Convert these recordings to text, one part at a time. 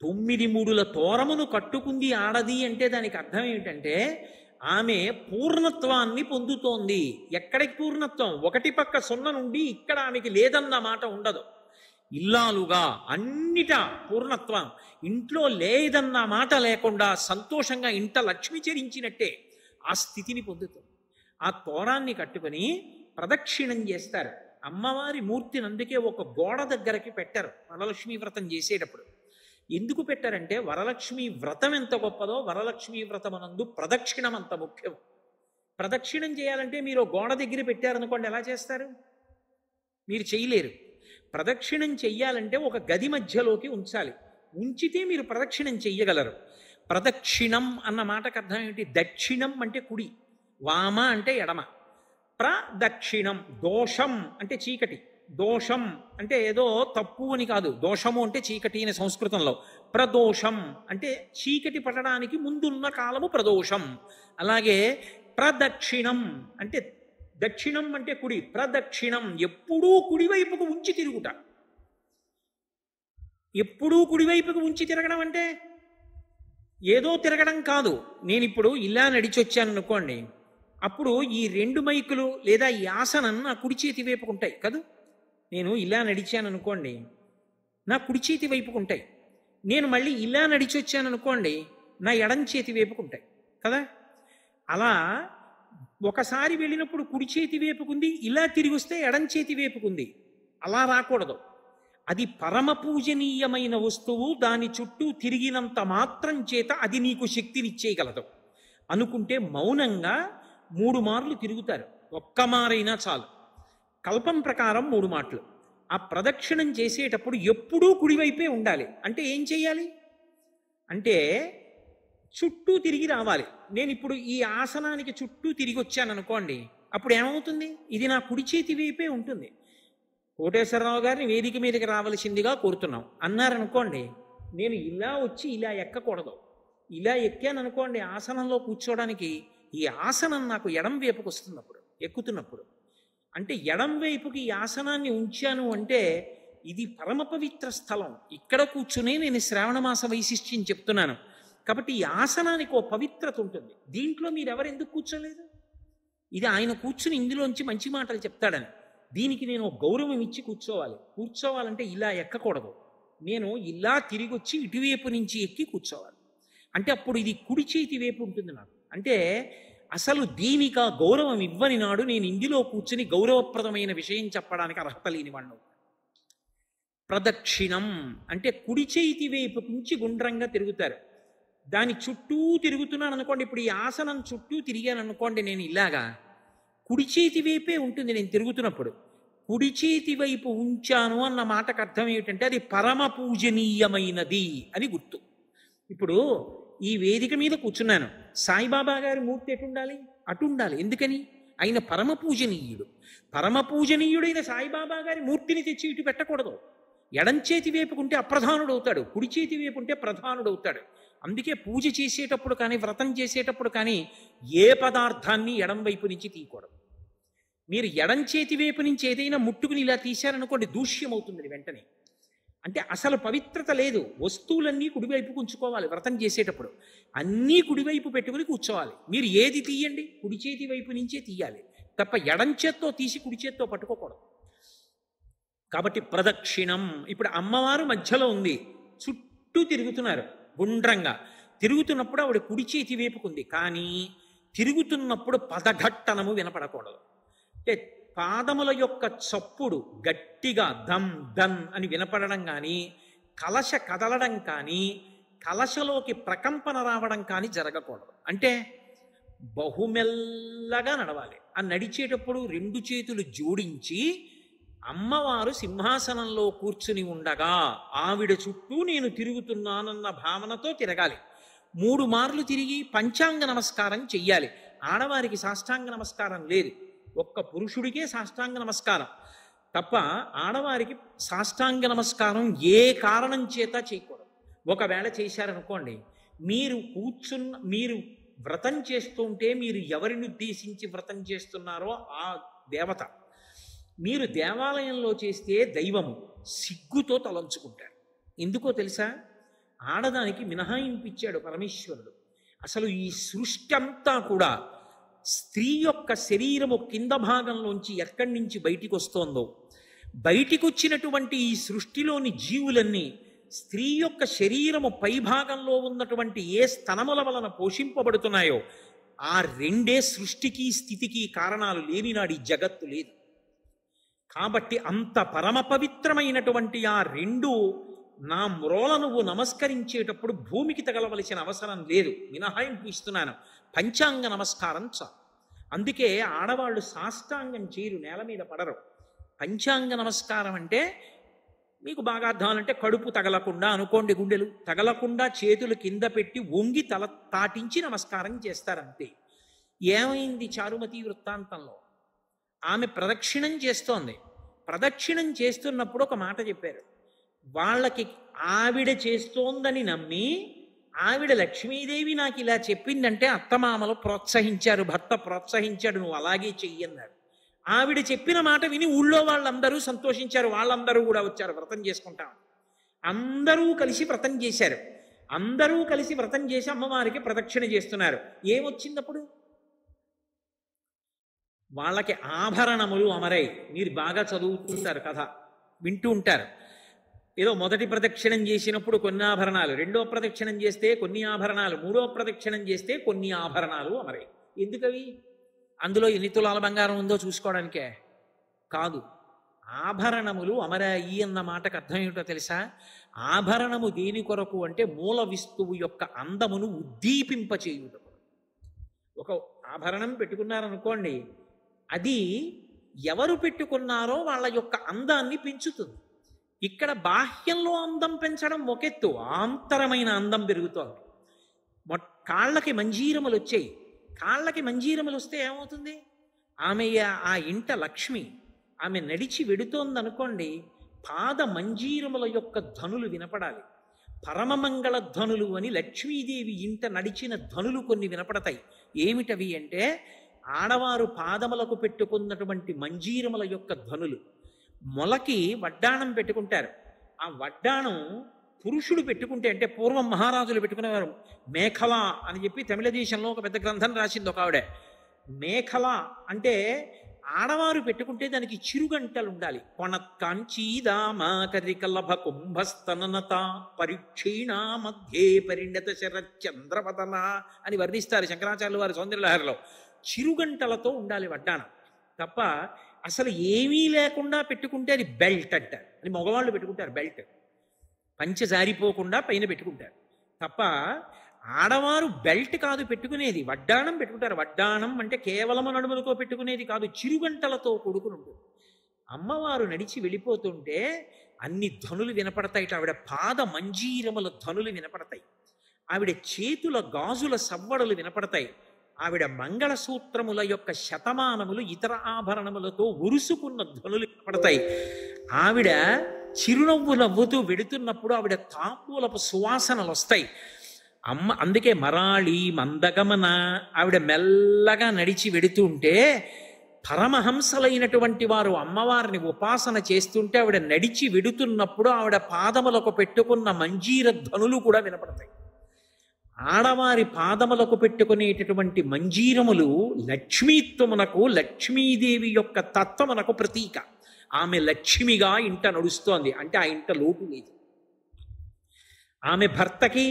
9 మూడుల తోరమును కట్టుకుంది ఆడది అంటే దానికి అర్థం ఏమిటంటే ఆమె పూర్ణత్వాన్ని పొందుతోంది. ఎక్కడికి పూర్ణత్వం? ఒకటి పక్క సున్న నుండి ఇక్కడ ఆమెకి లేదన్న మాట ఉండదు. ఇల్లాలుగా అన్నిటా పూర్ణత్వం. ఇంట్లో లేదన్న మాట లేకుండా సంతోషంగా ఇంట లక్ష్మి చెరించినట్టే ఆ స్థితిని పొందుతుంది. ఆ తోరాన్ని కట్టుకుని ప్రదక్షిణం చేస్తారు. అమ్మవారి మూర్తిని అందుకే ఒక గోడ దగ్గరకి పెట్టారు వరలక్ష్మీ వ్రతం చేసేటప్పుడు. ఎందుకు పెట్టారంటే వరలక్ష్మీ వ్రతం ఎంత గొప్పదో వరలక్ష్మీ వ్రతమనందు ప్రదక్షిణం అంత ముఖ్యం. ప్రదక్షిణం చేయాలంటే మీరు గోడ దగ్గర పెట్టారనుకోండి, ఎలా చేస్తారు? మీరు చేయలేరు. ప్రదక్షిణం చెయ్యాలంటే ఒక గది మధ్యలోకి ఉంచాలి. ఉంచితే మీరు ప్రదక్షిణం చెయ్యగలరు. ప్రదక్షిణం అన్న మాటకు అర్థం ఏమిటి? దక్షిణం అంటే కుడి, వామ అంటే ఎడమ. ప్రదక్షిణం. దోషం అంటే చీకటి. దోషం అంటే ఏదో తప్పు అని కాదు. దోషము అంటే చీకటి అని సంస్కృతంలో. ప్రదోషం అంటే చీకటి పడడానికి ముందున్న కాలము ప్రదోషం. అలాగే ప్రదక్షిణం అంటే దక్షిణం అంటే కుడి. ప్రదక్షిణం ఎప్పుడూ కుడివైపుకు ఉంచి తిరుగుట. ఎప్పుడూ కుడివైపుకు ఉంచి తిరగడం అంటే ఏదో తిరగడం కాదు. నేను ఇప్పుడు ఇలా నడిచొచ్చాను అనుకోండి, అప్పుడు ఈ 2 మైకులు లేదా ఈ ఆసనం నా కుడి చేతి వైపుకుంటాయి కదా. నేను ఇలా నడిచాను అనుకోండి, నా కుడి చేతి వైపుకుంటాయి. నేను మళ్ళీ ఇలా నడిచొచ్చాను అనుకోండి, నా ఎడం చేతి వైపుకుంటాయి కదా. అలా ఒకసారి వెళ్ళినప్పుడు కుడి చేతి వైపుకుంది, ఇలా తిరిగి వస్తే ఎడం చేతి వైపుకుంది. అలా రాకూడదు. అది పరమ పూజనీయమైన వస్తువు. దాని చుట్టూ తిరిగినంత మాత్రం చేత అది నీకు శక్తినిచ్చేయగలదు అనుకుంటే మౌనంగా 3 మార్లు తిరుగుతారు. ఒక్క మారైనా చాలు. కల్పం ప్రకారం 3 మాటలు. ఆ ప్రదక్షిణం చేసేటప్పుడు ఎప్పుడూ కుడివైపే ఉండాలి. అంటే ఏం చేయాలి అంటే చుట్టూ తిరిగి రావాలి. నేను ఇప్పుడు ఈ ఆసనానికి చుట్టూ తిరిగి వచ్చాను అనుకోండి, అప్పుడు ఏమవుతుంది? ఇది నా కుడి చేతి వైపే ఉంటుంది. కోటేశ్వరరావు గారిని వేదిక మీదకి రావలసిందిగా కోరుతున్నాం అన్నారనుకోండి, నేను ఇలా వచ్చి ఇలా ఎక్కకూడదు. ఇలా ఎక్కాను అనుకోండి ఆసనంలో కూర్చోవడానికి, ఈ ఆసనం నాకు ఎడం వైపుకి వస్తున్నప్పుడు, ఎక్కుతున్నప్పుడు. అంటే ఎడం వైపుకి ఈ ఆసనాన్ని ఉంచాను అంటే ఇది పరమ పవిత్ర స్థలం. ఇక్కడ కూర్చునే నేను శ్రావణమాస వైశిష్ట్యం చెప్తున్నాను. కాబట్టి ఈ ఆసనానికి ఓ పవిత్రత ఉంటుంది. దీంట్లో మీరు ఎవరెందుకు కూర్చోలేదు? ఇది ఆయన కూర్చుని ఇందులోంచి మంచి మాటలు చెప్తాడని. దీనికి నేను గౌరవం ఇచ్చి కూర్చోవాలి. కూర్చోవాలంటే ఇలా ఎక్కకూడదు. నేను ఇలా తిరిగి వచ్చి ఇటువైపు నుంచి ఎక్కి కూర్చోవాలి. అంటే అప్పుడు ఇది కుడి చేతి వైపు ఉంటుంది నాకు. అంటే అసలు దీనికి ఆ గౌరవం ఇవ్వని నాడు నేను ఇందులో కూర్చుని గౌరవప్రదమైన విషయం చెప్పడానికి అర్హత లేనివాడిని. ప్రదక్షిణం అంటే కుడి చేతి వైపు నుంచి గుండ్రంగా తిరుగుతారు. దాని చుట్టూ తిరుగుతున్నాను అనుకోండి. ఇప్పుడు ఈ ఆసనం చుట్టూ తిరిగాను అనుకోండి, నేను ఇలాగా కుడి చేతి వైపే ఉంటుంది నేను తిరుగుతున్నప్పుడు. కుడి చేతి వైపు ఉంచాను అన్న మాటకు అర్థం ఏమిటంటే అది పరమ పూజనీయమైనది అని గుర్తు. ఇప్పుడు ఈ వేదిక మీద కూర్చున్నాను, సాయిబాబా గారి మూర్తి ఎటు ఉండాలి? అటు ఉండాలి. ఎందుకని? ఆయన పరమ పూజనీయుడు. పరమ పూజనీయుడైన సాయిబాబా గారి మూర్తిని తెచ్చి ఇటు పెట్టకూడదు. ఎడం చేతి వైపుకుంటే అప్రధానుడు అవుతాడు, కుడి చేతి వైపుంటే ప్రధానుడు అవుతాడు. అందుకే పూజ చేసేటప్పుడు కానీ వ్రతం చేసేటప్పుడు కానీ ఏ పదార్థాన్ని ఎడం వైపు నుంచి తీయకూడదు. మీరు ఎడం చేతి వైపు నుంచి ఏదైనా ముట్టుకుని ఇలా తీశారనుకోండి, దూష్యం అవుతుంది వెంటనే. అంటే అసలు పవిత్రత లేదు. వస్తువులన్నీ కుడివైపుకు ఉంచుకోవాలి. వ్రతం చేసేటప్పుడు అన్నీ కుడివైపు పెట్టుకుని కూర్చోవాలి. మీరు ఏది తీయండి కుడి చేతి వైపు నుంచే తీయాలి తప్ప ఎడం చేత్తో తీసి కుడి చేత్తో పట్టుకోకూడదు. కాబట్టి ప్రదక్షిణం. ఇప్పుడు అమ్మవారు మధ్యలో ఉంది, చుట్టూ తిరుగుతున్నారు గుండ్రంగా. తిరుగుతున్నప్పుడు ఆవిడ కుడి చేతి వైపుకుంది, కానీ తిరుగుతున్నప్పుడు పదఘట్టనము వినపడకూడదు. అంటే పాదముల యొక్క చప్పుడు గట్టిగా దమ్ దమ్ అని వినపడడం కానీ, కలశ కదలడం కానీ, కలశలోకి ప్రకంపన రావడం కానీ జరగకూడదు. అంటే బహుమెల్లగా నడవాలి. ఆ నడిచేటప్పుడు 2 చేతులు జోడించి అమ్మవారు సింహాసనంలో కూర్చుని ఉండగా ఆవిడ చుట్టూ నేను తిరుగుతున్నానన్న భావనతో తిరగాలి. 3 మార్లు తిరిగి పంచాంగ నమస్కారం చెయ్యాలి. ఆడవారికి సాష్టాంగ నమస్కారం లేదు, ఒక్క పురుషుడికే సాష్టాంగ నమస్కారం తప్ప ఆడవారికి సాష్టాంగ నమస్కారం ఏ కారణం చేత చేయకూడదు. ఒకవేళ చేశారనుకోండి, మీరు వ్రతం చేస్తుంటే మీరు ఎవరిని ఉద్దేశించి వ్రతం చేస్తున్నారో ఆ దేవత, మీరు దేవాలయంలో చేస్తే దైవము సిగ్గుతో తలంచుకుంటారు. ఎందుకో తెలుసా? ఆడదానికి మినహాయింపు ఇచ్చాడు పరమేశ్వరుడు. అసలు ఈ సృష్టి అంతా కూడా స్త్రీ యొక్క శరీరము కింద భాగంలోంచి ఎక్కడి నుంచి బయటికి వస్తోందో, బయటికి వచ్చినటువంటి ఈ సృష్టిలోని జీవులన్నీ స్త్రీ యొక్క శరీరము పైభాగంలో ఉన్నటువంటి ఏ స్తనముల వలన పోషింపబడుతున్నాయో ఆ రెండే సృష్టికి స్థితికి కారణాలు లేనినాడు ఈ జగత్తు లేదు. కాబట్టి అంత పరమ పవిత్రమైనటువంటి ఆ రెండు నా మ్రోల నువ్వు నమస్కరించేటప్పుడు భూమికి తగలవలసిన అవసరం లేదు, మినహాయింపు ఇస్తున్నాను, పంచాంగ నమస్కారం చాలు. అందుకే ఆడవాళ్ళు సాష్టాంగం చేయరు, నేల మీద పడరు. పంచాంగ నమస్కారం అంటే మీకు బాగా అర్థాలంటే కడుపు తగలకుండా అనుకోండి, గుండెలు తగలకుండా చేతులు కింద పెట్టి వంగి తల తాటించి నమస్కారం చేస్తారంతే. ఏమైంది చారుమతి వృత్తాంతంలో? ఆమె ప్రదక్షిణం చేస్తోంది. ప్రదక్షిణం చేస్తున్నప్పుడు ఒక మాట చెప్పారు. వాళ్ళకి ఆవిడ చేస్తోందని నమ్మి ఆవిడ లక్ష్మీదేవి నాకు ఇలా చెప్పిందంటే అత్తమామలు ప్రోత్సహించారు, భర్త ప్రోత్సహించాడు, నువ్వు అలాగే చెయ్యన్నాడు. ఆవిడ చెప్పిన మాట విని ఊళ్ళో వాళ్ళందరూ సంతోషించారు, వాళ్ళందరూ కూడా వచ్చారు వ్రతం చేసుకుంటాం. అందరూ కలిసి వ్రతం చేశారు. అందరూ కలిసి వ్రతం చేసి అమ్మవారికి ప్రదక్షిణ చేస్తున్నారు. ఏమొచ్చిందప్పుడు? వాళ్ళకి ఆభరణములు అమరై. మీరు బాగా చదువుతుంటారు, కథ వింటూ ఉంటారు. ఏదో మొదటి ప్రదక్షిణం చేసినప్పుడు కొన్ని ఆభరణాలు, రెండో ప్రదక్షిణం చేస్తే కొన్ని ఆభరణాలు, మూడో ప్రదక్షిణం చేస్తే కొన్ని ఆభరణాలు అమరై. ఎందుకవి? అందులో ఎన్ని తులాల బంగారం ఉందో చూసుకోవడానికే కాదు. ఆభరణములు అమరాయి అన్న మాటకు అర్థం ఏమిటో తెలుసా? ఆభరణము దేని కొరకు అంటే మూల విస్తువు యొక్క అందమును ఉద్దీపింపచేయుట. ఒక ఆభరణం పెట్టుకున్నారనుకోండి, అది ఎవరు పెట్టుకున్నారో వాళ్ళ యొక్క అందాన్ని పెంచుతుంది. ఇక్కడ బాహ్యంలో అందం పెంచడం ఒకెత్తు, ఆంతరమైన అందం పెరుగుతోంది. కాళ్ళకి మంజీరములు వచ్చాయి. కాళ్ళకి మంజీరములు వస్తే ఏమవుతుంది? ఆమె ఆ ఇంట లక్ష్మి, ఆమె నడిచి వెడుతోందనుకోండి, పాద మంజీరముల యొక్క ధనులు వినపడాలి. పరమమంగళ ధనులు అని లక్ష్మీదేవి ఇంట నడిచిన ధనులు కొన్ని వినపడతాయి. ఏమిటవి అంటే ఆడవారు పాదములకు పెట్టుకున్నటువంటి మంజీరముల యొక్క ధనులు. మొలకి వడ్డాణం పెట్టుకుంటారు. ఆ వడ్డాణం పురుషుడు పెట్టుకుంటే, అంటే పూర్వం మహారాజులు పెట్టుకునేవారు. మేఖల అని చెప్పి తమిళ దేశంలో ఒక పెద్ద గ్రంథం రాసింది ఒక ఆవిడ. మేఖల అంటే ఆడవారు పెట్టుకుంటే దానికి చిరుగంటలు ఉండాలి. కొణక్కాంచీదామాకరికలభ కుంభస్తననత పరిక్షీణ మధ్యే పరిణత శరచంద్రవదన అని వర్ణిస్తారు శంకరాచార్యులు వారి సౌందర్యలహరిలో. చిరుగంటలతో ఉండాలి వడ్డాణం. తప్ప అసలు ఏమీ లేకుండా పెట్టుకుంటే అది బెల్ట్ అంటారు. అని మగవాళ్ళు పెట్టుకుంటారు బెల్ట్, పంచె జారిపోకుండా పైన పెట్టుకుంటారు. తప్ప ఆడవారు బెల్ట్ కాదు పెట్టుకునేది, వడ్డాణం పెట్టుకుంటారు. వడ్డాణం అంటే కేవలం నడుములతో పెట్టుకునేది కాదు, చిరుగంటలతో కూడుకుని ఉంటుంది. అమ్మవారు నడిచి వెళ్ళిపోతుంటే అన్ని ధనులు వినపడతాయి. ఆవిడ పాద మంజీరముల ధనులు వినపడతాయి. ఆవిడ చేతుల గాజుల సవ్వడలు వినపడతాయి. ఆవిడ మంగళసూత్రముల యొక్క శతమానములు ఇతర ఆభరణములతో ఉరుసుకున్న ధ్వనులు పడతాయి. ఆవిడ చిరునవ్వు నవ్వుతూ వెడుతున్నప్పుడు ఆవిడ తాంబూలపు సువాసనలు వస్తాయి. అందుకే మరాళి మందగమన. ఆవిడ మెల్లగా నడిచి వెడుతుంటే పరమహంసలైనటువంటి వారు అమ్మవారిని ఉపాసన చేస్తుంటే ఆవిడ నడిచి వెడుతున్నప్పుడు ఆవిడ పాదములకు పెట్టుకున్న మంజీర ధ్వనులు కూడా వినపడతాయి. ఆడవారి పాదములకు పెట్టుకునేటటువంటి మంజీరములు లక్ష్మీత్వమునకు, లక్ష్మీదేవి యొక్క తత్వమునకు ప్రతీక. ఆమె లక్ష్మిగా ఇంట నడుస్తోంది అంటే ఆ ఇంట లోటు లేదు. ఆమె భర్తకి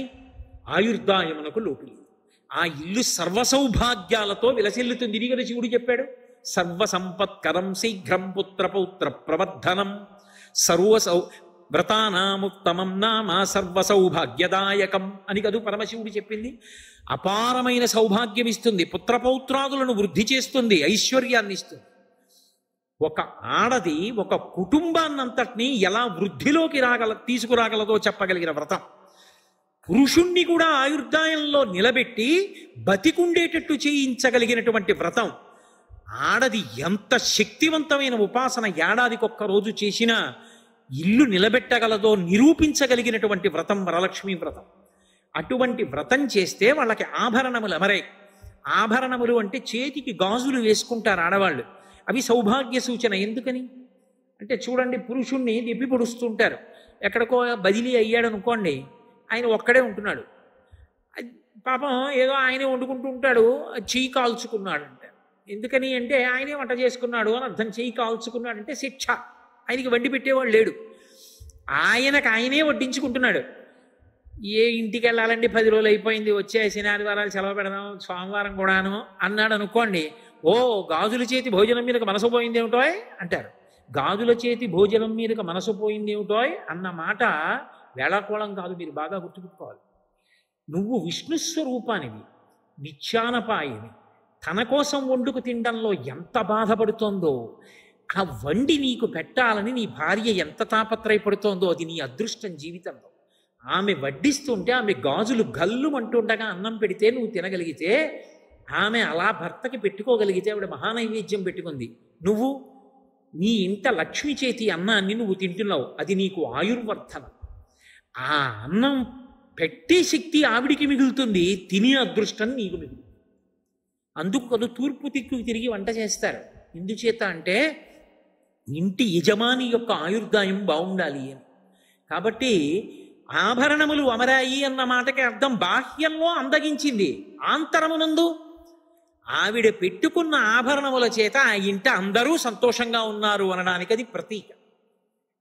ఆయుర్దాయమునకు లోటు లేదు. ఆ ఇల్లు సర్వసౌభాగ్యాలతో విలసిల్లుతుంది. ఇది కదా శివుడు చెప్పాడు, సర్వసంపత్కరం శీఘ్రం పుత్రపౌత్ర ప్రవర్ధనం వ్రతానాముత్తమం నామ సర్వసౌభాగ్యదాయకం అని కదూ పరమశివుడు చెప్పింది. అపారమైన సౌభాగ్యం ఇస్తుంది, పుత్రపౌత్రాదులను వృద్ధి చేస్తుంది, ఐశ్వర్యాన్ని ఇస్తుంది. ఒక ఆడది ఒక కుటుంబాన్నంతటినీ ఎలా వృద్ధిలోకి తీసుకురాగలదో చెప్పగలిగిన వ్రతం. పురుషుణ్ణి కూడా ఆయుర్దాయంలో నిలబెట్టి బతికుండేటట్టు చేయించగలిగినటువంటి వ్రతం. ఆడది ఎంత శక్తివంతమైన ఉపాసన ఏడాదికొక్క రోజు చేసినా ఇల్లు నిలబెట్టగలదో నిరూపించగలిగినటువంటి వ్రతం వరలక్ష్మీ వ్రతం. అటువంటి వ్రతం చేస్తే వాళ్ళకి ఆభరణములు అమరాయి. ఆభరణములు అంటే చేతికి గాజులు వేసుకుంటారు ఆడవాళ్ళు. అవి సౌభాగ్య సూచన. ఎందుకని అంటే చూడండి, పురుషుణ్ణి దెప్పి పొడుస్తుంటారు. ఎక్కడికో బదిలీ అయ్యాడు అనుకోండి, ఆయన ఒక్కడే ఉంటున్నాడు. పాపం ఏదో ఆయనే వండుకుంటూ ఉంటాడు, చెయ్యి కాల్చుకున్నాడు అంటే. ఎందుకని అంటే ఆయనే వంట చేసుకున్నాడు అని అర్థం. చెయ్యి కాల్చుకున్నాడంటే శిక్ష. ఆయనకి వండి పెట్టేవాడు లేడు, ఆయనకు ఆయనే వడ్డించుకుంటున్నాడు. ఏ ఇంటికి వెళ్ళాలండి, 10 రోజులు అయిపోయింది, వచ్చే శనివారాలు సెలవు పెడదాం, సోమవారం కూడాను అన్నాడు అనుకోండి, ఓ గాజుల చేతి భోజనం మీదకి మనసు పోయింది ఏమిటోయ్ అంటారు. గాజుల చేతి భోజనం మీదకి మనసు పోయింది ఏమిటోయ్ అన్న మాట వేళాకోళం కాదు, మీరు బాగా గుర్తుపెట్టుకోవాలి. నువ్వు విష్ణుస్వరూపానివి, నిత్యానపాయివి. తన కోసం వండుకు తినడంలో ఎంత బాధపడుతోందో, ఆ వండి నీకు పెట్టాలని నీ భార్య ఎంత తాపత్రయపడుతోందో అది నీ అదృష్టం జీవితంలో. ఆమె వడ్డిస్తుంటే ఆమె గాజులు గల్లుమంటుండగా అన్నం పెడితే నువ్వు తినగలిగితే, ఆమె అలా భర్తకి పెట్టుకోగలిగితే ఆవిడ మహానైవేద్యం పెట్టుకుంది. నువ్వు నీ ఇంట లక్ష్మి చేతి అన్నాన్ని నువ్వు తింటున్నావు, అది నీకు ఆయుర్వర్ధనం. ఆ అన్నం పెట్టే శక్తి ఆవిడికి మిగులుతుంది, తినే అదృష్టం నీకు మిగులుతుంది. అందుకు తూర్పు దిక్కుకు తిరిగి వంట చేస్తారు. ఎందుచేత అంటే ఇంటి యజమాని యొక్క ఆయుర్దాయం బాగుండాలి అని. కాబట్టి ఆభరణములు అమరాయి అన్న మాటకి అర్థం బాహ్యంలో అందగించింది, ఆంతరమునందు ఆవిడ పెట్టుకున్న ఆభరణముల చేత ఆ ఇంట అందరూ సంతోషంగా ఉన్నారు అనడానికి అది ప్రతీక.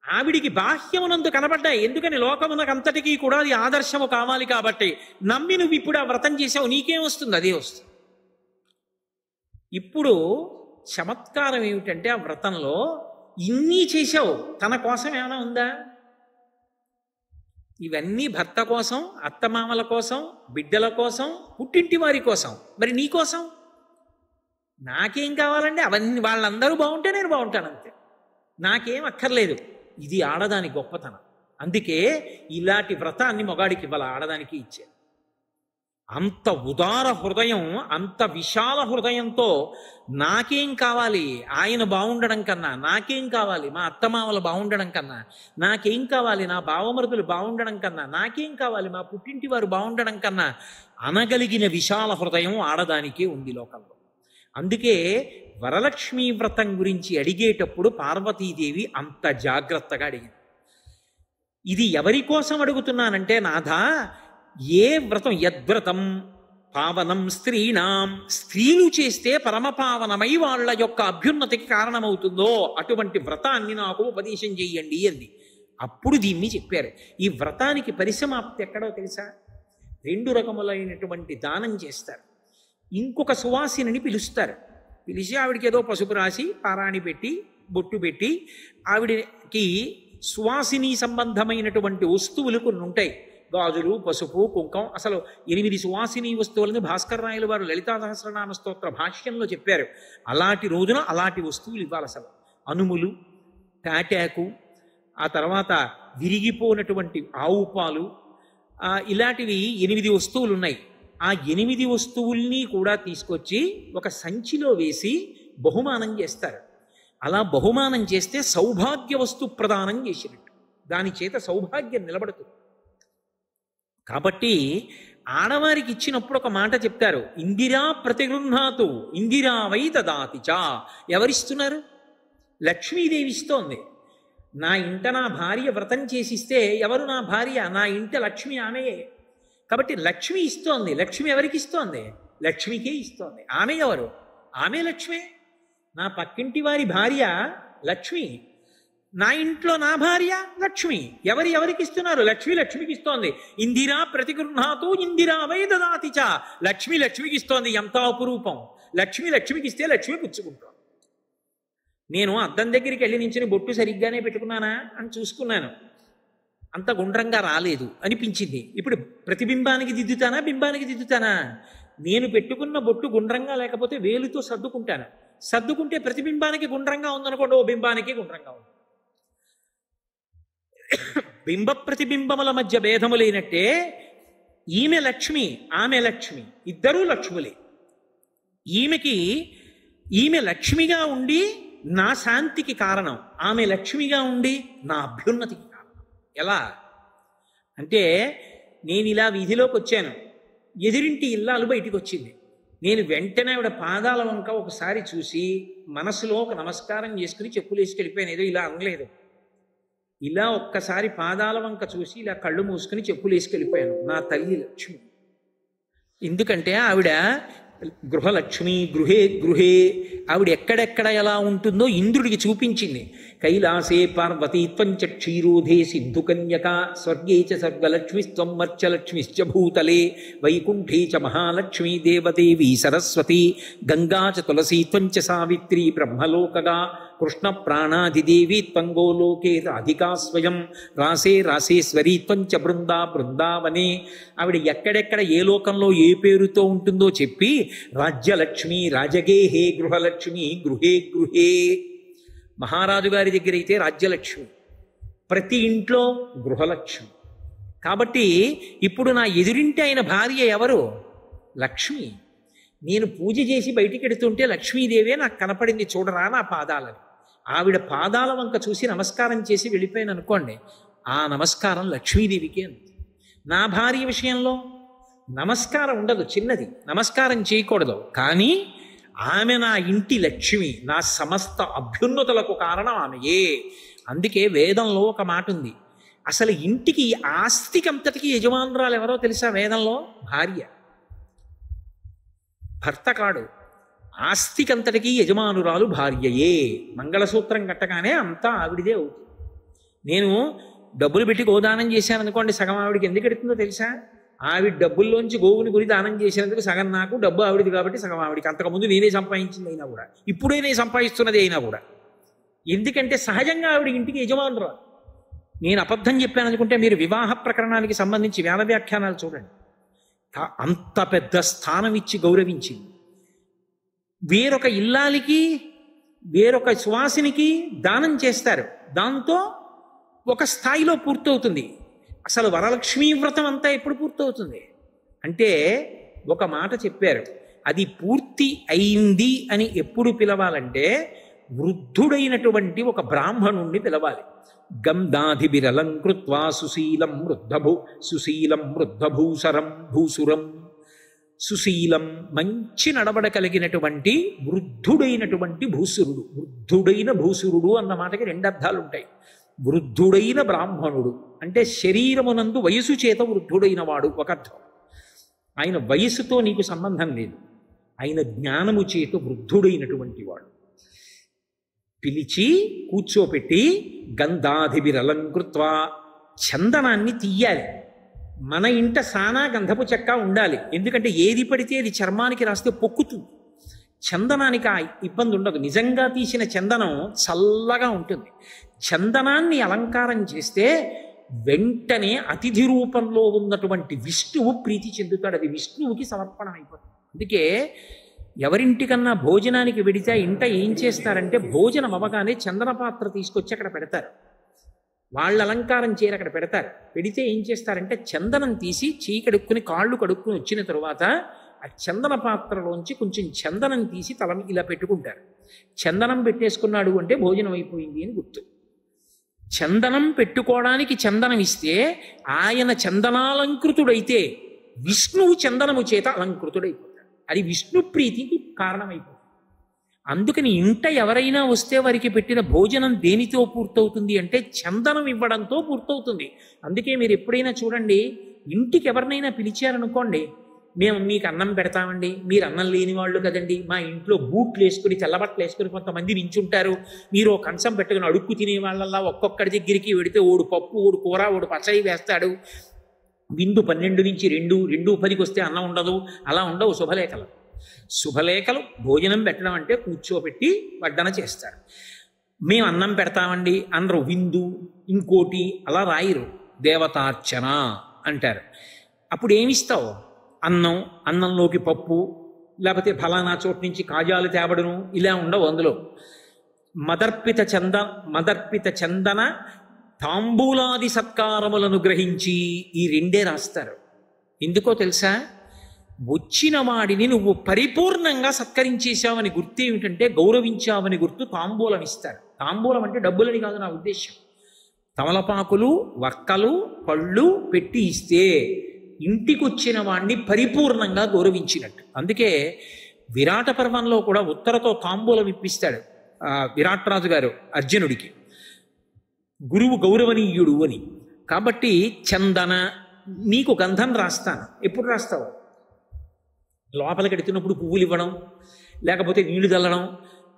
ఆవిడికి బాహ్యమునందు కనబడ్డాయి. ఎందుకని లోకమునకంతటికీ కూడా అది ఆదర్శము కావాలి కాబట్టి. నమ్మి నువ్వు ఇప్పుడు ఆ వ్రతం చేసావు, నీకేం వస్తుంది? అదే వస్తుంది. ఇప్పుడు చమత్కారం ఏమిటంటే ఆ వ్రతంలో ఇన్ని చేశావు, తన కోసం ఏమైనా ఉందా? ఇవన్నీ భర్త కోసం, అత్తమామల కోసం, బిడ్డల కోసం, పుట్టింటి వారి కోసం. మరి నీ కోసం నాకేం కావాలండి? అవన్నీ వాళ్ళందరూ బాగుంటే నేను బాగుంటాను అంతే, నాకేం అక్కర్లేదు. ఇది ఆడదాని గొప్పతనం. అందుకే ఇలాంటి వ్రతాన్ని మొగాడికి ఇవ్వాలి, ఆడదానికి ఇచ్చే. అంత ఉదార హృదయం, అంత విశాల హృదయంతో నాకేం కావాలి, ఆయన బాగుండడం కన్నా, నాకేం కావాలి మా అత్తమామలు బాగుండడం కన్నా, నాకేం కావాలి నా బావమరుదులు బాగుండడం కన్నా, నాకేం కావాలి మా పుట్టింటి వారు బాగుండడం కన్నా అనగలిగిన విశాల హృదయం ఆడదానికే ఉంది లోకంలో. అందుకే వరలక్ష్మీ వ్రతం గురించి అడిగేటప్పుడు పార్వతీదేవి అంత జాగ్రత్తగా అడిగింది. ఇది ఎవరి కోసం అడుగుతున్నానంటే, నాథా, ఏ వ్రతం, యద్వ్రతం పావనం స్త్రీణాం, స్త్రీలు చేస్తే పరమపావనమై వాళ్ళ యొక్క అభ్యున్నతికి కారణమవుతుందో అటువంటి వ్రతాన్ని నాకు ఉపదేశం చెయ్యండి అంది. అప్పుడు దీన్ని చెప్పారు. ఈ వ్రతానికి పరిసమాప్తి ఎక్కడో తెలుసా? 2 రకములైనటువంటి దానం చేస్తారు. ఇంకొక సువాసిని పిలుస్తారు. పిలిచి ఆవిడికి ఏదో పసుపు రాసి పారాణి పెట్టి బొట్టు పెట్టి ఆవిడకి సువాసిని సంబంధమైనటువంటి వస్తువులు కొన్ని ఉంటాయి. గాజులు, పసుపు, కుంకం. అసలు 8 సువాసిని వస్తువులని భాస్కర్ రాయలు వారు లలితా సహస్రనామ స్తోత్ర భాష్యంలో చెప్పారు. అలాంటి రోజున అలాంటి వస్తువులు ఇవ్వాలి. అసలు అనుములు, తాటాకు, ఆ తర్వాత విరిగిపోయినటువంటి ఆవు పాలు, ఇలాంటివి 8 వస్తువులు ఉన్నాయి. ఆ 8 వస్తువుల్ని కూడా తీసుకొచ్చి ఒక సంచిలో వేసి బహుమానం చేస్తారు. అలా బహుమానం చేస్తే సౌభాగ్య వస్తు ప్రదానం చేసినట్టు, దాని చేత సౌభాగ్యం నిలబడుతుంది. కాబట్టి ఆడవారికి ఇచ్చినప్పుడు ఒక మాట చెప్తారు, ఇందిరా ప్రతిగృహాతు ఇందిరా వై దదాతి చ. ఎవరిస్తున్నారు? లక్ష్మీదేవి ఇస్తోంది. నా ఇంట నా భార్య వ్రతం చేసిస్తే ఎవరు నా భార్య? నా ఇంట లక్ష్మి ఆమెయే. కాబట్టి లక్ష్మి ఇస్తోంది. లక్ష్మి ఎవరికి ఇస్తోంది? లక్ష్మికే ఇస్తోంది. ఆమె ఎవరు? ఆమె లక్ష్మి. నా పక్కింటి వారి భార్య లక్ష్మి, నా ఇంట్లో నా భార్య లక్ష్మి. ఎవరికి ఇస్తున్నారు? లక్ష్మి లక్ష్మికి ఇస్తోంది. ఇందిరా ప్రతిగృహాతు ఇందిరా వై దదాతి చ. లక్ష్మి లక్ష్మికి ఇస్తోంది. ఎంత అపురూపం! లక్ష్మి లక్ష్మికి ఇస్తే లక్ష్మి పుచ్చుకుంటాం. నేను అద్దం దగ్గరికి వెళ్ళి నించుని బొట్టు సరిగ్గానే పెట్టుకున్నానా అని చూసుకున్నాను, అంత గుండ్రంగా రాలేదు అనిపించింది. ఇప్పుడు ప్రతిబింబానికి దిద్దుతానా, బింబానికి దిద్దుతానా? నేను పెట్టుకున్న బొట్టు గుండ్రంగా లేకపోతే వేలుతో సర్దుకుంటాను. సర్దుకుంటే ప్రతిబింబానికి గుండ్రంగా ఉందనుకోండి, ఓ బింబానికి గుండ్రంగా ఉంది. బింబ ప్రతిబింబముల మధ్య భేదము లేనట్టే ఈమె లక్ష్మి, ఆమె లక్ష్మి, ఇద్దరూ లక్ష్ములే. ఈమె లక్ష్మిగా ఉండి నా శాంతికి కారణం, ఆమె లక్ష్మిగా ఉండి నా అభ్యున్నతికి కారణం. ఎలా అంటే, నేను ఇలా వీధిలోకి వచ్చాను, ఎదురింటి ఇల్లాలు బయటికి వచ్చింది. నేను వెంటనే ఆవిడ పాదాల వంక ఒకసారి చూసి మనసులో ఒక నమస్కారం చేసుకుని చెప్పులు వేసుకెళ్ళిపోయాను. ఏదో ఇలా అనలేదు. ఇలా ఒక్కసారి పాదాల వంక చూసి ఇలా కళ్ళు మూసుకుని చెప్పులు వేసుకెళ్ళిపోయాను. నా తల్లి లక్ష్మి. ఎందుకంటే ఆవిడ గృహలక్ష్మి, గృహే గృహే, ఆవిడ ఎక్కడెక్కడ ఎలా ఉంటుందో ఇంద్రుడికి చూపించింది. కైలాసే పార్వతీత్వంచ క్షీరోధే సింధుకన్యక స్వర్గే చ సర్వలక్ష్మిస్త్వం మర్చలక్ష్మిశ్చ భూతలే వైకుంఠే చ మహాలక్ష్మీ దేవదేవీ సరస్వతి గంగా చ తులసీత్వంచ సావిత్రి బ్రహ్మలోకగా కృష్ణ ప్రాణాధిదేవి త్వంగోలోకే రాధికా స్వయం రాసే రాసేశ్వరీ త్వంచ బృందా బృందావనే. ఆవిడ ఎక్కడెక్కడ ఏ లోకంలో ఏ పేరుతో ఉంటుందో చెప్పి రాజ్యలక్ష్మి రాజగేహే గృహలక్ష్మి గృహే గృహే. మహారాజు గారి దగ్గర అయితే రాజ్యలక్ష్మి, ప్రతి ఇంట్లో గృహలక్ష్మి. కాబట్టి ఇప్పుడు నా ఎదురింటి అయిన భార్య ఎవరు? లక్ష్మి. నేను పూజ చేసి బయటికి ఎడుతుంటే లక్ష్మీదేవే నాకు కనపడింది, చూడరా నా పాదాలని. ఆవిడ పాదాల వంక చూసి నమస్కారం చేసి వెళ్ళిపోయాను అనుకోండి, ఆ నమస్కారం లక్ష్మీదేవికే ఉంది. నా భార్య విషయంలో నమస్కారం ఉండదు, చిన్నది, నమస్కారం చేయకూడదు. కానీ ఆమె నా ఇంటి లక్ష్మి, నా సమస్త అభ్యున్నతులకు కారణం ఆమెయే. అందుకే వేదంలో ఒక మాట ఉంది, అసలు ఇంటికి ఆస్తికంతటికి యజమానురాలు ఎవరో తెలుసా? వేదంలో భార్య, భర్త కాడు. ఆస్తికంతటికి యజమానురాలు భార్యయే. మంగళసూత్రం కట్టగానే అంతా ఆవిడిదే అవుతుంది. నేను డబ్బులు పెట్టి గోదానం చేశాను అనుకోండి, సగం ఆవిడికి ఎందుకు ఎడుతుందో తెలుసా? ఆవిడ డబ్బుల్లోంచి గోవుని గురి దానం చేసినందుకు సగం నాకు, డబ్బు ఆవిడిది కాబట్టి సగం ఆవిడికి. అంతకుముందు నేనే సంపాదించింది అయినా కూడా, ఇప్పుడే నేను సంపాదిస్తున్నది అయినా కూడా. ఎందుకంటే సహజంగా ఆవిడ ఇంటికి యజమానురాలు. నేను అబద్ధం చెప్పాను అనుకుంటే మీరు వివాహ ప్రకరణానికి సంబంధించి వేద వ్యాఖ్యానాలు చూడండి. అంత పెద్ద స్థానం ఇచ్చి గౌరవించింది. వేరొక ఇల్లాలికి, వేరొక సువాసినికి దానం చేస్తారు, దాంతో ఒక స్థాయిలో పూర్తవుతుంది. అసలు వరలక్ష్మీ వ్రతం అంతా ఎప్పుడు పూర్తవుతుంది అంటే ఒక మాట చెప్పారు, అది పూర్తి అయింది అని ఎప్పుడు పిలవాలంటే వృద్ధుడైనటువంటి ఒక బ్రాహ్మణుణ్ణి పిలవాలి. గంధాధిబిరలం కృత్వా సుశీలం వృద్ధభూసరం భూసురం. సుశీలం, మంచి నడవడ కలిగినటువంటి వృద్ధుడైనటువంటి భూసురుడు. వృద్ధుడైన భూసురుడు అన్న మాటకి రెండు అర్థాలు ఉంటాయి. వృద్ధుడైన బ్రాహ్మణుడు అంటే శరీరమునందు వయసు చేత వృద్ధుడైన వాడు ఒక అర్థం. ఆయన వయసుతో నీకు సంబంధం లేదు, ఆయన జ్ఞానము చేత వృద్ధుడైనటువంటి వాడు. పిలిచి కూర్చోపెట్టి గంధాధిబిరలంకృత్వా, చందనాన్ని తీయాలి. మన ఇంట సానా గంధపు చెక్క ఉండాలి. ఎందుకంటే ఏది పడితే అది చర్మానికి రాస్తే పొక్కుతుంది. చందనానికి ఆ ఇబ్బంది ఉండదు. నిజంగా తీసిన చందనం చల్లగా ఉంటుంది. చందనాన్ని అలంకారం చేస్తే వెంటనే అతిథి రూపంలో ఉన్నటువంటి విష్ణువు ప్రీతి చెందుతాడు. అది విష్ణువుకి సమర్పణం అయిపోతుంది. అందుకే ఎవరింటికన్నా భోజనానికి వెడితే ఇంట ఏం చేస్తారంటే భోజనం అవ్వగానే చందన పాత్ర తీసుకొచ్చి అక్కడ పెడతారు. వాళ్ళు అలంకారం చేయరు, అక్కడ పెడతారు. పెడితే ఏం చేస్తారంటే చందనం తీసి చేయి కడుక్కుని కాళ్ళు కడుక్కుని వచ్చిన తరువాత ఆ చందన పాత్రలోంచి కొంచెం చందనం తీసి తలని ఇలా పెట్టుకుంటారు. చందనం పెట్టేసుకున్నాడు అంటే భోజనం అయిపోయింది అని గుర్తు. చందనం పెట్టుకోవడానికి చందనం ఇస్తే ఆయన చందనాలంకృతుడైతే విష్ణువు చందనము చేత అలంకృతుడైపోతాడు. అది విష్ణు ప్రీతికి కారణమైపోతుంది. అందుకని ఇంట ఎవరైనా వస్తే వారికి పెట్టిన భోజనం దేనితో పూర్తవుతుంది అంటే చందనం ఇవ్వడంతో పూర్తవుతుంది. అందుకే మీరు ఎప్పుడైనా చూడండి, ఇంటికి ఎవరినైనా పిలిచారనుకోండి, మేము మీకు అన్నం పెడతామండి, మీరు అన్నం లేని వాళ్ళు కదండి, మా ఇంట్లో బూట్లు వేసుకుని తెల్లబట్టలు వేసుకుని కొంతమంది నించుంటారు, మీరు కంచం పెట్టుకుని అడుక్కు తినే వాళ్ళల్లా ఒక్కొక్కడి దగ్గరికి వెడితే ఓడు పప్పు, ఓడు కూర, ఓడు పచ్చడి వేస్తాడు. విందు 12 నుంచి 2:10కి వస్తే అన్నం ఉండదు. అలా ఉండవు శుభలేఖలు. శుభలేఖలు భోజనం పెట్టడం అంటే కూర్చోబెట్టి వడ్డన చేస్తారు. మేము అన్నం పెడతామండి అనరు. విందు ఇంకోటి అలా రాయరు. దేవతార్చన అంటారు. అప్పుడు ఏమిస్తావు? అన్నం, అన్నంలోకి పప్పు, లేకపోతే ఫలానా చోటు నుంచి కాజాలు తేవడను, ఇలా ఉండవు. అందులో మదర్పిత చందన తాంబూలాది సత్కారములను గ్రహించి ఈ రెండే రాస్తారు. ఎందుకో తెలుసా? వచ్చిన వాడిని నువ్వు పరిపూర్ణంగా సత్కరించేశావని గుర్తు ఏమిటంటే గౌరవించావని గుర్తు తాంబూలం ఇస్తారు. తాంబూలం అంటే డబ్బులని కాదు నా ఉద్దేశం. తమలపాకులు, వక్కలు, పళ్ళు పెట్టి ఇస్తే ఇంటికి వచ్చిన వాడిని పరిపూర్ణంగా గౌరవించినట్టు. అందుకే విరాట పర్వంలో కూడా ఉత్తరతో తాంబూలం ఇప్పిస్తాడు విరాట్ రాజు గారు అర్జునుడికి. గురువు గౌరవనీయుడు అని. కాబట్టి చందన, నీకు గంధం రాస్తాను. ఎప్పుడు రాస్తావు? లోపలికి ఎడుతున్నప్పుడు పువ్వులు ఇవ్వడం, లేకపోతే నీళ్లు చల్లడం,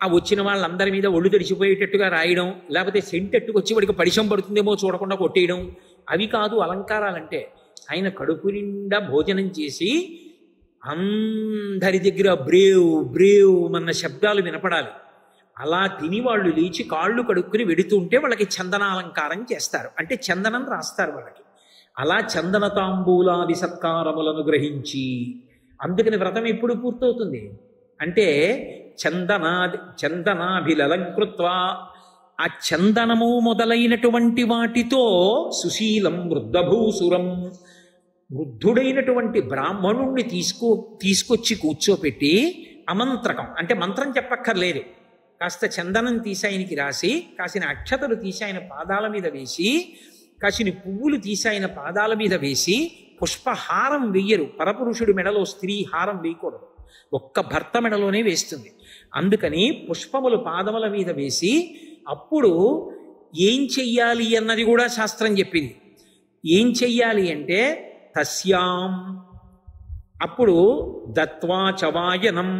ఆ వచ్చిన వాళ్ళందరి మీద ఒళ్ళు తడిచిపోయేటట్టుగా రాయడం, లేకపోతే సెంటెట్టుకు వచ్చి వాడికి పరిచయం పడుతుందేమో చూడకుండా కొట్టేయడం, అవి కాదు అలంకారాలంటే. ఆయన కడుపు నిండా భోజనం చేసి అందరి దగ్గర బ్రేవ్ బ్రేవ్ అన్న శబ్దాలు వినపడాలి. అలా తిని వాళ్ళు లేచి కాళ్ళు కడుక్కుని వెడుతుంటే వాళ్ళకి చందనాలంకారం చేస్తారు, అంటే చందనం రాస్తారు వాళ్ళకి. అలా చందన తాంబూలాది సత్కారములను గ్రహించి, అందుకని వ్రతం ఎప్పుడు పూర్తవుతుంది అంటే చందనాభిలలంకృత్వా, ఆ చందనము మొదలైనటువంటి వాటితో సుశీలం వృద్ధభూసురం, వృద్ధుడైనటువంటి బ్రాహ్మణుణ్ణి తీసుకొచ్చి కూర్చోపెట్టి, అమంత్రకం అంటే మంత్రం చెప్పక్కర్లేదు, కాస్త చందనం తీసి ఆయనకి రాసి, కాసిన అక్షతలు తీసి ఆయన పాదాల మీద వేసి, కాసిన పువ్వులు తీసి ఆయన పాదాల మీద వేసి, పుష్పహారం వెయ్యరు. పరపురుషుడి మెడలో స్త్రీ హారం వేయకూడదు, ఒక్క భర్త మెడలోనే వేస్తుంది. అందుకని పుష్పములు పాదముల మీద వేసి, అప్పుడు ఏం చెయ్యాలి అన్నది కూడా శాస్త్రం చెప్పింది. ఏం చెయ్యాలి అంటే తస్యాం, అప్పుడు దత్వా చవాయనం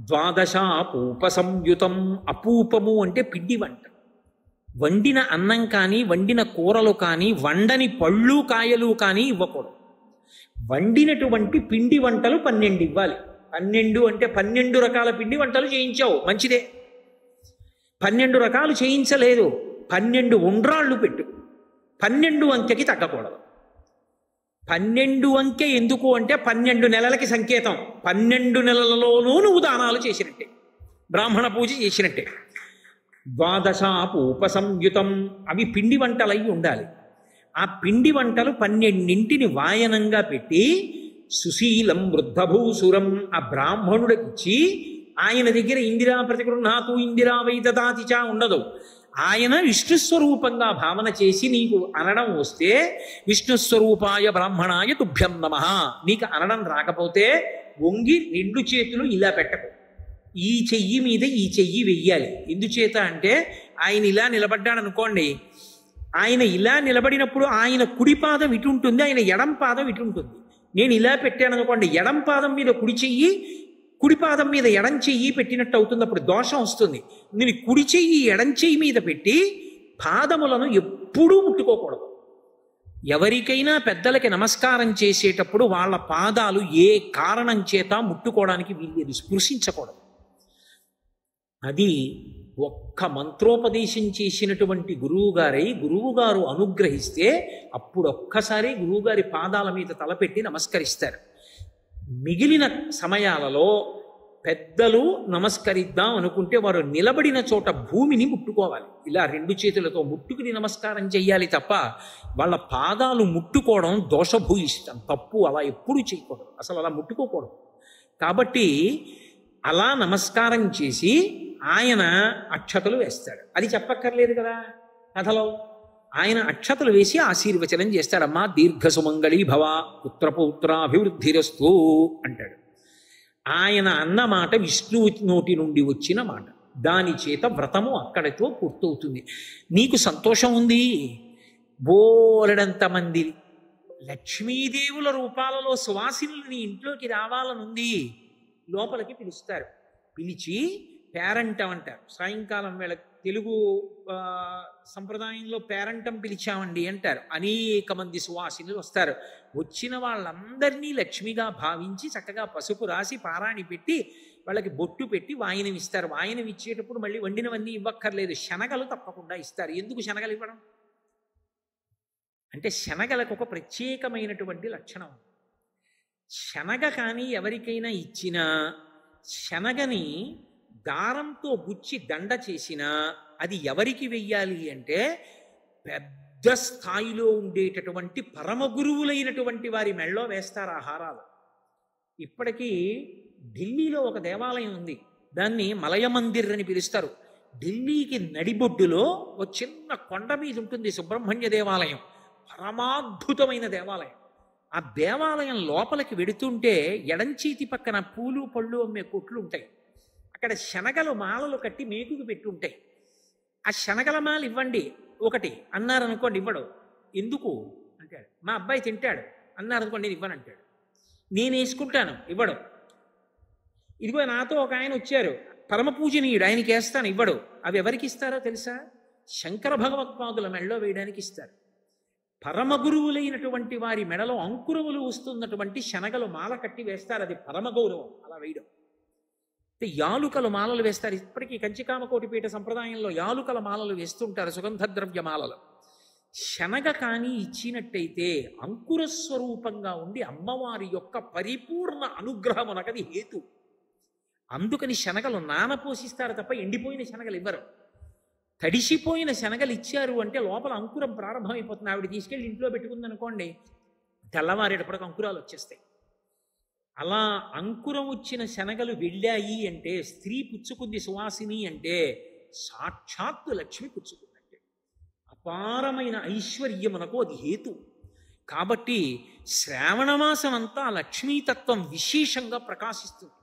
ద్వాదశాపూప సంయుతం. అపూపము అంటే పిండి వంట. వండిన అన్నం కానీ, వండిన కూరలు కానీ, వండని పళ్ళు కాయలు కానీ ఇవ్వకూడదు. వండినటువంటి పిండి వంటలు 12 ఇవ్వాలి. 12 అంటే 12 రకాల పిండి వంటలు చేయించావు, మంచిదే. 12 రకాలు చేయించలేదు, 12 ఉండ్రాళ్ళు పెట్టు. 12 అంకెకి తగ్గకూడదు. 12 అంకె ఎందుకు అంటే 12 నెలలకి సంకేతం. 12 నెలలలోనూ నువ్వు దానాలు చేసినట్టే, బ్రాహ్మణ పూజ చేసినట్టే. ద్వాదశాపూప సంయుతం, అవి పిండి వంటలై ఉండాలి. ఆ పిండి వంటలు 12 వాయనంగా పెట్టి, సుశీలం వృద్ధభూసురం, ఆ బ్రాహ్మణుడికిచ్చి, ఆయన దగ్గర ఇందిరా ప్రతిగృహాతు ఇందిరా వైదదాతిచా ఉండదు. ఆయన విష్ణుస్వరూపంగా భావన చేసి నీకు అనడం వస్తే, విష్ణుస్వరూపాయ బ్రాహ్మణాయ తుభ్యం నమః. నీకు అనడం రాకపోతే వంగి 2 చేతులు ఇలా పెట్టకు, ఈ చెయ్యి మీద ఈ చెయ్యి వెయ్యాలి. ఎందుచేత అంటే ఆయన ఇలా నిలబడ్డాడు అనుకోండి, ఆయన ఇలా నిలబడినప్పుడు ఆయన కుడి పాదం ఇటు ఉంటుంది, ఆయన ఎడం పాదం ఇటు ఉంటుంది. నేను ఇలా పెట్టాను అనుకోండి, ఎడం పాదం మీద కుడి చెయ్యి, కుడి పాదం మీద ఎడం చెయ్యి పెట్టినట్టు అవుతుంది, అప్పుడు దోషం వస్తుంది. నేను కుడి చెయ్యి ఎడం చెయ్యి మీద పెట్టి పాదములను ఎప్పుడూ ముట్టుకోకూడదు. ఎవరికైనా పెద్దలకి నమస్కారం చేసేటప్పుడు వాళ్ళ పాదాలు ఏ కారణం చేత ముట్టుకోవడానికి వీల్లేదు, స్పృశించకూడదు. అది ఒక్క మంత్రోపదేశం చేసినటువంటి గురువుగారు అనుగ్రహిస్తే అప్పుడు ఒక్కసారి గురువుగారి పాదాల మీద తలపెట్టి నమస్కరిస్తారు. మిగిలిన సమయాలలో పెద్దలు నమస్కరిద్దాం అనుకుంటే వారు నిలబడిన చోట భూమిని ముట్టుకోవాలి. ఇలా 2 చేతులతో ముట్టుకుని నమస్కారం చెయ్యాలి తప్ప వాళ్ళ పాదాలు ముట్టుకోవడం దోషభూయిష్టం, తప్పు. అలా ఎప్పుడూ చేయకూడదు, అసలు అలా ముట్టుకోకూడదు. కాబట్టి అలా నమస్కారం చేసి ఆయన అక్షతలు వేస్తాడు. అది చెప్పక్కర్లేదు కదా కథలో. ఆయన అక్షతలు వేసి ఆశీర్వచనం చేస్తాడమ్మా, దీర్ఘ సుమంగళీ భవ, పుత్రపౌత్రాభివృద్ధిరస్తు అంటాడు. ఆయన అన్న మాట విష్ణువు నోటి నుండి వచ్చిన మాట, దాని చేత వ్రతము అక్కడితో పూర్తవుతుంది. నీకు సంతోషం ఉంది, బోలెడంతమంది లక్ష్మీదేవుల రూపాలలో సువాసినులు నీ ఇంట్లోకి రావాలనుంది, లోపలికి పిలుస్తారు. పిలిచి పేరంటం అంటారు. సాయంకాలం వేళ తెలుగు సంప్రదాయంలో పేరంటం పిలిచామండి అంటారు. అనేక మంది సువాసినులు వస్తారు. వచ్చిన వాళ్ళందరినీ లక్ష్మిగా భావించి చక్కగా పసుపు రాసి పారాణి పెట్టి వాళ్ళకి బొట్టు పెట్టి వాయనం ఇస్తారు. వాయనం ఇచ్చేటప్పుడు మళ్ళీ వండినవన్నీ ఇవ్వక్కర్లేదు, శనగలు తప్పకుండా ఇస్తారు. ఎందుకు శనగలు ఇవ్వడం అంటే శనగలకు ఒక ప్రత్యేకమైనటువంటి లక్షణం. శనగ కానీ ఎవరికైనా ఇచ్చినా, శనగని దారంతో గుచ్చి దండ చేసినా అది ఎవరికి వెయ్యాలి అంటే పెద్ద స్థాయిలో ఉండేటటువంటి పరమ గురువులైనటువంటి వారి మెళ్ళో వేస్తారు ఆ హారాలు. ఇప్పటికీ ఢిల్లీలో ఒక దేవాలయం ఉంది, దాన్ని మలయ మందిర్ అని పిలుస్తారు. ఢిల్లీకి నడిబొడ్డులో ఒక చిన్న కొండ మీద ఉంటుంది సుబ్రహ్మణ్య దేవాలయం, పరమాద్భుతమైన దేవాలయం. ఆ దేవాలయం లోపలికి వెడుతుంటే ఎడంచేతి పక్కన పూలు పళ్ళు అమ్మే కొట్లు ఉంటాయి. అక్కడ శనగలు మాలలు కట్టి మేకుకు పెట్టి ఉంటాయి. ఆ శనగల మాల ఇవ్వండి, ఒకటి అన్నారనుకోండి ఇవ్వడు. ఎందుకు అంటాడు. మా అబ్బాయి తింటాడు అన్నారనుకోండి నేను ఇవ్వనంటాడు. నేను వేసుకుంటాను ఇవ్వడు. ఇదిగో నాతో ఒక ఆయన వచ్చారు పరమ పూజనీయుడు, ఆయనకి వేస్తాను ఇవ్వడు. అవి ఎవరికి ఇస్తారో తెలుసా? శంకర భగవత్పాదుల మెడలో వేయడానికి ఇస్తారు. పరమ గురువులైనటువంటి వారి మెడలో అంకురములు వస్తున్నటువంటి శనగలు మాల కట్టి వేస్తారు. అది పరమ గౌరవం అలా వేయడం. యాలుకలు మాలలు వేస్తారు. ఇప్పటికీ కంచికామకోటిపీఠ సంప్రదాయంలో యాలుకల మాలలు వేస్తుంటారు, సుగంధ ద్రవ్య మాలలు. శనగ కానీ ఇచ్చినట్టయితే అంకుర స్వరూపంగా ఉండి అమ్మవారి యొక్క పరిపూర్ణ అనుగ్రహమునకది హేతు. అందుకని శనగలు నానపోసిస్తారు తప్ప ఎండిపోయిన శనగలు ఇవ్వరు. తడిసిపోయిన శనగలు ఇచ్చారు అంటే లోపల అంకురం ప్రారంభమైపోతుంది. ఆవిడ తీసుకెళ్ళి ఇంట్లో పెట్టుకుందనుకోండి, తెల్లవారేటప్పటికి అంకురాలు వచ్చేస్తాయి. అలా అంకురం వచ్చిన శనగలు వెళ్ళాయి అంటే, స్త్రీ పుచ్చుకుంది సువాసిని అంటే సాక్షాత్తు లక్ష్మి పుచ్చుకుందంటే అపారమైన ఐశ్వర్యమునకు అది హేతు. కాబట్టి శ్రావణమాసం అంతా లక్ష్మీతత్వం విశేషంగా ప్రకాశిస్తుంది.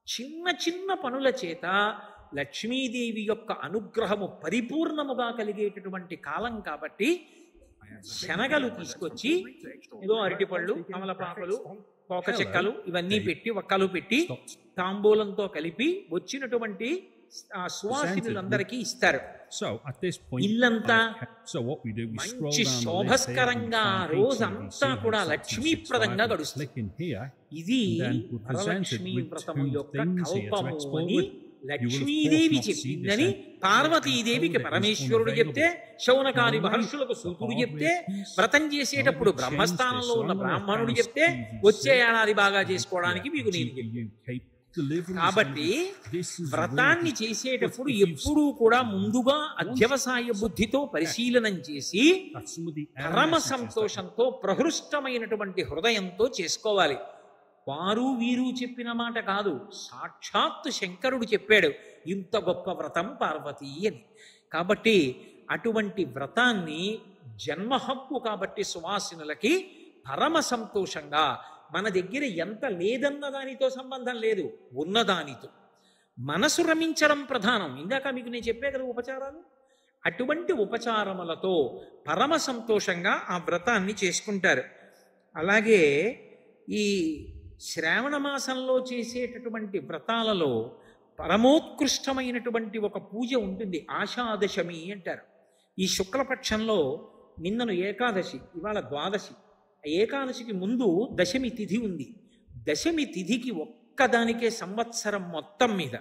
చిన్న చిన్న పనుల చేత లక్ష్మీదేవి యొక్క అనుగ్రహము పరిపూర్ణముగా కలిగేటటువంటి కాలం. కాబట్టి శనగలు తీసుకొచ్చి ఏదో అరటిపళ్ళు, కమలపాకులు, పోక చెక్కలు ఇవన్నీ పెట్టి ఒక్కలు పెట్టి తాంబూలంతో కలిపి వచ్చినటువంటి సువాసినులందరికీ ఇస్తారు. ఇల్లంతా మంచి శోభస్కరంగా రోజంతా కూడా లక్ష్మీప్రదంగా గడుస్తుంది. ఇది వరలక్ష్మీ వ్రతము యొక్క కల్పము అని లక్ష్మీదేవి చెప్పిందని పార్వతీదేవికి పరమేశ్వరుడు చెప్తే, శౌనకాది మహర్షులకు సూతుడు చెప్తే, వ్రతం చేసేటప్పుడు బ్రహ్మస్థానంలో ఉన్న బ్రాహ్మణుడు చెప్తే, వచ్చే ఏడాది బాగా చేసుకోవడానికి మీకు నేను చెప్పాను. కాబట్టి వ్రతాన్ని చేసేటప్పుడు ఎప్పుడూ కూడా ముందుగా అధ్యవసాయ బుద్ధితో పరిశీలనం చేసి పరమ సంతోషంతో ప్రహృష్టమైనటువంటి హృదయంతో చేసుకోవాలి. వారు వీరు చెప్పిన మాట కాదు, సాక్షాత్తు శంకరుడు చెప్పాడు ఇంత గొప్ప వ్రతం పార్వతీ అని. కాబట్టి అటువంటి వ్రతాన్ని జన్మహక్కు కాబట్టి సువాసినులకి పరమ సంతోషంగా, మన దగ్గర ఎంత లేదన్న దానితో సంబంధం లేదు, ఉన్నదానితో మనసు రమించడం ప్రధానం. ఇందాక మీకు నేను చెప్పే కదా ఉపచారాలు, అటువంటి ఉపచారములతో పరమ సంతోషంగా ఆ వ్రతాన్ని చేసుకుంటారు. అలాగే ఈ శ్రావణ మాసంలో చేసేటటువంటి వ్రతాలలో పరమోత్కృష్టమైనటువంటి ఒక పూజ ఉంటుంది, ఆషాదశమి అంటారు. ఈ శుక్లపక్షంలో నిన్నను ఏకాదశి, ఇవాళ ద్వాదశి. ఏకాదశికి ముందు దశమి తిథి ఉంది. దశమి తిథికి ఒక్కదానికే సంవత్సరం మొత్తం మీద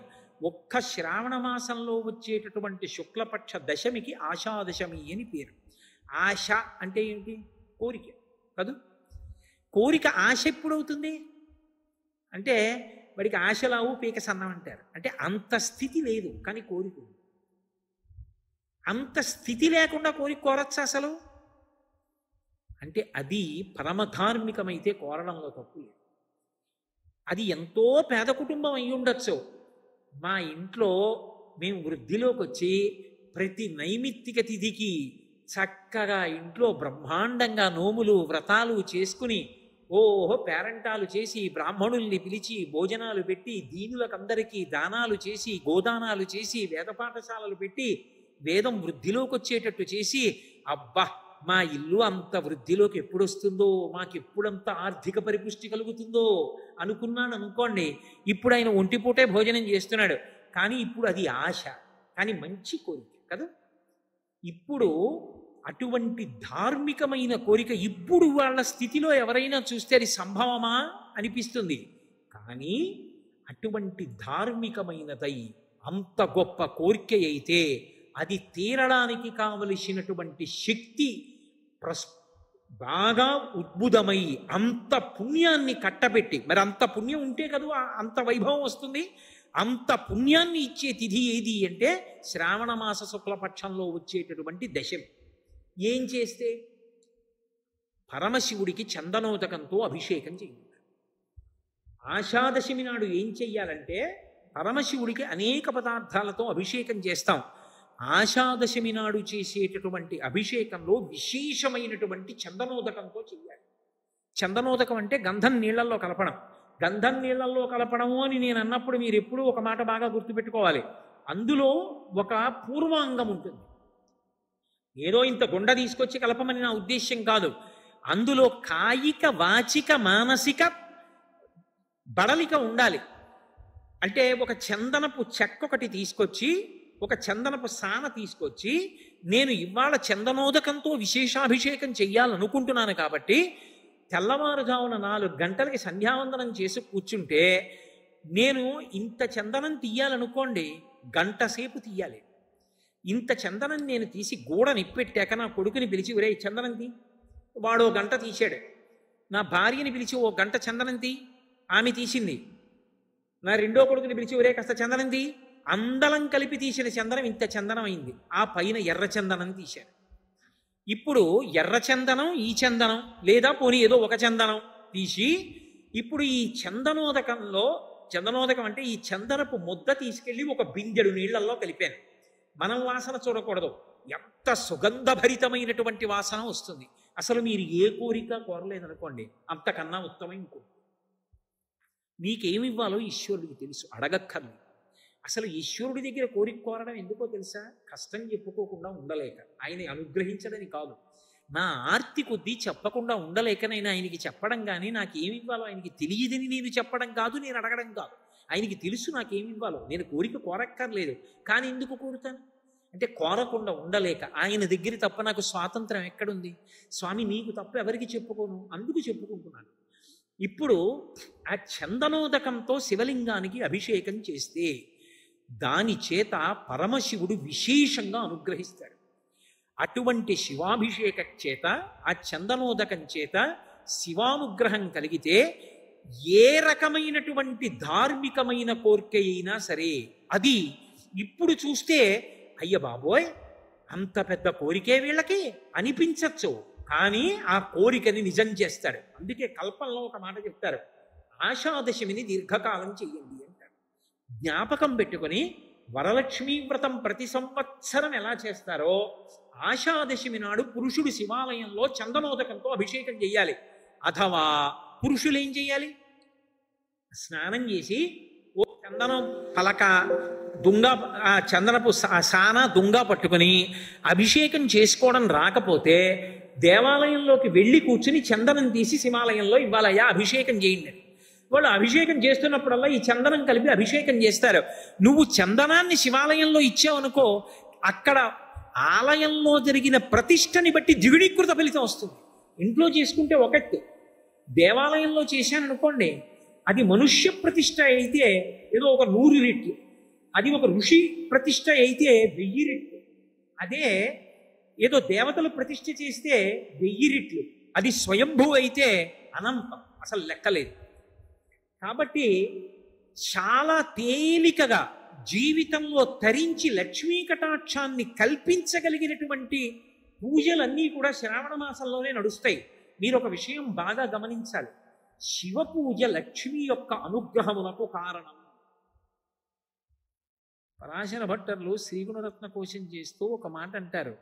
ఒక్క శ్రావణ మాసంలో వచ్చేటటువంటి శుక్లపక్ష దశమికి ఆషాదశమి అని పేరు. ఆశ అంటే ఏమిటి? కోరిక కాదు. కోరిక ఆశ ఎప్పుడవుతుంది అంటే, వాడికి ఆశలావు పీక సన్నం అంటారు. అంటే అంత స్థితి లేదు, కానీ కోరిక ఉంది. అంత స్థితి లేకుండా కోరిక కోరచ్చా అసలు? అంటే అది పరమధార్మికమైతే కోరడంలో తప్పు లేదు. అది ఎంతో పేద కుటుంబం అయి ఉండొచ్చు. మా ఇంట్లో మేము వృద్ధిలోకి వచ్చి ప్రతి నైమిత్తిక తిథికి చక్కగా ఇంట్లో బ్రహ్మాండంగా నోములు వ్రతాలు చేసుకుని ఓహో పేరంటాలు చేసి బ్రాహ్మణుల్ని పిలిచి భోజనాలు పెట్టి దీనులకందరికీ దానాలు చేసి గోదానాలు చేసి వేద పాఠశాలలు పెట్టి వేదం వృద్ధిలోకి వచ్చేటట్టు చేసి, అబ్బా మా ఇల్లు అంత వృద్ధిలోకి ఎప్పుడు వస్తుందో, మాకెప్పుడంత ఆర్థిక పరిపుష్టి కలుగుతుందో అనుకున్నాను అనుకోండి. ఇప్పుడు ఆయన ఒంటిపూటే భోజనం చేస్తున్నాడు, కానీ ఇప్పుడు అది ఆశ, కానీ మంచి కోరిక కదా. ఇప్పుడు అటువంటి ధార్మికమైన కోరిక ఇప్పుడు వాళ్ళ స్థితిలో ఎవరైనా చూస్తే అది సంభవమా అనిపిస్తుంది. కానీ అటువంటి ధార్మికమైనదై అంత గొప్ప కోరిక అయితే అది తీరడానికి కావలసినటువంటి శక్తి బాగా ఉద్భుతమై అంత పుణ్యాన్ని కట్టబెట్టి, మరి అంత పుణ్యం ఉంటే కదా అంత వైభవం వస్తుంది. అంత పుణ్యాన్ని ఇచ్చే తిథి ఏది అంటే శ్రావణ మాస శుక్లపక్షంలో వచ్చేటటువంటి దశమి. ఏం చేస్తే? పరమశివుడికి చందనోదకంతో అభిషేకం చేయాలి. ఆషాదశమి నాడు ఏం చెయ్యాలంటే పరమశివుడికి అనేక పదార్థాలతో అభిషేకం చేస్తాం. ఆషాదశమి నాడు చేసేటటువంటి అభిషేకంలో విశేషమైనటువంటి చందనోదకంతో చెయ్యాలి. చందనోదకం అంటే గంధం నీళ్లలో కలపడం. గంధం నీళ్లలో కలపడము అని నేను అన్నప్పుడు మీరు ఎప్పుడూ ఒక మాట బాగా గుర్తుపెట్టుకోవాలి. అందులో ఒక పూర్వాంగం ఉంటుంది. ఏదో ఇంత గుండ తీసుకొచ్చి కలపమని నా ఉద్దేశ్యం కాదు. అందులో కాయిక వాచిక మానసిక బడలిక ఉండాలి. అంటే ఒక చందనపు చెక్క ఒకటి తీసుకొచ్చి, ఒక చందనపు సాన తీసుకొచ్చి, నేను ఇవాళ చందనోదకంతో విశేషాభిషేకం చెయ్యాలనుకుంటున్నాను కాబట్టి తెల్లవారుజామున 4 గంటలకి సంధ్యావందనం చేసి కూర్చుంటే నేను ఇంత చందనం తీయాలనుకోండి, గంట సేపు తీయాలి. ఇంత చందనం నేను తీసి గూడ నిప్పెట్టాక నా కొడుకుని పిలిచి, ఒరే చందనం తీ, వాడు 1 గంట తీశాడు. నా భార్యని పిలిచి 1 గంట చందనం తీ, ఆమె తీసింది. నా రెండో కొడుకుని పిలిచి, ఒరే కాస్త చందనం తీ, అందలం కలిపి తీసిన చందనం ఇంత చందనం అయింది. ఆ పైన ఎర్ర చందనం తీశారు. ఇప్పుడు ఎర్ర చందనం, ఈ చందనం, లేదా పోనీ ఏదో ఒక చందనం తీసి, ఇప్పుడు ఈ చందనోదకం అంటే ఈ చందనపు ముద్ద తీసుకెళ్ళి ఒక బిందెడు నీళ్లలో కలిపాను. మనం వాసన చూడకూడదు, ఎంత సుగంధభరితమైనటువంటి వాసన వస్తుంది. అసలు మీరు ఏ కోరిక కోరలేదనుకోండి, అంతకన్నా ఉత్తమం ఇంకో. మీకేమివ్వాలో ఈశ్వరుడికి తెలుసు, అడగక్కర్లేదు. అసలు ఈశ్వరుడి దగ్గర కోరిక కోరడం ఎందుకో తెలుసా? కష్టం చెప్పుకోకుండా ఉండలేక, ఆయన అనుగ్రహించడని కాదు. నా ఆర్తి కొద్దీ చెప్పకుండా ఉండలేక నేను ఆయనకి చెప్పడం కానీ, నాకేమివ్వాలో ఆయనకి తెలియదని నేను చెప్పడం కాదు, నేను అడగడం కాదు. ఆయనకి తెలుసు నాకేమివ్వాలో. నేను కోరిక కోరక్కర్లేదు, కానీ ఎందుకు కోరుతాను అంటే కోరకుండా ఉండలేక. ఆయన దగ్గర తప్ప నాకు స్వాతంత్రం ఎక్కడుంది? స్వామి నీకు తప్ప ఎవరికి చెప్పుకోను, అందుకు చెప్పుకుంటున్నాను. ఇప్పుడు ఆ చందనోదకంతో శివలింగానికి అభిషేకం చేస్తే దాని చేత పరమశివుడు విశేషంగా అనుగ్రహిస్తాడు. అటువంటి శివాభిషేక చేత, ఆ చందనోదకం చేత శివానుగ్రహం కలిగితే ఏ రకమైనటువంటి ధార్మికమైన కోరిక అయినా సరే అది ఇప్పుడు చూస్తే అయ్య బాబోయ్ అంత పెద్ద కోరికే వీళ్ళకి అనిపించచ్చు, కానీ ఆ కోరికని నిజం చేస్తాడు. అందుకే కల్పంలో ఒక మాట చెప్తారు, ఆషాదశమిని దీర్ఘకాలం చెయ్యండి అంటారు. జ్ఞాపకం పెట్టుకొని వరలక్ష్మీ వ్రతం ప్రతి సంవత్సరం ఎలా చేస్తారో ఆషాదశమి నాడు పురుషుడు శివాలయంలో చందనోదకంతో అభిషేకం చెయ్యాలి. అథవా పురుషులు ఏం చెయ్యాలి? స్నానం చేసి ఓ చందనం పలక దుంగ, ఆ చందనపు సాన దుంగ పట్టుకుని అభిషేకం చేసుకోవడం రాకపోతే దేవాలయంలోకి వెళ్ళి కూర్చుని చందనం తీసి శివాలయంలో ఇవ్వాలయ్యా అభిషేకం చేయండి. వాళ్ళు అభిషేకం చేస్తున్నప్పుడల్లా ఈ చందనం కలిపి అభిషేకం చేస్తారు. నువ్వు చందనాన్ని శివాలయంలో ఇచ్చావనుకో, అక్కడ ఆలయంలో జరిగిన ప్రతిష్టని బట్టి ద్విగుణీకృత ఫలితం వస్తుంది. ఇంట్లో చేసుకుంటే ఒకటి, దేవాలయంలో చేశాననుకోండి అది మనుష్య ప్రతిష్ట అయితే ఏదో ఒక 100 రెట్లు, అది ఒక ఋషి ప్రతిష్ట అయితే 1000 రెట్లు, అదే ఏదో దేవతలు ప్రతిష్ఠ చేస్తే 1000 రెట్లు, అది స్వయంభూ అయితే అనంతం, అసలు లెక్కలేదు. కాబట్టి చాలా తేలికగా జీవితంలో తరించి లక్ష్మీ కటాక్షాన్ని కల్పించగలిగినటువంటి పూజలన్నీ కూడా శ్రావణ మాసంలోనే నడుస్తాయి. మీరు ఒక విషయం బాగా గమనించాలి, శివ పూజ లక్ష్మి యొక్క అనుగ్రహములకు కారణం. పరాశర భట్టర్లు శ్రీగుణరత్న కోశం చేస్తూ ఒక మాట అంటారు,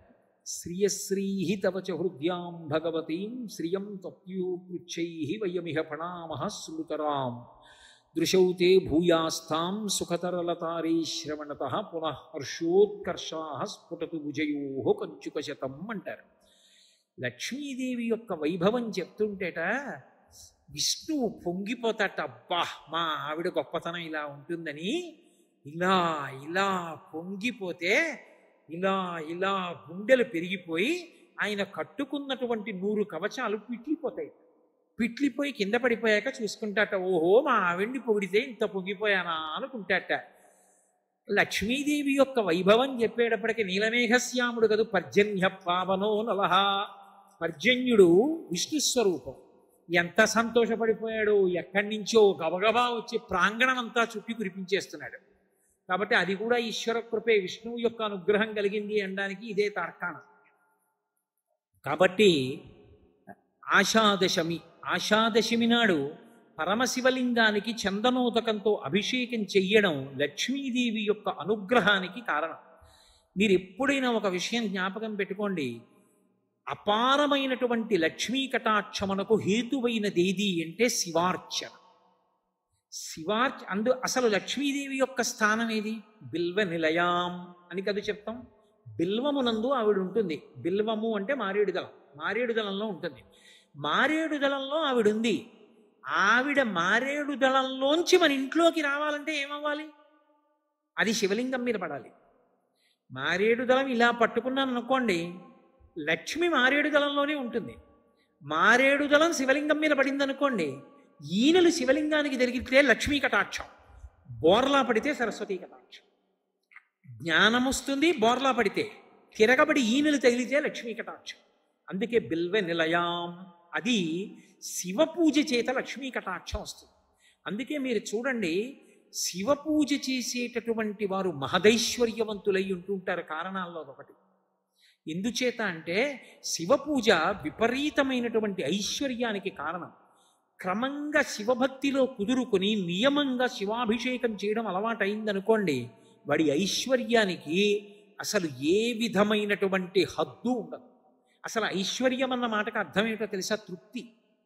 శ్రియశ్రీహి తవచ హృద్యాం భగవతీం శ్రియం తప్యూపృచ్చైః వయమిహ ప్రణామః శ్రుతరాం దృశౌతే భూయాస్తాం సుఖతరలతారీ శ్రవణతః పునః హర్షోత్కర్షాః స్ఫుటతు భుజయోః కంచుకశతం అంటారు. లక్ష్మీదేవి యొక్క వైభవం చెప్తుంటేట విష్ణువు పొంగిపోతాట, అబ్బా మా ఆవిడ గొప్పతనం ఇలా ఉంటుందని. ఇలా ఇలా పొంగిపోతే ఇలా ఇలా గుండెలు పెరిగిపోయి ఆయన కట్టుకున్నటువంటి 100 కవచాలు పిట్లిపోతాయి. పిట్లిపోయి కింద పడిపోయాక చూసుకుంటాట, ఓహో మా ఆవిడ్ని పొగిడితే ఇంత పొంగిపోయానా అనుకుంటాట. లక్ష్మీదేవి యొక్క వైభవం చెప్పేటప్పటికి నీలమేఘశ్యాముడు కదూ పర్జన్య పావనో నలహ, పర్జన్యుడు విష్ణుస్వరూపం. ఎంత సంతోషపడిపోయాడు, ఎక్కడి నుంచో గబగబా వచ్చి ప్రాంగణం అంతా చుట్టి కురిపించేస్తున్నాడు. కాబట్టి అది కూడా ఈశ్వర కృపే, విష్ణువు యొక్క అనుగ్రహం కలిగింది అనడానికి ఇదే తార్కాణం. కాబట్టి ఆషాదశమి నాడు పరమశివలింగానికి చందనోదకంతో అభిషేకం చెయ్యడం లక్ష్మీదేవి యొక్క అనుగ్రహానికి కారణం. మీరు ఎప్పుడైనా ఒక విషయం జ్ఞాపకం పెట్టుకోండి, అపారమైనటువంటి లక్ష్మీ కటాక్షమునకు హేతువైనదేది అంటే శివార్చన. అసలు లక్ష్మీదేవి యొక్క స్థానం ఏది? బిల్వ నిలయాం అని కదా చెప్తాం. బిల్వమునందు ఆవిడ ఉంటుంది. బిల్వము అంటే మారేడు దళం, మారేడు దళంలో ఉంటుంది. మారేడు దళంలో ఆవిడ ఉంది. ఆవిడ మారేడు దళంలోంచి మన ఇంట్లోకి రావాలంటే ఏమవ్వాలి? అది శివలింగం మీద పడాలి. మారేడు దళం ఇలా పట్టుకున్నాను అనుకోండి, లక్ష్మి మారేడు దళంలోనే ఉంటుంది. మారేడు దళం శివలింగం మీద పడింది అనుకోండి, ఈనెలు శివలింగానికి జరిగితే లక్ష్మీ కటాక్షం, బోర్లా పడితే సరస్వతీ కటాక్షం. జ్ఞానం వస్తుంది బోర్లా పడితే, తిరగబడి ఈనెలు తగిలితే లక్ష్మీ కటాక్షం. అందుకే బిల్వ నిలయాం, అది శివ పూజ చేత లక్ష్మీ కటాక్షం వస్తుంది. అందుకే మీరు చూడండి, శివ పూజ చేసేటటువంటి వారు మహదైశ్వర్యవంతులై ఉంటుంటారు. కారణాల్లో ఒకటి ఎందుచేత అంటే శివ పూజ విపరీతమైనటువంటి ఐశ్వర్యానికి కారణం. క్రమంగా శివభక్తిలో కుదురుకొని నియమంగా శివాభిషేకం చేయడం అలవాటైందనుకోండి, వాడి ఐశ్వర్యానికి అసలు ఏ విధమైనటువంటి హద్దు ఉండదు. అసలు ఐశ్వర్యం అన్న మాటకు అర్థం ఏంటో తెలుసా? తృప్తి.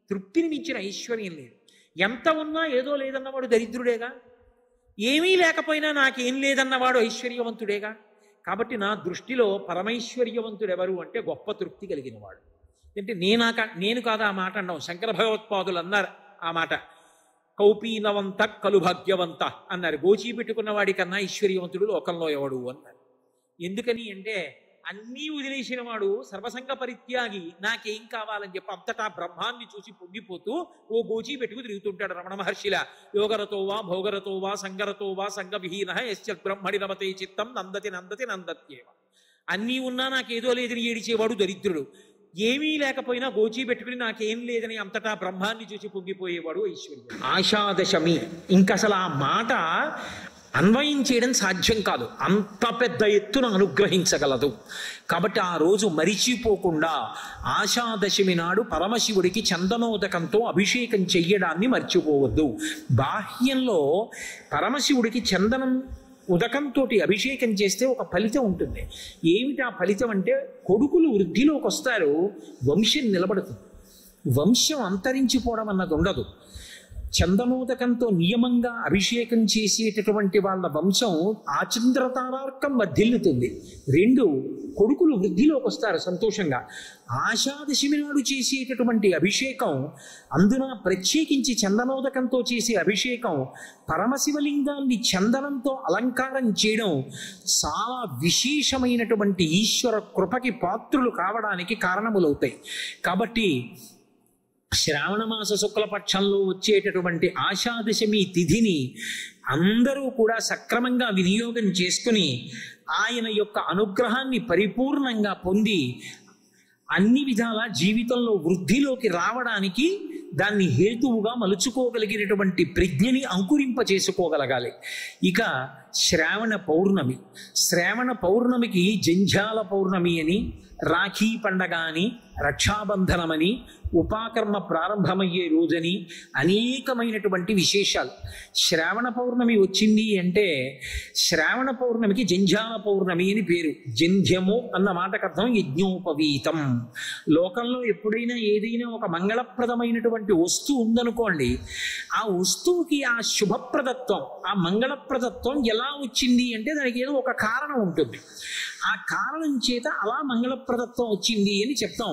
తృప్తిని మించిన ఐశ్వర్యం లేదు. ఎంత ఉన్నా ఏదో లేదన్నవాడు దరిద్రుడేగా, ఏమీ లేకపోయినా నాకేం లేదన్నవాడు ఐశ్వర్యవంతుడేగా. కాబట్టి నా దృష్టిలో పరమైశ్వర్యవంతుడు ఎవరు అంటే గొప్ప తృప్తి కలిగిన వాడు. అంటే నేను కాదా ఆ మాట అన్నాం, శంకర భగవత్పాదులు అన్నారు ఆ మాట. కౌపీనవంత కలుభాగ్యవంత అన్నారు. గోచీ పెట్టుకున్న వాడి కన్నా ఐశ్వర్యవంతుడు లోకంలో ఎవడు అన్నారు. ఎందుకని అంటే అన్నీ వదిలేసిన వాడు సర్వసంగ పరిత్యాగి, నాకేం కావాలని చెప్పి అంతటా బ్రహ్మాన్ని చూసి పొంగిపోతూ ఓ గోచీ పెట్టుకు తిరుగుతుంటాడు రమణ మహర్షిలా. యోగరతో వా భోగరతో వా సంగరతో వా సంగవిహీన యశ్చ బ్రహ్మణి రమతే చిత్తం నందతి నందతి నందత్యేవ. అన్నీ ఉన్నా నాకేదో లేదని ఏడిచేవాడు దరిద్రుడు. ఏమీ లేకపోయినా గోచీ పెట్టుకుని నాకేం లేదని అంతటా బ్రహ్మాన్ని చూసి పొంగిపోయేవాడు ఐశ్వర్యం. ఆషాదశమి, ఇంకసలు ఆ మాట అన్వయం చేయడం సాధ్యం కాదు, అంత పెద్ద ఎత్తున అనుగ్రహించగలదు. కాబట్టి ఆ రోజు మరిచిపోకుండా ఆషాదశమి నాడు పరమశివుడికి చందనోదకంతో అభిషేకం చెయ్యడాన్ని మర్చిపోవద్దు. బాహ్యంలో పరమశివుడికి చందనం ఉదకంతో అభిషేకం చేస్తే ఒక ఫలితం ఉంటుంది. ఏమిటి ఆ ఫలితం అంటే, కొడుకులు వృద్ధిలోకి వస్తారు, వంశం నిలబడుతుంది. వంశం అంతరించిపోవడం అన్నది ఉండదు. చందనోదకంతో నియమంగా అభిషేకం చేసేటటువంటి వాళ్ళ వంశం ఆచంద్రతారార్కం వర్ధిల్లుతుంది. 2, కొడుకులు వృద్ధిలోకి వస్తారు సంతోషంగా. ఆషాదశమి నాడు చేసేటటువంటి అభిషేకం, అందున ప్రత్యేకించి చందనోదకంతో చేసే అభిషేకం, పరమశివలింగాన్ని చందనంతో అలంకారం చేయడం చాలా విశేషమైనటువంటి ఈశ్వర కృపకి పాత్రులు కావడానికి కారణములవుతాయి. కాబట్టి శ్రావణమాస శుక్లపక్షంలో వచ్చేటటువంటి ఆషాదశమి తిథిని అందరూ కూడా సక్రమంగా వినియోగం చేసుకుని ఆయన యొక్క అనుగ్రహాన్ని పరిపూర్ణంగా పొంది అన్ని విధాల జీవితంలో వృద్ధిలోకి రావడానికి దాన్ని హేతువుగా మలుచుకోగలిగినటువంటి ప్రజ్ఞని అంకురింప చేసుకోగలగాలి. ఇక శ్రావణ పౌర్ణమి, శ్రావణ పౌర్ణమికి జంఝాల పౌర్ణమి అని, రాఖీ పండగ అని, రక్షాబంధనమని, ఉపాకర్మ ప్రారంభమయ్యే రోజని అనేకమైనటువంటి విశేషాలు. శ్రావణ పౌర్ణమి వచ్చింది అంటే శ్రావణ పౌర్ణమికి జంఝాల పౌర్ణమి అని పేరు. జంధ్యము అన్న మాటకు అర్థం యజ్ఞోపవీతం. లోకంలో ఎప్పుడైనా ఏదైనా ఒక మంగళప్రదమైనటువంటి వస్తువు ఉందనుకోండి, ఆ వస్తువుకి ఆ శుభప్రదత్వం, ఆ మంగళప్రదత్వం ఎలా వచ్చింది అంటే దానికి ఏదో ఒక కారణం ఉంటుంది. ఆ కారణం చేత అలా మంగళప్రదత్వం వచ్చింది అని చెప్తాం.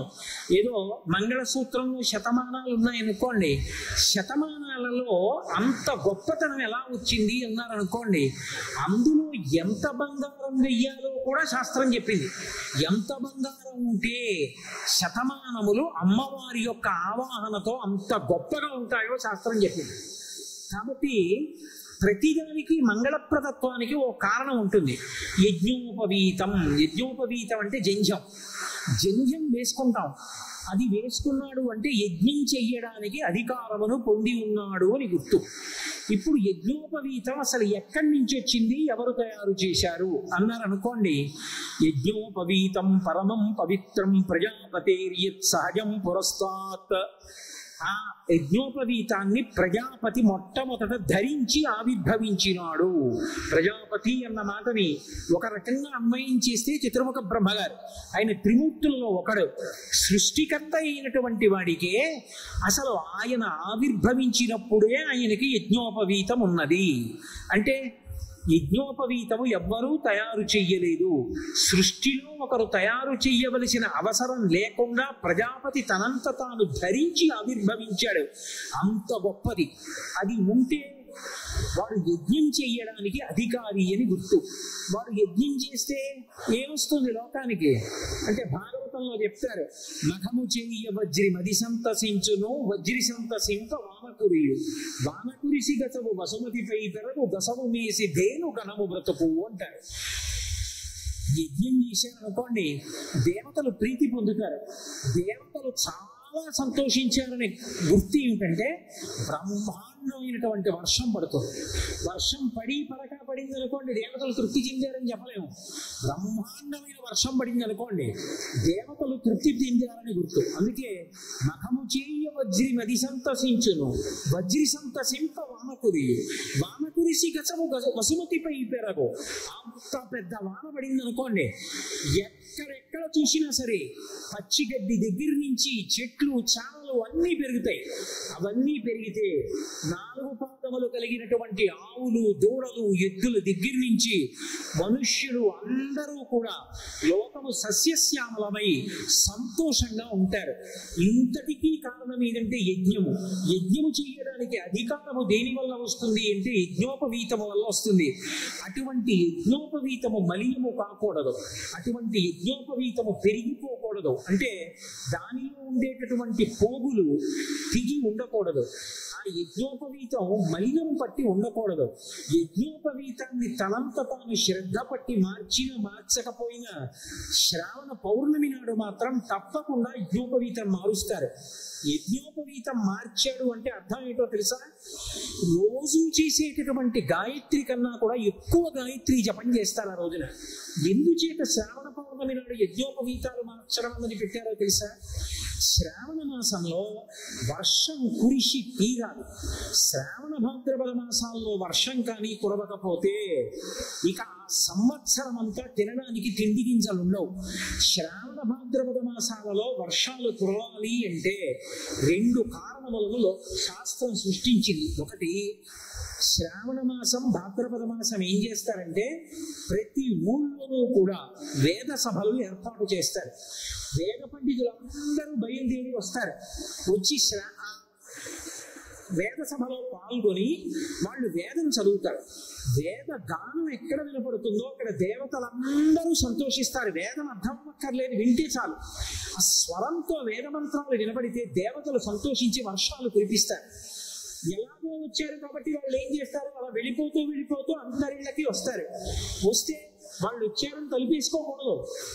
ఏదో మంగళసూత్రంలో శతమానాలు ఉన్నాయనుకోండి, శతమానాలలో అంత గొప్పతనం ఎలా వచ్చింది అన్నారనుకోండి, అందులో ఎంత బంగారం వెయ్యాలో కూడా శాస్త్రం చెప్పింది. ఎంత బంగారం ఉంటే శతమానములు అమ్మవారి యొక్క ఆవాహనతో అంత గొప్పగా ఉంటాయో శాస్త్రం చెప్పింది. కాబట్టి ప్రతిదానికి మంగళప్రదత్వానికి ఓ కారణం ఉంటుంది. యజ్ఞోపవీతం, యజ్ఞోపవీతం అంటే జంధ్యం. జంధ్యం వేసుకుంటాం, అది వేసుకున్నాడు అంటే యజ్ఞం చెయ్యడానికి అధికారమును పొంది ఉన్నాడు అని గుర్తు. ఇప్పుడు యజ్ఞోపవీతం అసలు ఎక్కడి నుంచి వచ్చింది, ఎవరు తయారు చేశారు అన్నారు అనుకోండి. యజ్ఞోపవీతం పరమం పవిత్రం ప్రజాపతేర్యత్ సహజం పురస్తాత్. ఆ యజ్ఞోపవీతాన్ని ప్రజాపతి మొట్టమొదట ధరించి ఆవిర్భవించినాడు. ప్రజాపతి అన్న మాటని ఒక రకంగా అన్వయం చేస్తే చిత్రముఖ బ్రహ్మగారు, ఆయన త్రిమూర్తులలో ఒకడు, సృష్టికర్త అయినటువంటి వాడికే అసలు ఆయన ఆవిర్భవించినప్పుడే ఆయనకి యజ్ఞోపవీతం ఉన్నది. అంటే యజ్ఞోపవీతము ఎవ్వరూ తయారు చెయ్యలేదు. సృష్టిలో ఒకరు తయారు చెయ్యవలసిన అవసరం లేకుండా ప్రజాపతి తనంత తాను ధరించి ఆవిర్భవించాడు. అంత గొప్పది. అది ఉంటే వాడు యజ్ఞం చెయ్యడానికి అధికారి అని గుర్తు. వాడు యజ్ఞం చేస్తే ఏమొస్తుంది లోకానికి అంటే భాగవతంలో చెప్తారు, నఖము చెయ్య వజ్రి మది సంతసించును, వజ్రి సంతసింప వానకురియు, వానకురిసి గసవు వసుమతిపై పెరగు, గసవు మేసి దేను గణము బ్రతుకు అంటారు. యజ్ఞం చేశారనుకోండి, దేవతలు ప్రీతి పొందుతారు. దేవతలు చాలా సంతోషించారనే గుర్తు ఏమిటంటే బ్రహ్మాండమైనటువంటి వర్షం పడుతుంది. వర్షం పడింది అనుకోండి, దేవతలు తృప్తి చెందారని చెప్పలేము. బ్రహ్మాండమైన వర్షం పడింది అనుకోండి, దేవతలు తృప్తి చెందారని గుర్తు. అందుకే నఖము చేయ వజ్రి మది సంతసించును, వజ్రి సంతసింప వానకురి, వానకురిసి గసము వసుమతిపై పెరగు. అంత పెద్ద వాన పడింది అనుకోండి, ఎక్కడెక్కడ చూసినా సరే పచ్చిగడ్డి దగ్గర నుంచి చెట్లు చాలలు అన్నీ పెరుగుతాయి. అవన్నీ పెరిగితే 4 పాదములు కలిగినటువంటి ఆవులు, దూడలు, ఎద్దుల దగ్గర నుంచి మనుష్యులు అందరూ కూడా లోకము సస్యశ్యామలమై సంతోషంగా ఉంటారు. ఇంతటికీ కారణం ఏంటంటే యజ్ఞము. యజ్ఞము చేయడానికి అధికారము దేని వల్ల వస్తుంది అంటే యజ్ఞోపవీతము వల్ల వస్తుంది. అటువంటి యజ్ఞోపవీతము మలినము కాకూడదు, అటువంటి యజ్ఞోపవీతము పెరిగిపోకూడదు. అంటే దానిలో ఉండేటటువంటి పోగులు తిగి ఉండకూడదు. ఆ యజ్ఞోపవీతం మలినం పట్టి ఉండకూడదు. యజ్ఞోపవీతాన్ని తనంత తాను శ్రద్ధ పట్టి మార్చకపోయినా శ్రావణ పౌర్ణమి నాడు మాత్రం తప్పకుండా యజ్ఞోపవీతం మారుస్తారు. యజ్ఞోపవీతం మార్చాడు అంటే అర్థం ఏంటో తెలుసా? రోజు చేసేటటువంటి గాయత్రి కన్నా కూడా ఎక్కువ గాయత్రి జపం చేస్తారు ఆ రోజున. ఎందుచేత శ్రావణ పౌర్ణమి నాడు యజ్ఞోపవీతాలు మార్చడం అన్నది పెట్టారో తెలుసా? శ్రావణ మాసంలో వర్షం కురిసి తీరాలి. శ్రావణ భాద్రపద మాసాల్లో వర్షం కానీ కురవకపోతే ఇక ఆ సంవత్సరం అంతా తినడానికి తిండి గింజలు ఉండవు. శ్రావణ భాద్రపద మాసాలలో వర్షాలు కురవాలి అంటే 2 కారణములను శాస్త్రం సృష్టించింది. ఒకటి, శ్రావణ మాసం భాద్రపద మాసం ఏం చేస్తారంటే ప్రతి ఊళ్ళోనూ కూడా వేద సభలు ఏర్పాటు చేస్తారు. వేద పండితులందరూ బయలుదేరి వస్తారు. వచ్చి వేద సభలో పాల్గొని వాళ్ళు వేదం చదువుతారు. వేద గానం ఎక్కడ వినపడుతుందో అక్కడ దేవతలందరూ సంతోషిస్తారు. వేదం అర్థం అక్కర్లేదు, వింటే చాలు. ఆ స్వరంతో వేద మంత్రాలు వినపడితే దేవతలు సంతోషించి వర్షాలు కురిపిస్తారు. ఎలాగో వచ్చారు కాబట్టి వాళ్ళు ఏం చేస్తారు, అలా వెళ్ళిపోతూ అందరిళ్ళకి వస్తారు. వస్తే వాళ్ళు వచ్చారని తలుపేసుకోకూడదు.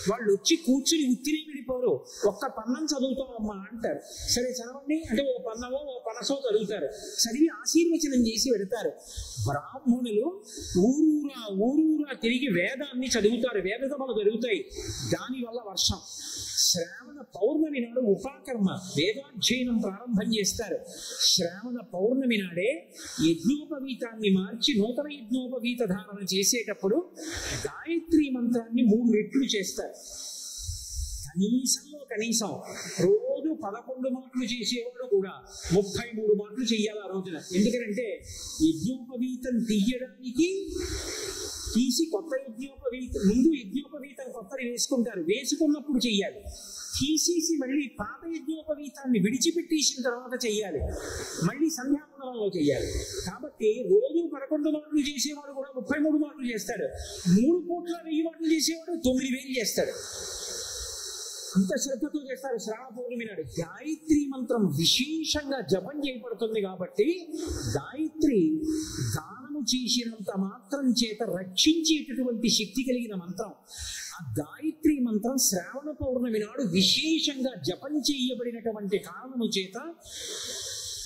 వాళ్ళు వచ్చి కూర్చుని ఉత్తిరి విడిపోరు. ఒక్క పన్నం చదువుతామమ్మా అంటారు. సరే చదవండి అంటే ఓ పన్నమో ఓ పనసో చదువుతారు. చదివి ఆశీర్వచనం చేసి పెడతారు. బ్రాహ్మణులు ఊరూరా తిరిగి వేదాన్ని చదువుతారు. వేద సభలు జరుగుతాయి. దానివల్ల వర్షం. శ్రావణ పౌర్ణమి నాడు ఉపాకర్మ వేదాధ్యయనం ప్రారంభం చేస్తారు. శ్రావణ పౌర్ణమి నాడే యజ్ఞోపవీతాన్ని మార్చి నూతన యజ్ఞోపవీత ధారణ చేసేటప్పుడు గాయత్రి మంత్రాన్ని 3 రెట్లు చేస్తారు. కనీసం రోజు 11 మాటలు చేసేవాడు కూడా 33 మాటలు చెయ్యాలి ఆ రోజున. ఎందుకంటే యజ్ఞోపవీతం తీసి కొత్త ముందు యజ్ఞోపవీతం కొత్తది వేసుకుంటారు. వేసుకున్నప్పుడు చెయ్యాలి. తీసేసి మళ్ళీ పాత యజ్ఞోపవీతాన్ని విడిచిపెట్టేసిన తర్వాత చెయ్యాలి. మళ్ళీ సంధ్యావందనంలో చెయ్యాలి. కాబట్టి రోజు 11 మాటలు చేసేవాడు కూడా 33 మాటలు చేస్తాడు. 3 పూట్ల 1000 మాటలు చేసేవాడు 9000 చేస్తాడు. అంత శ్రద్ధతో చేస్తారు. శ్రావణ పౌర్ణమి నాడు గాయత్రి మంత్రం విశేషంగా జపం చేయబడుతుంది కాబట్టి గాయత్రి గానము చేసినంత మాత్రం చేత రక్షించేటటువంటి శక్తి కలిగిన మంత్రం. ఆ గాయత్రి మంత్రం శ్రావణ పౌర్ణమి నాడు విశేషంగా జపం చేయబడినటువంటి కారణము చేత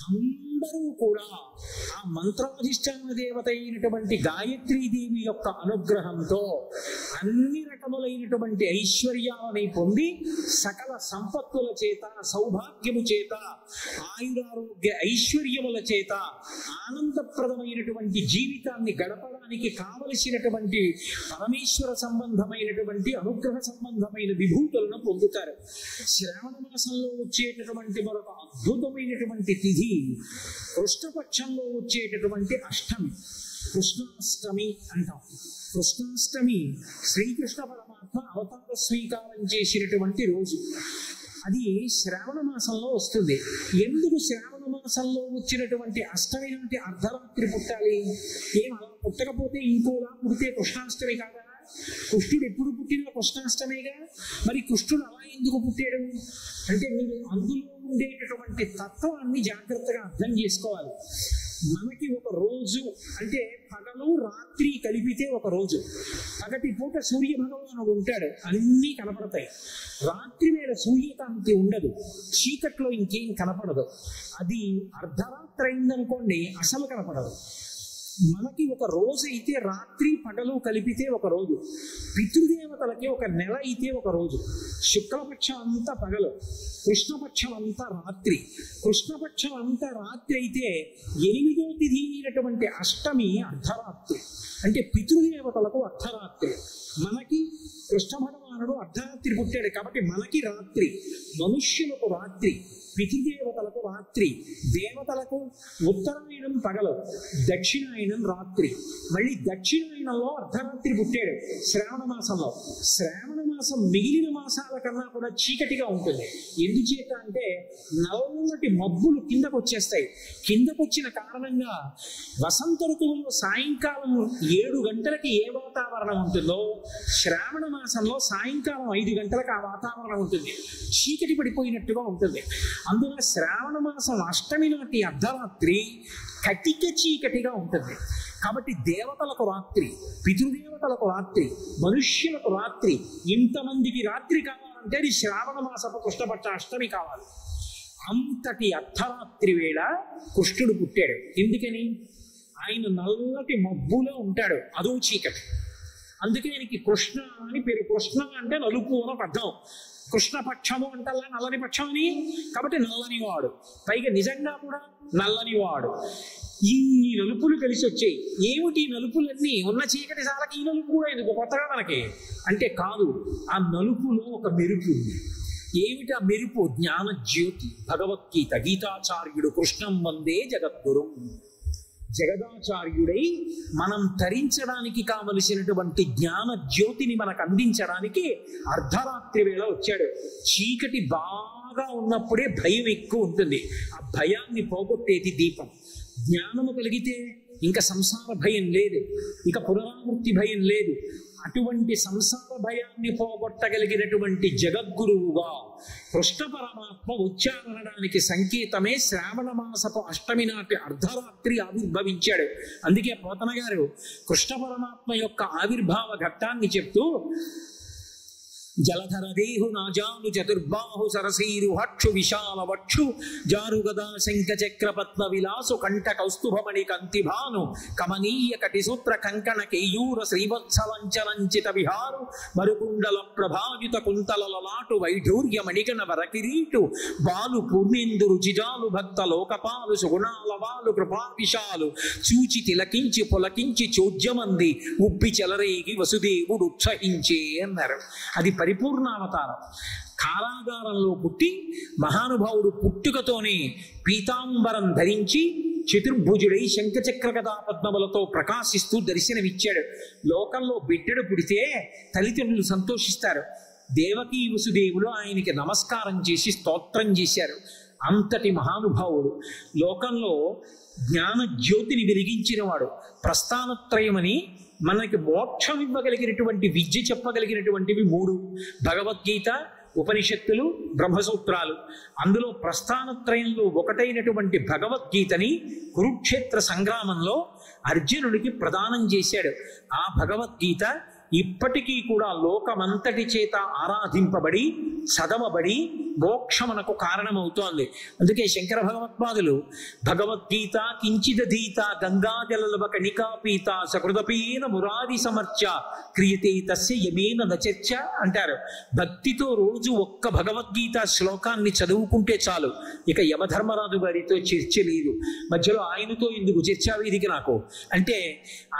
అందరూ కూడా ఆ మంత్రాధిష్టాన దేవత అయినటువంటి గాయత్రీదేవి యొక్క అనుగ్రహంతో అన్ని రకములైనటువంటి ఐశ్వర్యాలని పొంది సకల సంపత్తుల చేత, సౌభాగ్యము చేత, ఆయురారోగ్య ఐశ్వర్యముల చేత ఆనందప్రదమైనటువంటి జీవితాన్ని గడపడానికి కావలసినటువంటి పరమేశ్వర సంబంధమైనటువంటి అనుగ్రహ సంబంధమైన విభూతులను పొందుతారు. శ్రావణ మాసంలో వచ్చేటటువంటి మరొక అద్భుతమైనటువంటి తిథి కృష్ణపక్షంలో వచ్చేటటువంటి అష్టమి. కృష్ణాష్టమి అంటాం. కృష్ణాష్టమి శ్రీకృష్ణ పరమాత్మ అవతార స్వీకారం చేసినటువంటి రోజు. అది శ్రావణ మాసంలో వస్తుంది. ఎందుకు శ్రావణ మాసంలో వచ్చినటువంటి అష్టమి నాటి అర్ధరాత్రి పుట్టాలి? ఏం అలా పుట్టకపోతే ఇంకోలా పుడితే కృష్ణాష్టమి కాదా? కృష్ణుడు ఎప్పుడు పుట్టినా కృష్ణాష్టమిగా. మరి కృష్ణుడు అలా ఎందుకు పుట్టాడు అంటే మీరు అందులో ఉండేటటువంటి తత్వాన్ని జాగ్రత్తగా అర్థం చేసుకోవాలి. మనకి ఒక రోజు అంటే పగలు రాత్రి కలిపితే ఒక రోజు. పగటి పూట సూర్య భగవానుడు ఉంటాడు, అన్నీ కనపడతాయి. రాత్రి వేళ సూర్యకాంతి ఉండదు, చీకట్లో ఇంకేం కనపడదు. అది అర్ధరాత్రి అయిందనుకోండి అసలు కనపడదు. మనకి ఒక రోజు అయితే రాత్రి పగలు కలిపితే ఒక రోజు. పితృదేవతలకి ఒక నెల అయితే ఒక రోజు. శుక్లపక్షం అంతా పగలు, కృష్ణపక్షం అంతా రాత్రి. కృష్ణపక్షం అంతా రాత్రి అయితే 8వ తిథి అయినటువంటి అష్టమి అర్ధరాత్రి. అంటే పితృదేవతలకు అర్ధరాత్రి. మనకి కృష్ణ భగవానుడు అర్ధరాత్రి పుట్టాడు కాబట్టి మనకి రాత్రి. మనుష్యులకు రాత్రి, పితృదేవతలకు రాత్రి. దేవతలకు ఉత్తరాయణం పగలు, దక్షిణాయనం రాత్రి. మళ్ళీ దక్షిణాయనంలో అర్ధరాత్రి పుట్టాడు శ్రావణ మాసంలో. శ్రావణ మాసం మిగిలిన మాసాల కన్నా కూడా చీకటిగా ఉంటుంది. ఎందుచేత అంటే నల్లటి మబ్బులు కిందకు వచ్చేస్తాయి. కిందకు వచ్చిన కారణంగా వసంత ఋతువులో సాయంకాలం 7 గంటలకి ఏ వాతావరణం ఉంటుందో శ్రావణ మాసంలో సాయంకాలం 5 గంటలకు ఆ వాతావరణం ఉంటుంది. చీకటి పడిపోయినట్టుగా ఉంటుంది. అందువల్ల శ్రావణ మాసం అష్టమి నాటి అర్ధరాత్రి కటిక చీకటిగా ఉంటుంది. కాబట్టి దేవతలకు రాత్రి, పితృదేవతలకు రాత్రి, మనుష్యులకు రాత్రి. ఇంతమందికి రాత్రి కావాలంటే అది శ్రావణ మాసపు కృష్ణపక్ష అష్టమి కావాలి. అంతటి అర్ధరాత్రి వేళ కృష్ణుడు పుట్టాడు. ఎందుకని? ఆయన నల్లటి మబ్బులో ఉంటాడు, అదో చీకటి. అందుకే ఆయనకి కృష్ణ అని పేరు. కృష్ణ అంటే నలుపు అని అర్థం. కృష్ణపక్షము అంటల్లా నల్లని పక్షం అని, కాబట్టి నల్లనివాడు. పైగా నిజంగా కూడా నల్లనివాడు. ఇన్ని నలుపులు కలిసి వచ్చాయి. ఏమిటి నలుపులన్నీ? ఉన్న చీకటి సాలకి ఈ నలుపు కూడా ఎందుకు కొత్తగా మనకి అంటే కాదు. ఆ నలుపులో ఒక మెరుపు ఉంది. ఏమిటి ఆ మెరుపు? జ్ఞాన జ్యోతి. భగవద్గీత, గీతాచార్యుడు కృష్ణం వందే జగద్గురు. జగదాచార్యుడై మనం తరించడానికి కావలసినటువంటి జ్ఞాన జ్యోతిని మనకు అందించడానికి అర్ధరాత్రి వేళ వచ్చాడు. చీకటి బాగా ఉన్నప్పుడే భయం ఎక్కువ ఉంటుంది. ఆ భయాన్ని పోగొట్టేది దీపం. జ్ఞానము కలిగితే ఇంకా సంసార భయం లేదు, ఇక పునరావృత్తి భయం లేదు. అటువంటి సంసార భయాన్ని పోగొట్టగలిగినటువంటి జగద్గురువుగా కృష్ణ పరమాత్మ వచ్చారనడానికి సంకేతమే శ్రావణ మాసపు అష్టమి నాటి అర్ధరాత్రి ఆవిర్భవించాడు. అందుకే పోతన గారు కృష్ణ పరమాత్మ యొక్క ఆవిర్భావ ఘట్టాన్ని చెప్తూ జలధర దేహు నాజాను చతుర్బాహు సరసీరు హక్షు విశాల వక్షు జారుగదా శంఖ చక్ర పద్మ విలాసు కంఠ కౌస్తుభమణి కంతిభాను కమనీయ కటిసూత్ర కంకణ కేయూర శ్రీవత్సలంచలంచిత విహారు మరుకుండల ప్రభావిత కుంతల లలాటు వైఢూర్య మణిగణ వరకిరీటు బాలు పూర్ణేందు రుచిజాలు భక్త లోకపాలు సుగుణాల వాలు కృపావిశాలు చూచి తిలకించి పులకించి చోద్యమంది ఉబ్బి చెలరేగి వసుదేవుడు ఉత్సహించే అన్నారు. అది పరిపూర్ణావతారం. కారాగారంలో పుట్టి మహానుభావుడు పుట్టుకతోనే పీతాంబరం ధరించి చతుర్భుజుడై శంఖచక్ర గదా పద్మములతో ప్రకాశిస్తూ దర్శనమిచ్చాడు. లోకంలో బిడ్డడు పుడితే తల్లిదండ్రులు సంతోషిస్తారు. దేవకీ వసుదేవులు ఆయనకి నమస్కారం చేసి స్తోత్రం చేశారు. అంతటి మహానుభావుడు. లోకంలో జ్ఞాన జ్యోతిని వెలిగించినవాడు. ప్రస్థానత్రయమని మనకి మోక్షం ఇవ్వగలిగినటువంటి విద్య చెప్పగలిగినటువంటివి 3: భగవద్గీత, ఉపనిషత్తులు, బ్రహ్మసూత్రాలు. అందులో ప్రస్థానత్రయంలో ఒకటైనటువంటి భగవద్గీతని కురుక్షేత్ర సంగ్రామంలో అర్జునుడికి ప్రదానం చేశాడు. ఆ భగవద్గీత ఇప్పటికీ కూడా లోకమంతటి చేత ఆరాధింపబడి చదవబడి మోక్షమునకు కారణమవుతోంది. అందుకే శంకర భగవత్పాదులు భగవద్గీత కించిదధీత గంగాజలలవ కణికాపీత సకృదపీన మురారి సమర్చ క్రియతే తస్య యమేన నచర్చ అంటారు. భక్తితో రోజు ఒక్క భగవద్గీత శ్లోకాన్ని చదువుకుంటే చాలు, ఇక యమధర్మరాజు గారితో చర్చ లేదు. మధ్యలో ఆయనతో ఎందుకు చర్చా వేదిక నాకు అంటే,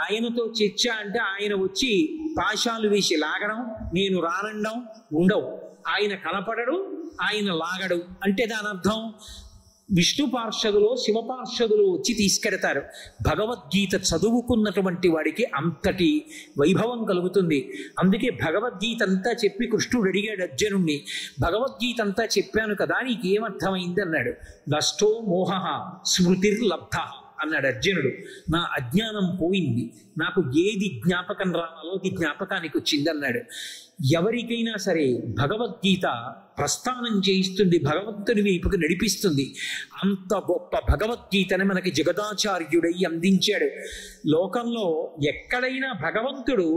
ఆయనతో చర్చ అంటే ఆయన వచ్చి పాశాలు వేసి లాగడం, నేను రానండం ఉండవు. ఆయన కనపడడు, ఆయన లాగడు. అంటే దాని అర్థం విష్ణు పార్షదులో శివ పార్షదులు వచ్చి తీసుకెడతారు. భగవద్గీత చదువుకున్నటువంటి వాడికి అంతటి వైభవం కలుగుతుంది. అందుకే భగవద్గీత అంతా చెప్పి కృష్ణుడు అడిగాడు అర్జునుణ్ణి, భగవద్గీత అంతా చెప్పాను కదా నీకు ఏమర్థమైంది అన్నాడు. నష్టో మోహ స్మృతిర్లబ్ధ అన్నాడు అర్జునుడు. నా అజ్ఞానం పోయింది, నాకు ఏది జ్ఞాపకం రావాలో అది జ్ఞాపకానికి వచ్చింది అన్నాడు. ఎవరికైనా సరే భగవద్గీత ప్రస్థానం చేయిస్తుంది, భగవంతుని వైపుకి నడిపిస్తుంది. అంత గొప్ప భగవద్గీతని మనకి జగదాచార్యుడై అందించాడు. లోకంలో ఎక్కడైనా భగవంతుడు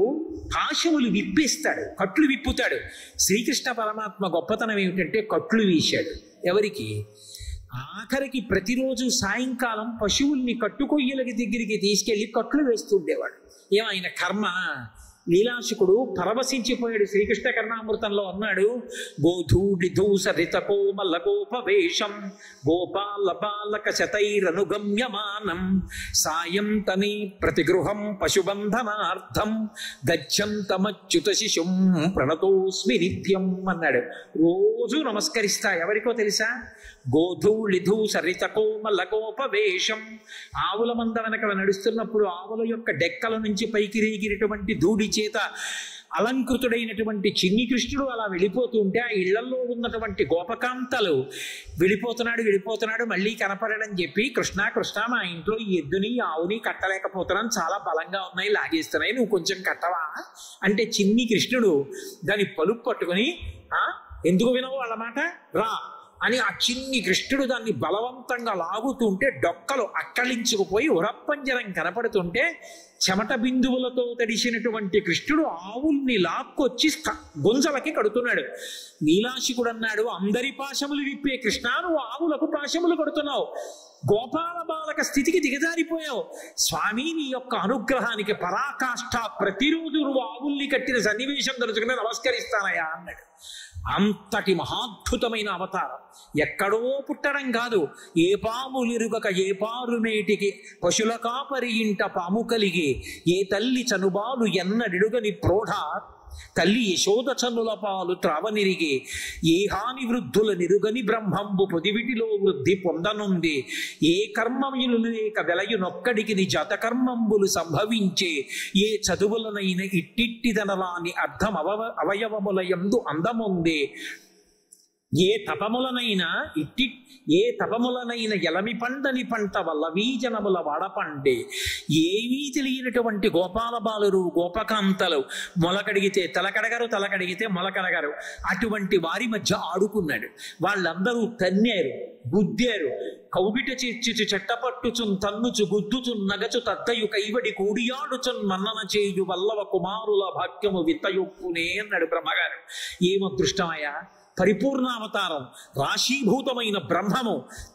పాశములు విప్పేస్తాడు, కట్లు విప్పుతాడు. శ్రీకృష్ణ పరమాత్మ గొప్పతనం ఏమిటంటే కట్లు వేశాడు. ఎవరికి? ఆఖరికి ప్రతిరోజు సాయంకాలం పశువుల్ని కట్టుకొయ్యలకి దగ్గరికి తీసుకెళ్లి కట్లు వేస్తూ ఉండేవాడు. ఏమైనా కర్మ? లీలాశుకుడు పరవశించిపోయాడు. శ్రీకృష్ణ కర్ణామృతంలో అన్నాడు, గోధూళి ధూసరిత కోమలకోపవేశం గోపాల బాలక శతైరనుగమ్యమానం సాయం తని ప్రతిగృహం పశుబంధనార్థం గచ్చంతమచ్యుత శిశుం ప్రణతోస్మి నిత్యం అన్నాడు. రోజు నమస్కరిస్తా. ఎవరికో తెలుసా? గోధూళి ధూసరిత కోమలకోపవేశం. ఆవుల మంద వెనక నడుస్తున్నప్పుడు ఆవుల యొక్క డెక్కల నుంచి పైకి రేగినటువంటి ధూళి చేత అలంకృతుడైనటువంటి చిన్ని కృష్ణుడు అలా వెళ్ళిపోతూ ఉంటే ఆ ఇళ్లలో ఉన్నటువంటి గోపకాంతలు వెళ్ళిపోతున్నాడు మళ్ళీ కనపడడం చెప్పి, కృష్ణ కృష్ణ మా ఇంట్లో ఈ ఎద్దుని ఆవుని కట్టలేకపోతున్నాను, చాలా బలంగా ఉన్నాయి, లాగేస్తున్నాయి, నువ్వు కొంచెం కట్టవా అంటే చిన్ని కృష్ణుడు దాని పలుపు పట్టుకొని, ఎందుకు వినవు వాళ్ళ మాట, రా అని ఆ చిన్ని కృష్ణుడు దాన్ని బలవంతంగా లాగుతుంటే డొక్కలు అక్కలించుకుపోయి ఉరప్పంజరం కనపడుతుంటే చెమట బిందువులతో తడిసినటువంటి కృష్ణుడు ఆవుల్ని లాక్కొచ్చి గుంజలకి కడుతున్నాడు. నీలాశికుడు అన్నాడు, అందరి పాశములు విప్పే కృష్ణ, నువ్వు ఆవులకు పాశములు కడుతున్నావు, గోపాల బాలక స్థితికి దిగజారిపోయావు. స్వామి నీ యొక్క అనుగ్రహానికి పరాకాష్ఠ, ప్రతిరోజు నువ్వు ఆవుల్ని కట్టిన సన్నివేశం తలుచుకుని నమస్కరిస్తానయా అన్నాడు. అంతటి మహాద్భుతమైన అవతారం. ఎక్కడో పుట్టడం కాదు, ఏ పాములిరుగక ఏ పారుమేటికి పశుల కాపరి ఇంట పాము కలిగి ఏ తల్లి చనుబాలు ఎన్నడిడుగని ప్రోఢ తల్లి యశోద చన్నుల పాలు త్రావనిరిగే ఏ హాని వృద్ధుల నిరుగని బ్రహ్మంబు పొదివిటిలో వృద్ధి పొందనుంది ఏ కర్మములు లేక వెలయునొక్కడికి ని జతకర్మంబులు సంభవించే ఏ చదువులనైన ఇట్టిట్టిదనరాని అర్థం అవయవములయందు అందముందే ఏ తపములనైన ఎలమి పండని పంట వల్ల వీజనముల వాడపండే. ఏమీ తెలియనటువంటి గోపాల బాలురు గోపకాంతలు మొలకడిగితే తలకడిగితే మొలకడగారు, అటువంటి వారి మధ్య ఆడుకున్నాడు. వాళ్ళందరూ తన్నేరు, గుద్దారు, కౌగిట చేర్చుచు చెట్టపట్టుచున్ తన్నుచు గుద్దుచున్ నగచు తద్దయు కైవడి కూడియాడుచున్ మన్నన చేయు వల్లవ కుమారుల భాగ్యము విత్తయొప్పునే అన్నాడు బ్రహ్మగారు. ఏమదృష్టమయ్యా! పరిపూర్ణావతారం, రాశీభూతమైన బ్రహ్మము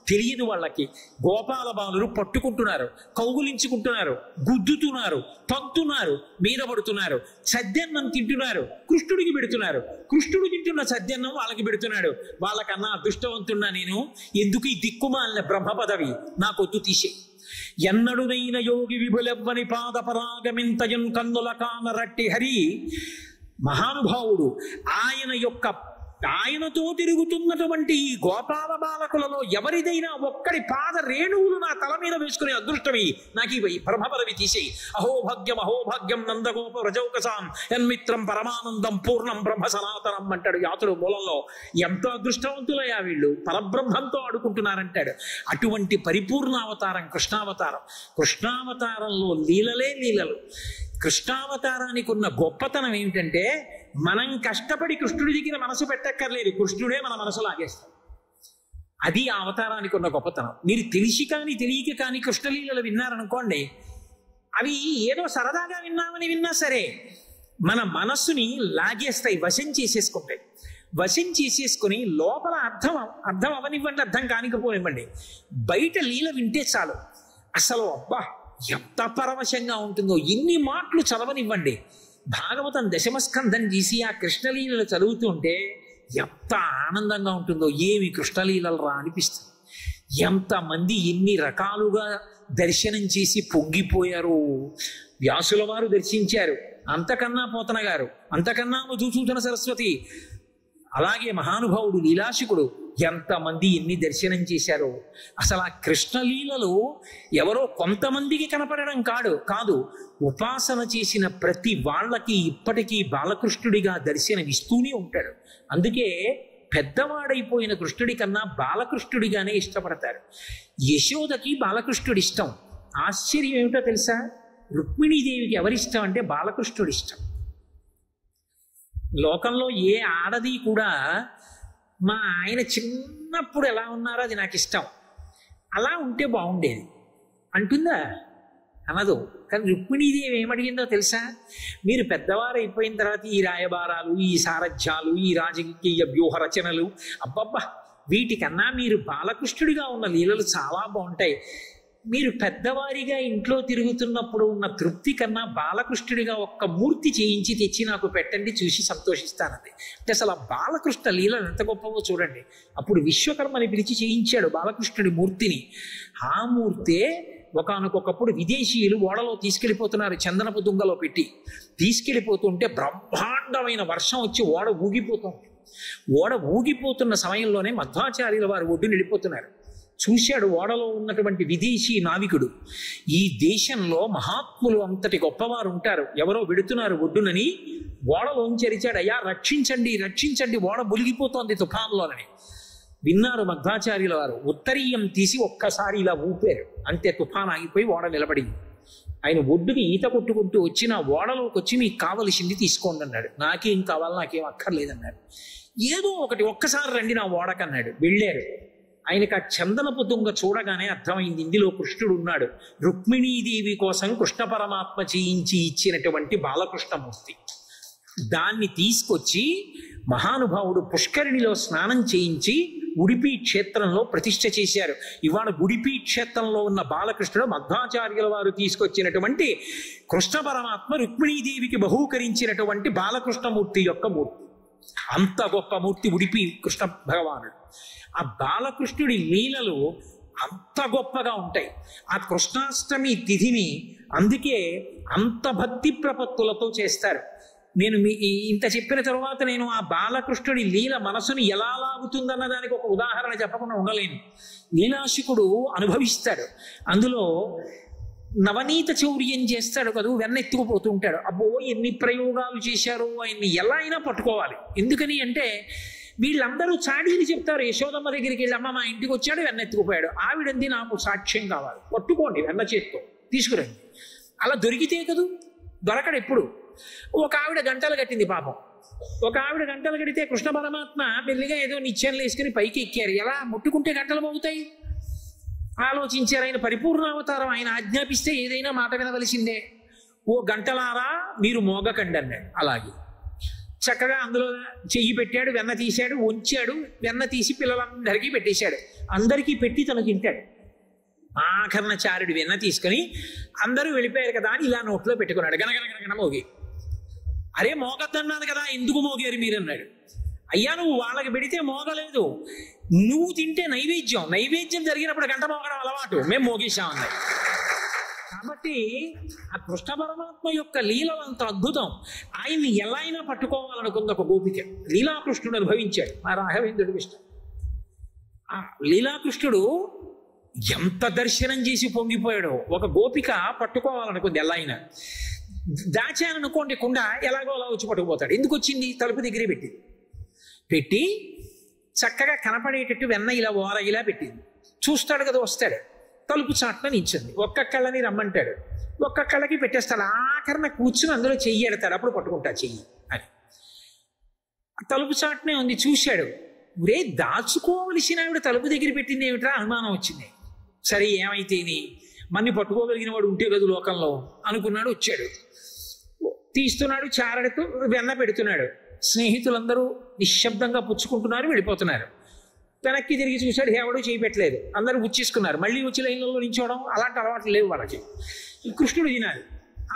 తెలియని వాళ్ళకి గోపాల బాలురు పట్టుకుంటున్నారు, కౌగులించుకుంటున్నారు, గుద్దుతున్నారు, తంతున్నారు, మీద పడుతున్నారు, సద్యన్నం తింటున్నారు, కృష్ణుడికి పెడుతున్నారు, కృష్ణుడు తింటున్న సద్యన్నం వాళ్ళకి పెడుతున్నాడు. వాళ్ళకన్నా అదృష్టవంతున్నా నేను, ఎందుకు ఈ దిక్కుమాలిన బ్రహ్మ పదవి నాకొద్దు, తీసే. ఎన్నడునైన యోగి విభులెవ్వని పాదపరాగమింతయన్ కన్నుల కానరట్టి హరి మహానుభావుడు. ఆయనతో తిరుగుతున్నటువంటి ఈ గోపాల బాలకులలో ఎవరిదైనా ఒక్కడి పాద రేణువులు నా తల మీద వేసుకునే అదృష్టమి నాకు ఈ బ్రహ్మపదవి తీసేయి. అహోభాగ్యం నందగోప వ్రజౌకసాం యన్మిత్రం పరమానందం పూర్ణం బ్రహ్మ సనాతనం అంటాడు యాతుడు మూలంలో. ఎంత అదృష్టవంతులయ్యా వీళ్ళు, పరబ్రహ్మంతో ఆడుకుంటున్నారంటాడు. అటువంటి పరిపూర్ణావతారం కృష్ణావతారం. కృష్ణావతారంలో లీలలే లీలలు. కృష్ణావతారానికి ఉన్న గొప్పతనం ఏమిటంటే, మనం కష్టపడి కృష్ణుడి దగ్గర మనసు పెట్టక్కర్లేదు, కృష్ణుడే మన మనసు లాగేస్తాడు. అది ఆ అవతారానికి ఉన్న గొప్పతనం. మీరు తెలిసి కానీ తెలియక కానీ కృష్ణలీలలు విన్నారనుకోండి, అవి ఏదో సరదాగా విన్నా సరే మన మనస్సుని లాగేస్తాయి, వశం చేసేసుకుంటాయి. వశం చేసేసుకుని లోపల అర్థం అవనివ్వండి, అర్థం కానికపోనివ్వండి, బయట లీల వింటే చాలు అసలు అబ్బా ఎంత పరవశంగా ఉంటుందో. ఇన్ని మాటలు చదవనివ్వండి, భాగవతం దశమస్కంధం చేసి ఆ కృష్ణలీలలు చదువుతుంటే ఎంత ఆనందంగా ఉంటుందో. ఏమి కృష్ణలీలలు రా అనిపిస్తుంది. ఎంతమంది ఎన్ని రకాలుగా దర్శనం చేసి పొంగిపోయారు. వ్యాసుల వారు దర్శించారు, అంతకన్నా పోతన గారు, అంతకన్నా మధుసూదన సరస్వతి, అలాగే మహానుభావుడు లీలాశికుడు ఎంతమంది ఎన్ని దర్శనం చేశారో. అసలు ఆ కృష్ణలీలలు ఎవరో కొంతమందికి కనపడడం కాదు, ఉపాసన చేసిన ప్రతి వాళ్ళకి ఇప్పటికీ బాలకృష్ణుడిగా దర్శనమిస్తూనే ఉంటాడు. అందుకే పెద్దవాడైపోయిన కృష్ణుడి కన్నా బాలకృష్ణుడిగానే ఇష్టపడతారు. యశోదకి బాలకృష్ణుడి ఇష్టం. ఆశ్చర్యం ఏమిటో తెలుసా? రుక్మిణీదేవికి ఎవరిష్టం అంటే బాలకృష్ణుడి ఇష్టం. లోకంలో ఏ ఆడది కూడా మా ఆయన చిన్నప్పుడు ఎలా ఉన్నారో అది నాకు ఇష్టం, అలా ఉంటే బాగుండేది అంటుందా? అనదు. కానీ రుక్మిణీదేవి ఏమడిగిందో తెలుసా? మీరు పెద్దవారు అయిపోయిన తర్వాత ఈ రాయబారాలు, ఈ సారథ్యాలు, ఈ రాజకీయ వ్యూహ రచనలు, అబ్బబ్బా వీటికన్నా మీరు బాలకృష్ణుడిగా ఉన్న లీలలు చాలా బాగుంటాయి. మీరు పెద్దవారిగా ఇంట్లో తిరుగుతున్నప్పుడు ఉన్న తృప్తి కన్నా బాలకృష్ణుడిగా ఒక్క మూర్తి చేయించి తెచ్చి నాకు పెట్టండి, చూసి సంతోషిస్తానంది. అంటే అసలు ఆ బాలకృష్ణ లీలలు ఎంత గొప్పవో చూడండి. అప్పుడు విశ్వకర్మని పిలిచి చేయించాడు బాలకృష్ణుడి మూర్తిని. ఆ మూర్తే ఒకానొకప్పుడు విదేశీయులు ఓడలో తీసుకెళ్ళిపోతున్నారు, చందనపు దుంగలో పెట్టి తీసుకెళ్ళిపోతుంటే బ్రహ్మాండమైన వర్షం వచ్చి ఓడ ఊగిపోతుంది. ఓడ ఊగిపోతున్న సమయంలోనే మధ్వాచార్యుల వారు ఒడ్డున వెళ్ళిపోతున్నారు. చూశాడు ఓడలో ఉన్నటువంటి విదేశీ నావికుడు, ఈ దేశంలో మహాత్ములు అంతటి గొప్పవారు ఉంటారు, ఎవరో వెడుతున్నారు ఒడ్డునని ఓడలోంచి అరిచాడు, అయ్యా రక్షించండి రక్షించండి, ఓడ మునిగిపోతోంది తుఫాన్లోనని. విన్నారు మధ్వాచార్యుల వారు. ఉత్తరీయం తీసి ఒక్కసారి ఇలా ఊపారు, అంతే తుఫాన్ ఆగిపోయి ఓడ నిలబడింది. ఆయన ఒడ్డుకి ఈత కొట్టుకుంటూ వచ్చి నా ఓడలోకి వచ్చి మీకు కావలసింది తీసుకోండి అన్నాడు. నాకేం కావాలి, నాకేం అక్కర్లేదన్నాడు. ఏదో ఒకటి ఒక్కసారి రండి నా ఓడకన్నాడు. వెళ్ళారు. ఆయనకు ఆ చందనపు దుంగ చూడగానే అర్థమైంది, ఇందులో కృష్ణుడు ఉన్నాడు. రుక్మిణీదేవి కోసం కృష్ణ పరమాత్మ చేయించి ఇచ్చినటువంటి బాలకృష్ణమూర్తి. దాన్ని తీసుకొచ్చి మహానుభావుడు పుష్కరిణిలో స్నానం చేయించి ఉడిపి క్షేత్రంలో ప్రతిష్ఠ చేశారు. ఇవాళ ఉడిపి క్షేత్రంలో ఉన్న బాలకృష్ణుడు మధ్వాచార్యుల వారు తీసుకొచ్చినటువంటి కృష్ణ పరమాత్మ రుక్మిణీదేవికి బహూకరించినటువంటి బాలకృష్ణమూర్తి యొక్క మూర్తి. అంత గొప్ప మూర్తి ఉడిపి కృష్ణ భగవానుడు. ఆ బాలకృష్ణుడి లీలలు అంత గొప్పగా ఉంటాయి. ఆ కృష్ణాష్టమి తిథిని అందుకే అంత భక్తి ప్రపత్తులతో చేస్తారు. నేను ఇంత చెప్పిన తర్వాత నేను ఆ బాలకృష్ణుడి లీల మనసుని ఎలా లాగుతుందన్న దానికి ఒక ఉదాహరణ చెప్పకుండా ఉండలేను. లీలాశికుడు అనుభవిస్తాడు. అందులో నవనీత చౌర్యం చేస్తాడు కదా, వెన్నెత్తుకుపోతూ ఉంటాడు. అబ్బో ఎన్ని ప్రయోగాలు చేశారో, ఆయన్ని ఎలా అయినా పట్టుకోవాలి. ఎందుకని అంటే వీళ్ళందరూ చాడీలు చెప్తారు. యశోదమ్మ దగ్గరికి వెళ్ళి అమ్మ మా ఇంటికి వచ్చాడు వెన్నెత్తుకుపోయాడు, ఆవిడంది నాకు సాక్ష్యం కావాలి, పట్టుకోండి వెన్న చేత్తో తీసుకురండి. అలా దొరికితే కదూ, దొరకడు ఎప్పుడు. ఒక ఆవిడ గంటలు కట్టింది పాపం. ఒక ఆవిడ గంటలు కడితే కృష్ణ పరమాత్మ మెల్లిగా ఏదో నిత్యాలు వేసుకుని పైకి ఎక్కారు. ఎలా ముట్టుకుంటే గంటలు మోగుతాయి ఆలోచించారు. ఆయన పరిపూర్ణ అవతారం, ఆయన ఆజ్ఞాపిస్తే ఏదైనా మాట వినవలసిందే. ఓ గంటలారా మీరు మోగకండి అన్నాడు. అలాగే చక్కగా అందులో చెయ్యి పెట్టాడు, వెన్న తీశాడు, ఉంచాడు, వెన్న తీసి పిల్లలందరికీ పెట్టేశాడు. అందరికీ పెట్టి తను తింటాడు. ఆఖరణచారుడు వెన్న తీసుకొని అందరూ వెళ్ళిపోయారు కదా అని ఇలా నోట్లో పెట్టుకున్నాడు. గనగనగన మోగి. అరే మోగద్దన్నాను కదా, ఎందుకు మోగారు మీరు అన్నాడు. అయ్యా నువ్వు వాళ్ళకి పెడితే మోగలేదు, నువ్వు తింటే నైవేద్యం, నైవేద్యం జరిగినప్పుడు గంట మోగడం అలవాటు, మేము మోగేశామన్నాడు. కాబట్టి ఆ కృష్ణ పరమాత్మ యొక్క లీలలు అంత అద్భుతం. ఆయన్ని ఎలా అయినా పట్టుకోవాలనుకుంది ఒక గోపిక. లీలాకృష్ణుడు అనుభవించాడు ఆ రాఘవేంద్రుడికి ఇష్టం. ఆ లీలాకృష్ణుడు ఎంత దర్శనం చేసి పొంగిపోయాడో. ఒక గోపిక పట్టుకోవాలనుకుంది ఎలా అయినా, దాచాననుకోండి కుండ, ఎలాగో అలా వచ్చి పట్టుకుపోతాడు. ఎందుకు వచ్చింది? తలుపు దగ్గరే పెట్టి చక్కగా కనపడేటట్టు వెన్న ఇలా ఓర ఇలా పెట్టింది. చూస్తాడు కదా, వస్తాడు. తలుపు చాట్న నించింది. ఒక్క కళ్ళని రమ్మంటాడు, ఒక్క కళ్ళకి పెట్టేస్తాడు. ఆఖరణ కూర్చుని అందులో చెయ్యి ఎడతాడు, అప్పుడు పట్టుకుంటా చెయ్యి అని. తలుపు చాట్నే ఉంది. చూశాడు, ఒరే దాచుకోవలసిన ఆవిడ తలుపు దగ్గర పెట్టింది ఏమిట్రా అనుమానం వచ్చింది. సరే ఏమైతేని, మన్ని పట్టుకోగలిగిన వాడు ఉంటే కదా లోకంలో అనుకున్నాడు. వచ్చాడు, తీస్తున్నాడు, చారడుతూ వెన్న పెడుతున్నాడు. స్నేహితులందరూ నిశ్శబ్దంగా పుచ్చుకుంటున్నారు, వెళ్ళిపోతున్నారు. వెనక్కి తిరిగి చూశాడు, ఎవడూ చేయి పెట్టలేదు. అందరూ పుచ్చేసుకున్నారు. మళ్ళీ వచ్చి లైన్లలో నించోవడం అలాంటి అలవాట్లు లేవు వాళ్ళకి. కృష్ణుడు తినాలి.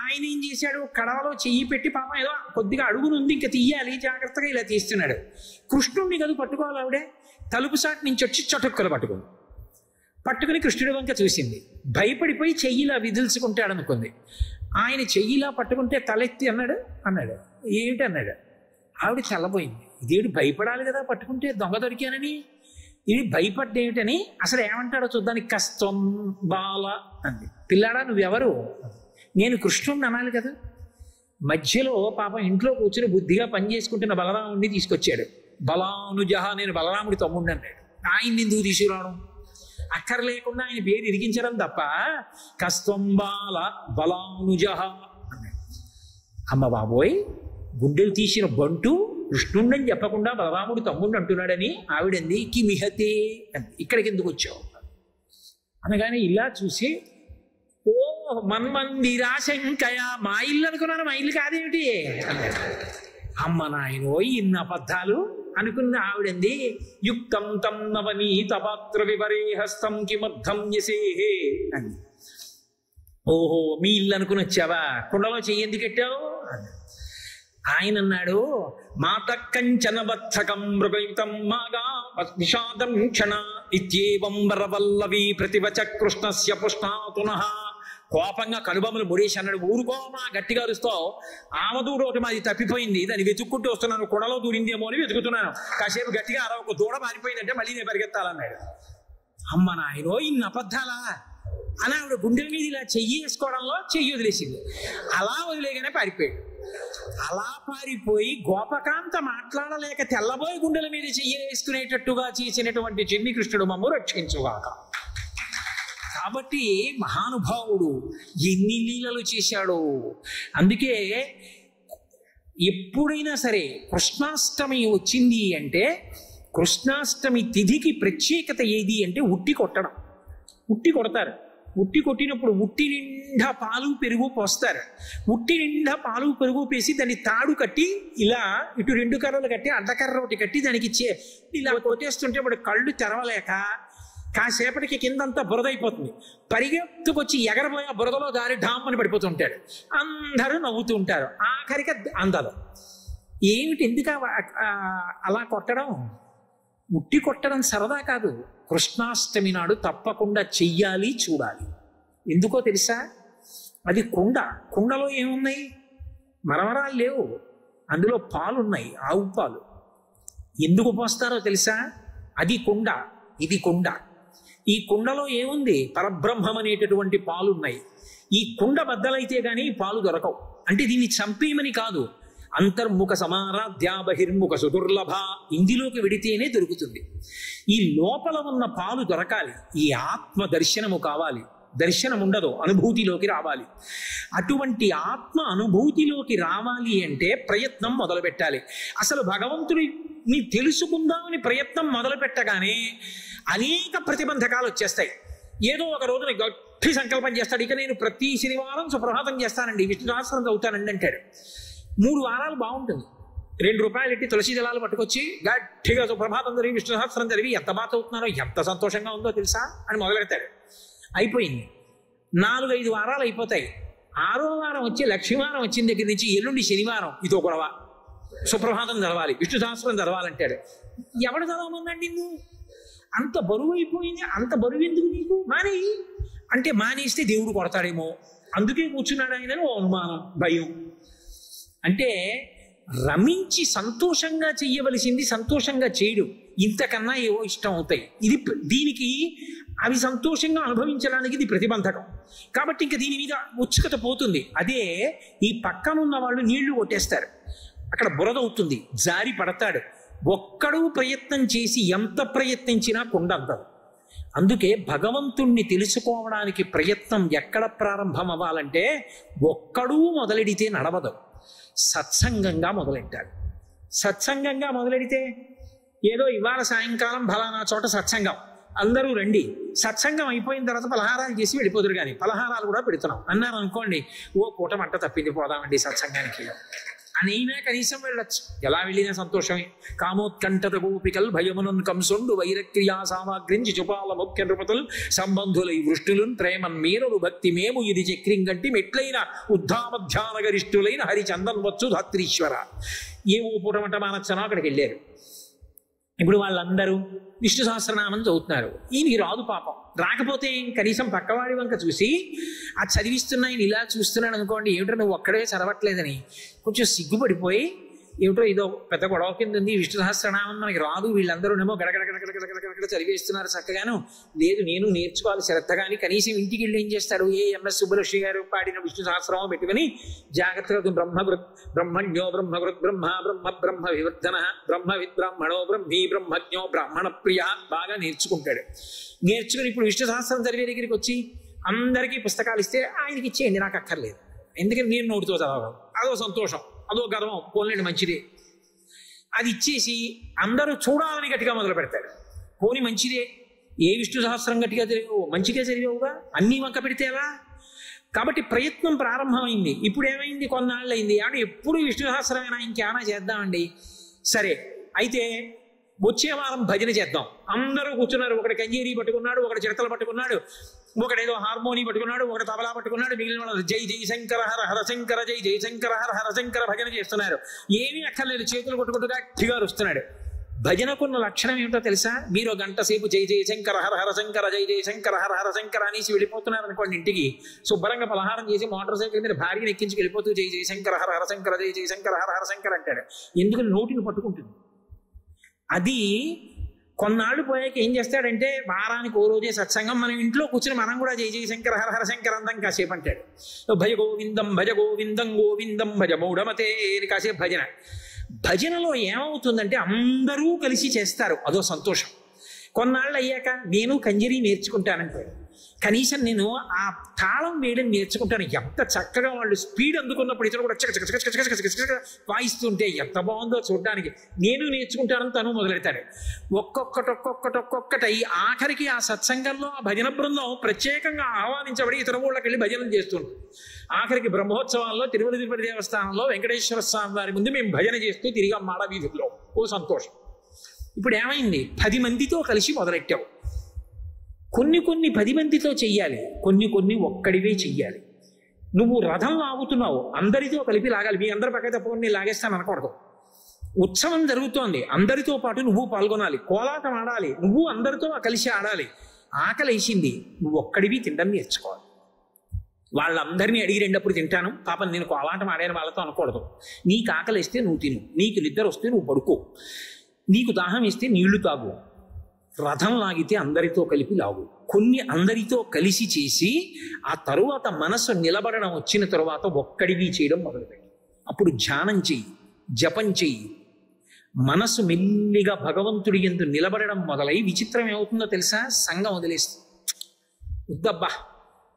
ఆయన ఏం చేశాడు, కడవలో చెయ్యి పెట్టి పాపం ఏదో కొద్దిగా అడుగునుంది, ఇంకా తీయాలి, జాగ్రత్తగా ఇలా తీస్తున్నాడు. కృష్ణుడిని కదా పట్టుకోవాలి ఆవిడే. తలుపు సాటి నుంచి వచ్చి చటుక్కలు పట్టుకుని కృష్ణుడి వంక చూసింది. భయపడిపోయి చెయ్యిలా విదిల్చుకుంటాడు అనుకుంది. ఆయన చెయ్యిలా పట్టుకుంటే తలెత్తి అన్నాడు. ఏమిటి అన్నాడు. ఆవిడ చల్లబోయింది. ఇదేంటి భయపడాలి కదా పట్టుకుంటే దొంగ దొరికానని, ఇది భయపడ్డేమిటని అసలు ఏమంటాడో చూద్దానికి కష్టం బాల అంది. పిల్లాడా నువ్వెవరు? నేను కృష్ణుడిని అనాలి కదా. మధ్యలో పాపం ఇంట్లో కూర్చుని బుద్ధిగా పనిచేసుకుంటున్న బలరాముడిని తీసుకొచ్చాడు. బలానుజహ, నేను బలరాముడి తమ్ముడిని అన్నాడు. ఆయన్ని ఎందుకు తీసుకురావడం? అక్కర్లేకుండా ఆయన పేరు ఇరిగించడం తప్ప కస్తం బాల బలానుజహ అన్నాడు. అమ్మ బాబోయ్, గుండెలు తీసిన బంటు కృష్ణుండని చెప్పకుండా బలరాముడు తమ్ముడిని అంటున్నాడని ఆవిడంది. కిమిహతే అని, ఇక్కడికి ఎందుకు వచ్చావు అనగానే ఇలా చూసి, ఓ మన్మందిరాశంకయ, మా ఇల్లు అనుకున్నాను, మా ఇల్లు కాదేమిటి అన్నాడు. అమ్మ నాయనో ఇన్ని అబద్ధాలు అనుకున్న ఆవిడంది. యుక్తం తం నవనీత పాత్ర వివరే హస్తం కిమర్థం యసేహే అని. ఓహో మీ ఇల్లు అనుకుని వచ్చావా, కుండలో చెయ్యి ఎందుకు పెట్టావు? ఆయన అన్నాడు, మాట కంచన వత్సకం మృగయుతం మాగా నిషాదం క్షణ ఇత్యేవం వరవల్లవి ప్రతివచ కృష్ణస్య పుష్ణాతునః. కోపంగా కనుబొమ్మలు ముడేసి అన్నాడు. ఊరుకోమా, గట్టిగా అరుస్తావు. ఆమదూడు ఒకటి మాది తప్పిపోయింది, దాన్ని వెతుక్కుంటూ వస్తున్నాను, కొడలో దూరిందేమో అని వెతుకుతున్నాను. కాసేపు గట్టిగా ఒక దూడ మారిపోయిందంటే మళ్ళీ నేను పరిగెత్తాలన్నాడు. అమ్మ నాయనో ఇన్ని అబద్ధాలా అని ఆవిడ గుండెల మీద ఇలా చెయ్యి వేసుకోవడంలో చెయ్యి వదిలేసింది. అలా వదిలేగానే పారిపోయాడు. అలా పారిపోయి గోపకాంత మాట్లాడలేక తెల్లబోయి గుండెల మీద చెయ్యి వేసుకునేటట్టుగా చేసినటువంటి చిన్ని కృష్ణుడు మమ్ము రక్షించుగాక. కాబట్టి మహానుభావుడు ఎన్ని లీలలు చేశాడో. అందుకే ఎప్పుడైనా సరే కృష్ణాష్టమి వచ్చింది అంటే, కృష్ణాష్టమి తిథికి ప్రత్యేకత ఏది అంటే ఉట్టి కొట్టడం. ఉట్టి కొడతారు. ఉట్టి కొట్టినప్పుడు ఉట్టి నిండా పాలు పెరుగు పోస్తారు. ఉట్టి నిండా పాలు పెరుగు పేసి దాన్ని తాడు కట్టి ఇలా ఇటు రెండు కర్రలు కట్టి అడ్డకర్ర ఒకటి కట్టి దానికి ఇలా కొట్టేస్తుంటే వాడు కళ్ళు తెరవలేక కాసేపటికి కిందంతా బురదైపోతుంది. పరిగెత్తుకొచ్చి ఎగరబోయే బురదలో దారి ఢామ్మని పడిపోతుంటాడు. అందరూ నవ్వుతూ ఉంటారు. ఆఖరికి అందదు. ఏమిటి ఎందుకు అలా కొట్టడం? ఉట్టి కొట్టడం సరదా కాదు. కృష్ణాష్టమి నాడు తప్పకుండా చెయ్యాలి, చూడాలి. ఎందుకో తెలుసా? అది కుండ. కుండలో ఏమున్నాయి? మరమరాలు లేవు, అందులో పాలున్నాయి, ఆవు పాలు. ఎందుకు పోస్తారో తెలుసా? అది కుండ, ఇది కుండ. ఈ కుండలో ఏముంది? పరబ్రహ్మం అనేటటువంటి పాలున్నాయి. ఈ కుండ బద్దలైతే గానీ పాలు దొరకవు. అంటే దీన్ని చంపేయమని కాదు. అంతర్ముఖ సమారాధ్య బహిర్ముఖ సుదుర్లభ, ఇందులోకి వెడితేనే దొరుకుతుంది. ఈ లోపల ఉన్న పాలు దొరకాలి. ఈ ఆత్మ దర్శనము కావాలి. దర్శనం ఉండదు, అనుభూతిలోకి రావాలి. అటువంటి ఆత్మ అనుభూతిలోకి రావాలి అంటే ప్రయత్నం మొదలు పెట్టాలి. అసలు భగవంతుడిని తెలుసుకుందామని ప్రయత్నం మొదలు పెట్టగానే అనేక ప్రతిబంధకాలు వచ్చేస్తాయి. ఏదో ఒక రోజున గట్టి సంకల్పం చేస్తాడు, ఇక నేను ప్రతి శనివారం సుప్రభాతం చేస్తానండి, విష్ణు సహస్రం చదువుతానండి అంటాడు. 3 వారాలు బాగుంటుంది. 2 రూపాయలు ఎట్టి తులసి దళాలు పట్టుకొచ్చి గట్టిగా సుప్రభాతం జరిగి విష్ణు సహస్రం జరిగి ఎంత బాగా చదువుతున్నారో, ఎంత సంతోషంగా ఉందో తెలుసా అని మొదలెడతాడు. అయిపోయింది. 4-5 వారాలు అయిపోతాయి. 6వ వారం వచ్చి లక్ష్మీవారం వచ్చిన దగ్గర నుంచి ఎల్లుండి శనివారం ఇదో గొడవ. సుప్రభాతం చదవాలి, విష్ణు సహస్రం చదవాలంటాడు. ఎవడు చదవమన్నాడు నిన్ను? అంత బరువు అయిపోయింది. అంత బరువు ఎందుకు నీకు? మానేయి అంటే మానేస్తే దేవుడు కొడతాడేమో, అందుకే కూర్చున్నాడు ఆయనను అనుమానం, భయం. అంటే రమించి సంతోషంగా చెయ్యవలసింది సంతోషంగా చేయడు. ఇంతకన్నా ఏవో ఇష్టం అవుతాయి. ఇది దీనికి అవి సంతోషంగా అనుభవించడానికి ఇది ప్రతిబంధకం. కాబట్టి ఇంకా దీని మీద ఉత్సుకత పోతుంది. అదే ఈ పక్కనున్న వాళ్ళు నీళ్లు కొట్టేస్తారు, అక్కడ బురద అవుతుంది, జారి పడతాడు. ఒక్కడు ప్రయత్నం చేసి ఎంత ప్రయత్నించినా కుండ అందదు. అందుకే భగవంతుణ్ణి తెలుసుకోవడానికి ప్రయత్నం ఎక్కడ ప్రారంభం అవ్వాలంటే ఒక్కడూ మొదలెడితే నడవదు, సత్సంగంగా మొదలెట్టాడు. సత్సంగంగా మొదలెడితే ఏదో ఇవాళ సాయంకాలం ఫలానా చోట సత్సంగం, అందరూ రండి, సత్సంగం అయిపోయిన తర్వాత పలహారాలు చేసి వెళ్ళిపోదురు. కానీ పలహారాలు కూడా పెడుతున్నాం అన్నారు అనుకోండి, ఓ పూట మంట తప్పింది, పోదామండి సత్సంగానికి అనైనా కనీసం వెళ్ళొచ్చు. ఎలా వెళ్ళినా సంతోషమే. కామోత్కంఠత గోపికల్ భయమునన్ కంసుండు వైరక్రియా సామాగ్రించి చుపాల ముఖ్య నృపతులు సంబంధులై వృష్టులున్ ప్రేమన్ మీరలు భక్తి మేము ఇది చక్రింగంటి మెట్లైన ఉద్ధామధ్యాన గరిష్ఠులైన హరిచందన్ వచ్చు ధాత్రీశ్వర. ఏమో పూటమంట మానచ్చనో అక్కడికి వెళ్ళారు. ఇప్పుడు వాళ్ళందరూ విష్ణు సహస్రనామం చదువుతున్నారు. ఈయనకి రాదు పాపం. రాకపోతే కనీసం పక్కవాడి వంక చూసి ఆ చదివిస్తున్నాయని ఇలా చూస్తున్నాడు అనుకోండి, ఏమిటో నువ్వు ఒక్కడే చదవట్లేదని కొంచెం సిగ్గుపడిపోయి ఏమిటో ఇదో పెద్ద గొడవ కింద ఉంది, విష్ణు సహస్రనామం మనకి రాదు, వీళ్ళందరూనేమో గడగడగడగడగడగడ చదివేస్తున్నారు చక్కగాను. లేదు నేను నేర్చుకోవాలి శ్రద్ధగాని. కనీసం ఇంటికి వెళ్ళి ఏం చేస్తాడు, ఎంఎస్ సుబ్బలక్ష్మి గారు పాడిన విష్ణు సహస్రనామం పెట్టుకుని జాగ్రత్తగా బ్రహ్మణ్యో బ్రహ్మకృత్ బ్రహ్మ బ్రహ్మ బ్రహ్మ వివర్ధన బ్రహ్మవిద్ బ్రాహ్మణో బ్రహ్మీ బ్రహ్మజ్ఞో బ్రాహ్మణ ప్రియ బాగా నేర్చుకుంటాడు. నేర్చుకుని ఇప్పుడు విష్ణు సహస్రం చదివే దగ్గరికి వచ్చి అందరికీ పుస్తకాలు ఇస్తే ఆయనకి ఇచ్చేయండి, నాకు అక్కర్లేదు, ఎందుకని నేను నోటితో చదవగలను, అదో సంతోషం, అదో గర్వం, పోలేండి మంచిదే. అది ఇచ్చేసి అందరూ చూడాలని గట్టిగా మొదలు పెడతాడు. పోని మంచిదే, ఏ విష్ణు సహస్రం గట్టిగా చదివావు, మంచిగా చదివావుగా, అన్నీ వంక పెడితే ఎలా? కాబట్టి ప్రయత్నం ప్రారంభమైంది. ఇప్పుడు ఏమైంది, కొన్నాళ్ళు అయింది, అంటే ఎప్పుడు విష్ణు సహస్రమైనా ఇంకేమైనా చేద్దామండి. సరే అయితే వచ్చే వారం భజన చేద్దాం. అందరూ కూర్చున్నారు. ఒకటి కంజీరి పట్టుకున్నాడు, ఒకటి చిరతలు పట్టుకున్నాడు, ఒకడేదో హార్మోని పట్టుకున్నాడు, ఒకటి తబలా పట్టుకున్నాడు, మిగిలిన వాళ్ళు జై జై శంకర హర హర శంకర జై జై శంకర హర హర శంకర భజన చేస్తున్నారు. ఏమీ అక్కర్లేదు, చేతులు కొట్టుకుంటూ గట్టిగా వస్తున్నాడు. భజనకున్న లక్షణం ఏమిటో తెలుసా? మీరు గంట సేపు జై జై శంకర హర హర శంకర జై జై శంకర హర హర శంకర అనేసి వెళ్ళిపోతున్నారు అనుకోండి ఇంటికి, శుభ్రంగా పలహారం చేసి మోటార్ సైకిల్ మీద భార్యను ఎక్కించి వెళ్ళిపోతూ జై జై శంకర హర హర శంకర జై జై శంకర హర హర శంకర అంటాడు. ఎందుకని నోటిని పట్టుకుంటుంది. అది కొన్నాళ్ళు పోయాక ఏం చేస్తాడంటే వారానికి ఓ రోజే సత్సంగం, మనం ఇంట్లో కూర్చుని మనం కూడా జై జై శంకర హర హర శంకర అందం కాసేపు అంటాడు. భజ గోవిందం గోవిందం భజ మూఢమతే కాసేపు భజన. భజనలో ఏమవుతుందంటే అందరూ కలిసి చేస్తారు, అదో సంతోషం. కొన్నాళ్ళు అయ్యాక నేను కంజరి నేర్చుకుంటానంటాడు. కనీసం నేను ఆ తాళం వేయడం నేర్చుకుంటాను. ఎంత చక్కగా వాళ్ళు స్పీడ్ అందుకున్నప్పుడు ఇతను కూడా చక్క వాయిస్తుంటే ఎంత బాగుందో చూడడానికి. నేను నేర్చుకుంటానని తను మొదలెడతాడు. ఒక్కొక్కటి ఆఖరికి ఆ సత్సంగంలో ఆ భజన బృందం ప్రత్యేకంగా ఆహ్వానించబడి ఇతర ఊళ్ళకి వెళ్ళి భజనలు చేస్తుంటాం. ఆఖరికి బ్రహ్మోత్సవాల్లో తిరుమల తిరుపతి దేవస్థానంలో వెంకటేశ్వర స్వామి వారి ముందు మేము భజన చేస్తూ తిరిగి మాడ వీధుల్లో. ఓ సంతోషం. ఇప్పుడు ఏమైంది, 10 మందితో కలిసి మొదలెట్టావు. కొన్ని 10 మందితో చెయ్యాలి, కొన్ని ఒక్కడివే చెయ్యాలి. నువ్వు రథం లాగుతున్నావు, అందరితో కలిపి లాగాలి. మీ అందరి పక్కన తప్ప నేను లాగేస్తాను అనకూడదు. ఉత్సవం జరుగుతోంది, అందరితో పాటు నువ్వు పాల్గొనాలి. కోలాటం ఆడాలి, నువ్వు అందరితో కలిసి ఆడాలి. ఆకలేసింది, నువ్వు ఒక్కడివి తినడం నేర్చుకోవాలి. వాళ్ళందరినీ అడిగి రెండప్పుడు తింటాను, పాపం నేను కోలాటం ఆడాను వాళ్ళతో అనకూడదు. నీకు ఆకలిస్తే నువ్వు తిను, నీకు నిద్ర వస్తే నువ్వు పడుకో, నీకు దాహం ఇస్తే నీళ్లు తాగు. రథం లాగితే అందరితో కలిపి లాగు. కొన్ని అందరితో కలిసి చేసి ఆ తరువాత మనసు నిలబడడం వచ్చిన తరువాత ఒక్కడివి చేయడం మొదలుపెట్టి అప్పుడు ధ్యానం చెయ్యి, జపం చెయ్యి. మనసు మెల్లిగా భగవంతుడి యందు నిలబడడం మొదలై విచిత్రం ఏమవుతుందో తెలుసా? సంఘం వదిలేస్తుంది. వద్దబ్బా,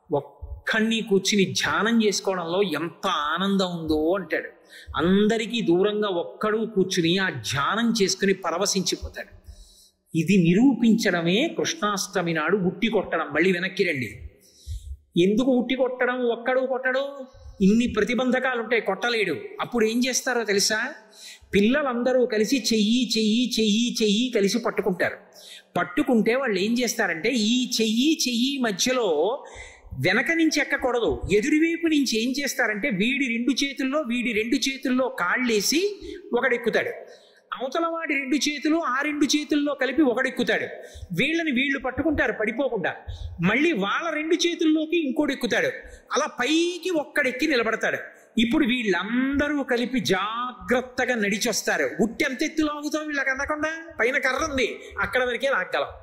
ఒక్కడిని కూర్చుని ధ్యానం చేసుకోవడంలో ఎంత ఆనందం ఉందో అంటాడు. అందరికీ దూరంగా ఒక్కడు కూర్చుని ఆ ధ్యానం చేసుకుని పరవశించిపోతాడు. ఇది నిరూపించడమే కృష్ణాష్టమి నాడు ఉట్టి కొట్టడం. మళ్ళీ వెనక్కి రండి. ఎందుకు ఉట్టి కొట్టడం, ఒక్కడు కొట్టడు? ఇన్ని ప్రతిబంధకాలు ఉంటాయి, కొట్టలేడు. అప్పుడు ఏం చేస్తారో తెలుసా? పిల్లలందరూ కలిసి చెయ్యి కలిసి పట్టుకుంటారు. పట్టుకుంటే వాళ్ళు ఏం చేస్తారంటే ఈ చెయ్యి మధ్యలో వెనక నుంచి ఎక్కకూడదు, ఎదురువైపు నుంచి ఏం చేస్తారంటే వీడి రెండు చేతుల్లో కాళ్ళేసి ఒకడెక్కుతాడు. అవతల వాడి 2 చేతులు ఆ 2 చేతుల్లో కలిపి ఒకడెక్కుతాడు. వీళ్ళు పట్టుకుంటారు పడిపోకుండా. మళ్ళీ వాళ్ళ 2 చేతుల్లోకి ఇంకోటి ఎక్కుతాడు. అలా పైకి ఒక్కడెక్కి నిలబడతాడు. ఇప్పుడు వీళ్ళందరూ కలిపి జాగ్రత్తగా నడిచొస్తారు. ఉట్టి ఎంత ఎత్తు లాగుతాం వీళ్ళకి అందకుండా, పైన కర్ర ఉంది అక్కడ వరకే లాగలం.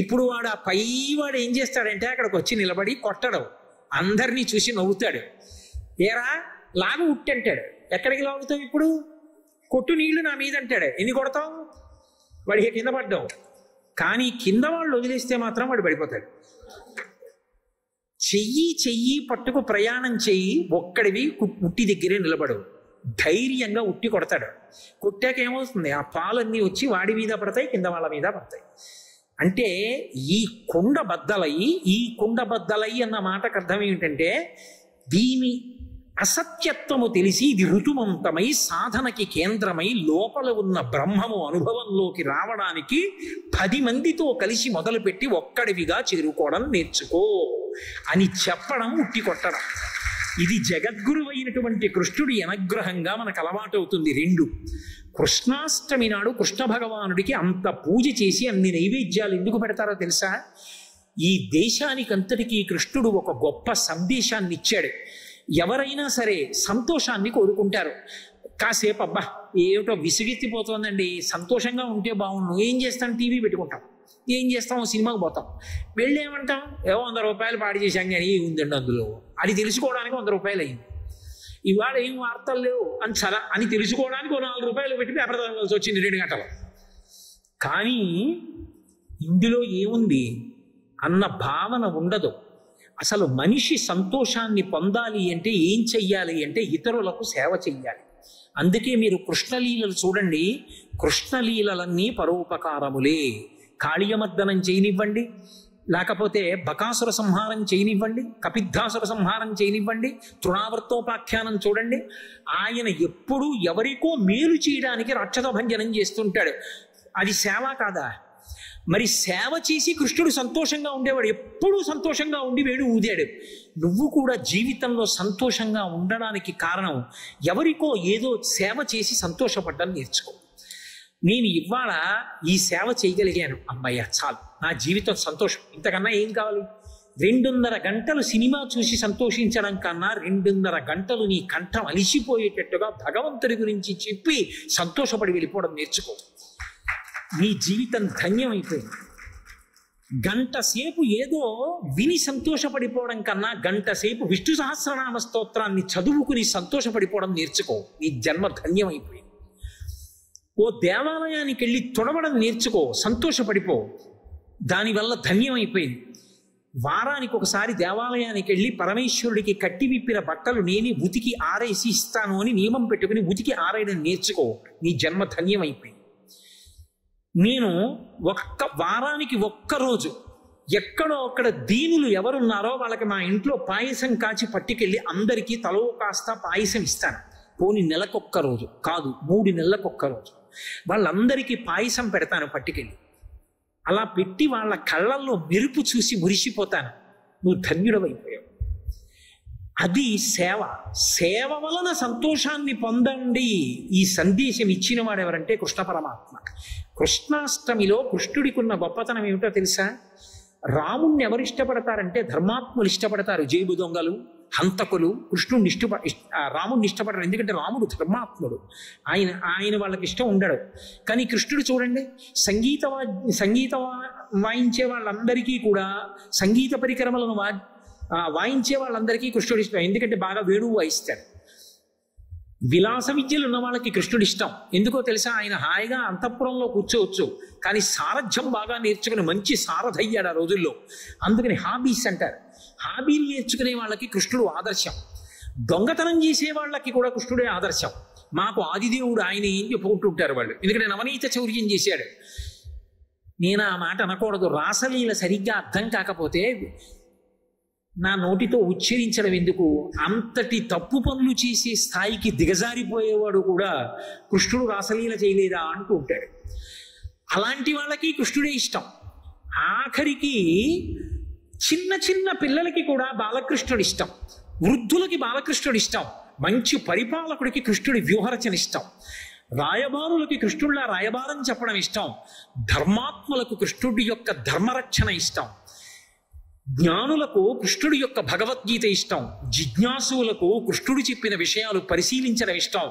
ఇప్పుడు వాడు ఆ పైవాడు ఏం చేస్తాడంటే అక్కడికి వచ్చి నిలబడి కొట్టడం, అందరినీ చూసి నవ్వుతాడు. ఏరా లాగు ఉట్టి అంటాడు. ఎక్కడికి లాగుతావు ఇప్పుడు? కొట్టు నీళ్లు నా మీద అంటాడు. ఎన్ని కొడతావు? వాడికి కింద పడ్డావు. కానీ కింద వాళ్ళు వదిలేస్తే మాత్రం వాడు పడిపోతాడు. చెయ్యి పట్టుకు ప్రయాణం చెయ్యి, ఒక్కడివి ఉట్టి దగ్గరే నిలబడు. ధైర్యంగా ఉట్టి కొడతాడు. కొట్టాక ఏమవుతుంది? ఆ పాలన్నీ వచ్చి వాడి మీద పడతాయి, కింద వాళ్ళ మీద పడతాయి. అంటే ఈ కుండ బద్దలై అన్న మాటకు అర్థం ఏమిటంటే దీని అసత్యత్వము తెలిసి ఇది ఋతుమంతమై సాధనకి కేంద్రమై లోపల ఉన్న బ్రహ్మము అనుభవంలోకి రావడానికి 10 మందితో కలిసి మొదలుపెట్టి ఒక్కడివిగా చేరుకోవడం నేర్చుకో అని చెప్పడం, ఉట్టి కొట్టడం. ఇది జగద్గురు అయినటువంటి కృష్ణుడి అనుగ్రహంగా మనకు అలవాటు అవుతుంది. 2 కృష్ణాష్టమి నాడు కృష్ణ భగవానుడికి అంత పూజ చేసి అన్ని నైవేద్యాలు ఎందుకు పెడతారో తెలుసా? ఈ దేశానికంతటికీ కృష్ణుడు ఒక గొప్ప సందేశాన్ని ఇచ్చాడు. ఎవరైనా సరే సంతోషాన్ని కోరుకుంటారు. కాసేపు అబ్బా ఏమిటో విసిగెత్తిపోతుందండి, సంతోషంగా ఉంటే బాగుండు, ఏం చేస్తాం, టీవీ పెట్టుకుంటాం, ఏం చేస్తాం, సినిమాకి పోతాం, వెళ్ళి ఏమంటాం, ఏవో 100 రూపాయలు పాడు చేశాం కానీ ఉందండి అందులో, అది తెలుసుకోవడానికి 100 రూపాయలు అయింది, ఇవాళ ఏం వార్తలు లేవు అని తెలుసుకోవడానికి 4 రూపాయలు పెట్టి పేపర్ చదవాల్సి వచ్చింది 2 గంటలు. కానీ ఇందులో ఏముంది అన్న భావన ఉండదు. అసలు మనిషి సంతోషాన్ని పొందాలి అంటే ఏం చెయ్యాలి అంటే ఇతరులకు సేవ చెయ్యాలి. అందుకే మీరు కృష్ణలీలలు చూడండి, కృష్ణలీలలన్నీ పరోపకారములే. కాళీయమర్దనం చేయనివ్వండి, లేకపోతే బకాసుర సంహారం చేయనివ్వండి, కపిద్ధాసుర సంహారం చేయనివ్వండి, తృణావర్తోపాఖ్యానం చూడండి, ఆయన ఎప్పుడూ ఎవరికో మేలు చేయడానికి రాక్షస భంజనం చేస్తుంటాడు. అది సేవ కాదా? మరి సేవ చేసి కృష్ణుడు సంతోషంగా ఉండేవాడు, ఎప్పుడూ సంతోషంగా ఉండి వేడు ఊదాడు. నువ్వు కూడా జీవితంలో సంతోషంగా ఉండడానికి కారణం ఎవరికో ఏదో సేవ చేసి సంతోషపడ్డం నేర్చుకో. నేను ఇవాళ ఈ సేవ చేయగలిగాను, అమ్మయ్య చాలు, నా జీవితం సంతోషం, ఇంతకన్నా ఏం కావాలి? 2.5 గంటలు సినిమా చూసి సంతోషించడం కన్నా 2.5 గంటలు నీ కంఠం అలిసిపోయేటట్టుగా భగవంతుడి గురించి చెప్పి సంతోషపడి వెళ్ళిపోవడం నేర్చుకో. నీ జీవితం ధన్యమైపోయింది. 1 గంట సేపు ఏదో విని సంతోషపడిపోవడం కన్నా 1 గంట సేపు విష్ణు సహస్రనామ స్తోత్రాన్ని చదువుకుని సంతోషపడిపోవడం నేర్చుకో. నీ జన్మ ధన్యమైపోయింది. ఓ దేవాలయానికి వెళ్ళి తొడవడం నేర్చుకో, సంతోషపడిపో, దానివల్ల ధన్యమైపోయింది. వారానికి ఒకసారి దేవాలయానికి వెళ్ళి పరమేశ్వరుడికి కట్టి విప్పిన బట్టలు నేనే ఉతికి ఆరేసి ఇస్తాను అని నియమం పెట్టుకుని ఉతికి ఆరేయడం నేర్చుకో. నీ జన్మ ధన్యమైపోయింది. నేను వారానికి 1 రోజు ఎక్కడో అక్కడ దీనులు ఎవరున్నారో వాళ్ళకి మా ఇంట్లో పాయసం కాచి పట్టుకెళ్ళి అందరికీ తలో కాస్త పాయసం ఇస్తాను. పోని నెలకొక్క రోజు కాదు, 3 నెలలకొక్క రోజు వాళ్ళందరికీ పాయసం పెడతాను పట్టుకెళ్ళి. అలా పెట్టి వాళ్ళ కళ్ళల్లో మెరుపు చూసి మురిసిపోతాను. నువ్వు ధన్యుడవైపోయావు. అది సేవ. సేవ వలన సంతోషాన్ని పొందండి. ఈ సందేశం ఇచ్చిన వాడు ఎవరంటే కృష్ణ పరమాత్మ. కృష్ణాష్టమిలో కృష్ణుడికి ఉన్న గొప్పతనం ఏమిటో తెలుసా? రాముణ్ణి ఎవరు ఇష్టపడతారంటే ధర్మాత్ములు ఇష్టపడతారు. జేబు దొంగలు, హంతకులు కృష్ణుడిని రాముడిని ఇష్టపడరు. ఎందుకంటే రాముడు ధర్మాత్ముడు. ఆయన వాళ్ళకి ఇష్టం ఉండడు. కానీ కృష్ణుడు చూడండి, సంగీతం వాయించే వాళ్ళందరికీ కూడా, సంగీత పరికరములను వాయించే వాళ్ళందరికీ కృష్ణుడు ఇష్టం. ఎందుకంటే బాగా వేణువు వాయిస్తాడు. విలాస విద్యలు ఉన్న వాళ్ళకి కృష్ణుడు ఇష్టం. ఎందుకో తెలుసా? ఆయన హాయిగా అంతఃపురంలో కూర్చోవచ్చు, కానీ సారథ్యం బాగా నేర్చుకుని మంచి సారథయ్యాడు ఆ రోజుల్లో. అందుకని హాబీస్ అంటారు. హాబీలు నేర్చుకునే వాళ్ళకి కృష్ణుడు ఆదర్శం. దొంగతనం చేసే వాళ్ళకి కూడా కృష్ణుడే ఆదర్శం. మాకు ఆదిదేవుడు ఆయన ఏం చెప్పుకుంటుంటారు వాళ్ళు, ఎందుకంటే నవనీత చౌర్యం చేశాడు. నేను ఆ మాట అనకూడదు. రాసలీల సరిగ్గా అర్థం కాకపోతే నా నోటితో ఉచ్చరించడం ఎందుకు? అంతటి తప్పు పనులు చేసే స్థాయికి దిగజారిపోయేవాడు కూడా కృష్ణుడు రాసలీల చేయలేదా అంటూ ఉంటాడు. అలాంటి వాళ్ళకి కృష్ణుడే ఇష్టం. ఆఖరికి చిన్న చిన్న పిల్లలకి కూడా బాలకృష్ణుడు ఇష్టం, వృద్ధులకి బాలకృష్ణుడు ఇష్టం, మంచి పరిపాలకుడికి కృష్ణుడి వ్యూహరచన ఇష్టం, రాయబారులకి కృష్ణుడిలా రాయబారం చెప్పడం ఇష్టం, ధర్మాత్ములకు కృష్ణుడి యొక్క ధర్మరక్షణ ఇష్టం, జ్ఞానులకు కృష్ణుడి యొక్క భగవద్గీత ఇష్టం, జిజ్ఞాసువులకు కృష్ణుడు చెప్పిన విషయాలు పరిశీలించడం ఇష్టం,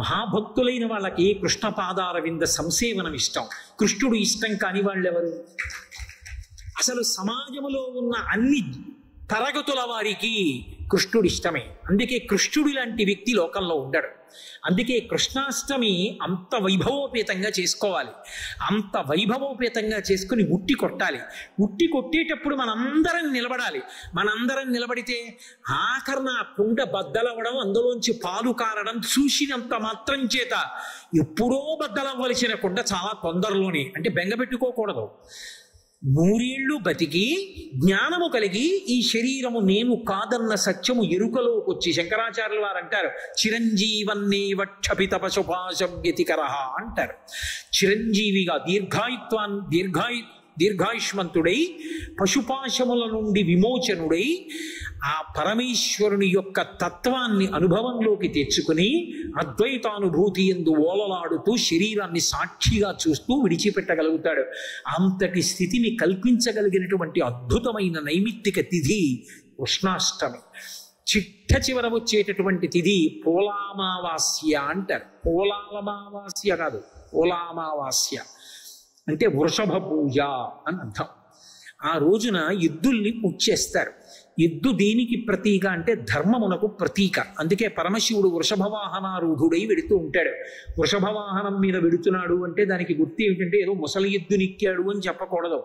మహాభక్తులైన వాళ్ళకి కృష్ణ పాదార వింద సంసేవనం ఇష్టం. కృష్ణుడు ఇష్టం కాని వాళ్ళెవరు? అసలు సమాజంలో ఉన్న అన్ని తరగతుల వారికి కృష్ణుడు ఇష్టమే. అందుకే కృష్ణుడి లాంటి వ్యక్తి లోకంలో ఉండడు. అందుకే కృష్ణాష్టమి అంత వైభవోపేతంగా చేసుకోవాలి. అంత వైభవోపేతంగా చేసుకుని ఉట్టి కొట్టాలి. ఉట్టి కొట్టేటప్పుడు మనందరం నిలబడాలి. మనందరం నిలబడితే ఆఖరణ కుండ బద్దలవ్వడం, అందులోంచి పాలు కారడం చూసినంత మాత్రం చేత ఎప్పుడో బద్దలవ్వలసిన కుండ చాలా తొందరలోనే, అంటే బెంగపెట్టుకోకూడదు. 100 ఏళ్ళు బతికి జ్ఞానము కలిగి ఈ శరీరము నేను కాదన్న సత్యము ఎరుకలోకి వచ్చి, శంకరాచార్యుల వారు అంటారు, చిరంజీవన్నేవ క్షపిత పశుపాశం వ్యతికరః అంటారు. చిరంజీవిగా దీర్ఘాయుష్మంతుడై పశుపాశముల నుండి విమోచనుడై ఆ పరమేశ్వరుని యొక్క తత్వాన్ని అనుభవంలోకి తెచ్చుకుని అద్వైతానుభూతి యందు ఓలలాడుతూ శరీరాన్ని సాక్షిగా చూస్తూ విడిచిపెట్టగలుగుతాడు. అంతటి స్థితిని కల్పించగలిగినటువంటి అద్భుతమైన నైమిత్తిక తిథి కృష్ణాష్టమి. చిట్ట చివర వచ్చేటటువంటి తిథి పోలామావాస్య అంటారు. పోలాలమావాస్య కాదు, పోలామావాస్య అంటే వృషభ పూజ అని అర్థం. ఆ రోజున ఎద్దుల్ని పూజ చేస్తారు. ఎద్దు దేనికి ప్రతీక అంటే ధర్మమునకు ప్రతీక. అందుకే పరమశివుడు వృషభ వాహనారూఢుడై వెడుతూ ఉంటాడు. వృషభ వాహనం మీద వెడుతున్నాడు అంటే దానికి గుర్తు ఏమిటంటే ఏదో ముసలి ఎద్దునిక్కాడు అని చెప్పకూడదు.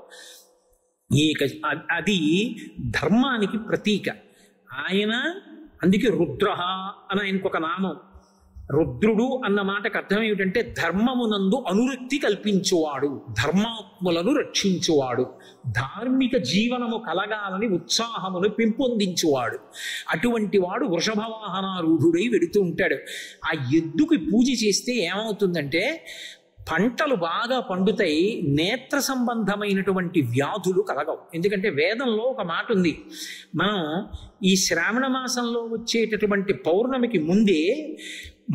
అది ధర్మానికి ప్రతీక. ఆయన అందుకే రుద్ర అని ఆయనకు ఒక నామం. రుద్రుడు అన్న మాటకు అర్థం ఏమిటంటే ధర్మమునందు అనురక్తి కల్పించువాడు, ధర్మాత్ములను రక్షించువాడు, ధార్మిక జీవనము కలగాలని ఉత్సాహమును పెంపొందించువాడు. అటువంటి వాడు వృషభ వాహనారూఢుడై వెడుతూ ఉంటాడు. ఆ ఎద్దుకి పూజ చేస్తే ఏమవుతుందంటే పంటలు బాగా పండుతాయి, నేత్ర సంబంధమైనటువంటి వ్యాధులు కలగవు. ఎందుకంటే వేదంలో ఒక మాట ఉంది, మనం ఈ శ్రావణ మాసంలో వచ్చేటటువంటి పౌర్ణమికి ముందే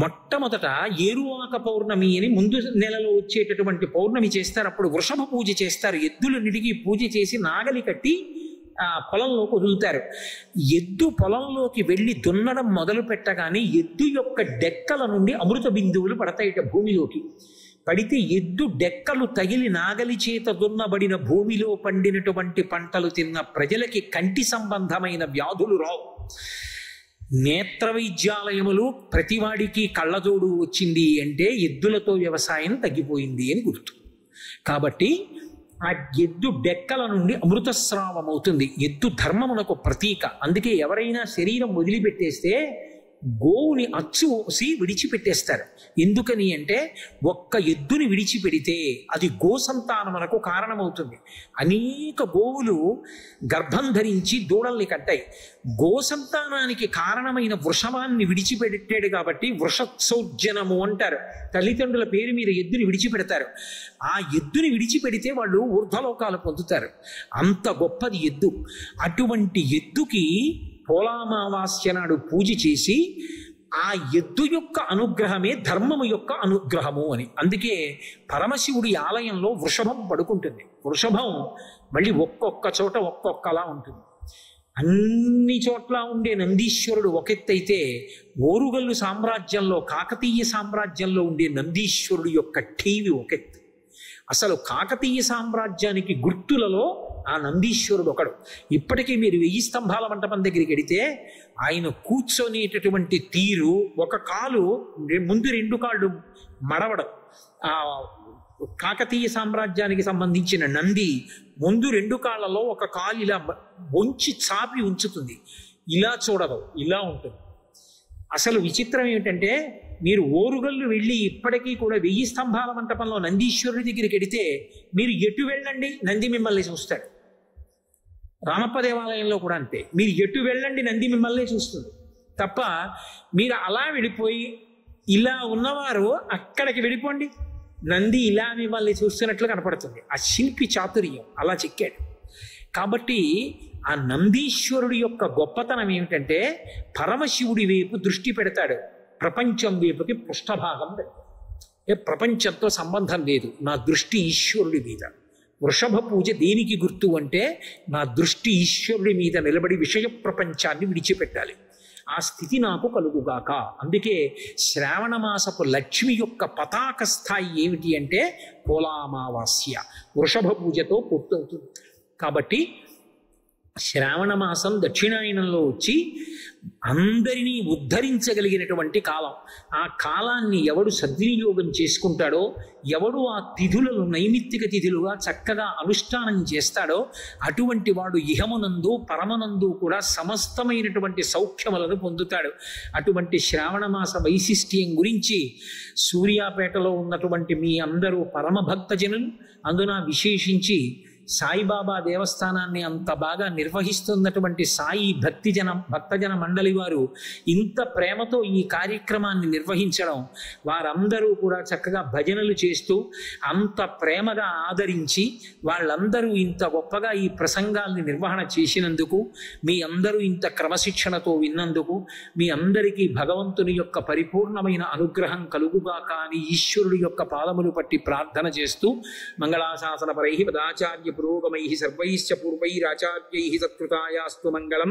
మొట్టమొదట ఏరువాక పౌర్ణమి అని ముందు నెలలో వచ్చేటటువంటి పౌర్ణమి చేస్తారు. అప్పుడు వృషభ పూజ చేస్తారు. ఎద్దులన్నిటికీ పూజ చేసి నాగలి కట్టి పొలంలోకి వదులుతారు. ఎద్దు పొలంలోకి వెళ్ళి దున్నడం మొదలు పెట్టగానే ఎద్దు యొక్క డెక్కల నుండి అమృత బిందువులు పడతాయిట భూమిలోకి. పడితే ఎద్దు డెక్కలు తగిలి నాగలి చేత దున్నబడిన భూమిలో పండినటువంటి పంటలు తిన్న ప్రజలకి కంటి సంబంధమైన వ్యాధులు రావు. నేత్ర వైద్యాలయములు ప్రతివాడికి కళ్ళజోడు వచ్చింది అంటే ఎద్దులతో వ్యవసాయం తగ్గిపోయింది అని గుర్తు. కాబట్టి ఆ ఎద్దు డెక్కల నుండి అమృతస్రావం అవుతుంది. ఎద్దు ధర్మమునకు ప్రతీక. అందుకే ఎవరైనా శరీరం వదిలిపెట్టేస్తే గోవుని అచ్చుసి విడిచిపెట్టేస్తారు. ఎందుకని అంటే ఒక్క ఎద్దుని విడిచిపెడితే అది గో సంతానమునకు కారణమవుతుంది. అనేక గోవులు గర్భం ధరించి దూడల్ని కట్టాయి. గో సంతానానికి కారణమైన వృషభాన్ని విడిచిపెట్టాడు కాబట్టి వృషత్సౌజనము అంటారు. తల్లిదండ్రుల పేరు మీరు ఎద్దుని విడిచిపెడతారు. ఆ ఎద్దుని విడిచిపెడితే వాళ్ళు ఊర్ధ్వలోకాలు పొందుతారు. అంత గొప్పది ఎద్దు. అటువంటి ఎద్దుకి పోలామావాస్య నాడు పూజ చేసి ఆ ఎద్దు యొక్క అనుగ్రహమే ధర్మము యొక్క అనుగ్రహము అని. అందుకే పరమశివుడి ఆలయంలో వృషభం పడుకుంటుంది. వృషభం మళ్ళీ ఒక్కొక్క చోట ఒక్కొక్కలా ఉంటుంది. అన్ని చోట్ల ఉండే నందీశ్వరుడు ఒకెత్తైతే ఓరుగల్లు సామ్రాజ్యంలో కాకతీయ సామ్రాజ్యంలో ఉండే నందీశ్వరుడు యొక్క ఠీవి ఒకెత్తు. అసలు కాకతీయ సామ్రాజ్యానికి గుర్తులలో ఆ నందీశ్వరుడు ఒకడు. ఇప్పటికీ మీరు 1000 స్తంభాల మంటపం దగ్గరికి వెడితే ఆయన కూర్చొనేటటువంటి తీరు, ఒక కాలు ముందు 2 కాళ్ళు మడవడం. ఆ కాకతీయ సామ్రాజ్యానికి సంబంధించిన నంది ముందు 2 కాళ్ళలో ఒక కాలు ఇలా వంచి చాపి ఉంచుతుంది. ఇలా చూడదు, ఇలా ఉంటుంది. అసలు విచిత్రం ఏమిటంటే మీరు ఓరుగల్లు వెళ్ళి ఇప్పటికీ కూడా 1000 స్తంభాల మంటపంలో నందీశ్వరుడి దగ్గరికి వెడితే మీరు ఎటు వెళ్ళండి నంది మిమ్మల్ని చూస్తాడు. రామప్ప దేవాలయంలో కూడా అంతే. మీరు ఎటు వెళ్ళండి నంది మిమ్మల్ని చూస్తుంది తప్ప మీరు అలా వెళ్ళిపోయి ఇలా ఉన్నవారు అక్కడికి వెళ్ళిపోండి, నంది ఇలా మిమ్మల్ని చూస్తున్నట్లు కనపడుతుంది. ఆ శిల్పి చాతుర్యం అలా చెక్కాడు. కాబట్టి ఆ నందీశ్వరుడి యొక్క గొప్పతనం ఏమిటంటే పరమశివుడి వైపు దృష్టి పెడతాడు, ప్రపంచం వైపుకి పృష్ఠభాగం పెడతాడు. ప్రపంచంతో సంబంధం లేదు, నా దృష్టి ఈశ్వరుడి మీద. వృషభ పూజ దేనికి గుర్తు అంటే నా దృష్టి ఈశ్వరుడి మీద నిలబడి విషయ ప్రపంచాన్ని విడిచిపెట్టాలి. ఆ స్థితి నాకు కలుగుగాక. అందుకే శ్రావణ మాసపు లక్ష్మి యొక్క పతాక స్థాయి ఏమిటి అంటే పోలామావాస్య, వృషభ పూజతో పూర్తవుతుంది. కాబట్టి శ్రావణ మాసం దక్షిణాయనంలో వచ్చి అందరినీ ఉద్ధరించగలిగినటువంటి కాలం. ఆ కాలాన్ని ఎవడు సద్వినియోగం చేసుకుంటాడో, ఎవడు ఆ తిథులను నైమిత్తిక తిథులుగా చక్కగా అనుష్ఠానం చేస్తాడో అటువంటి వాడు ఇహమునందు పరమనందు కూడా సమస్తమైనటువంటి సౌఖ్యములను పొందుతాడు. అటువంటి శ్రావణ మాస వైశిష్ట్యం గురించి సూర్యాపేటలో ఉన్నటువంటి మీ అందరూ పరమభక్తజనులు, అందున విశేషించి సాయిబాబా దేవస్థానాన్ని అంత బాగా నిర్వహిస్తున్నటువంటి సాయి భక్తజన మండలి వారు ఇంత ప్రేమతో ఈ కార్యక్రమాన్ని నిర్వహించడం, వారందరూ కూడా చక్కగా భజనలు చేస్తూ అంత ప్రేమగా ఆదరించి వాళ్ళందరూ ఇంత గొప్పగా ఈ ప్రసంగాల్ని నిర్వహణ చేసినందుకు, మీ అందరూ ఇంత క్రమశిక్షణతో విన్నందుకు మీ అందరికీ భగవంతుని యొక్క పరిపూర్ణమైన అనుగ్రహం కలుగుగాక అని ఈశ్వరుడి యొక్క పాదములు పట్టి ప్రార్థన చేస్తూ మంగళాశాసన పరై పదాచార్య పురోగమై సర్వైశ్చ పూర్వైరాచార్యై సత్కృతాయాస్తు మంగళం.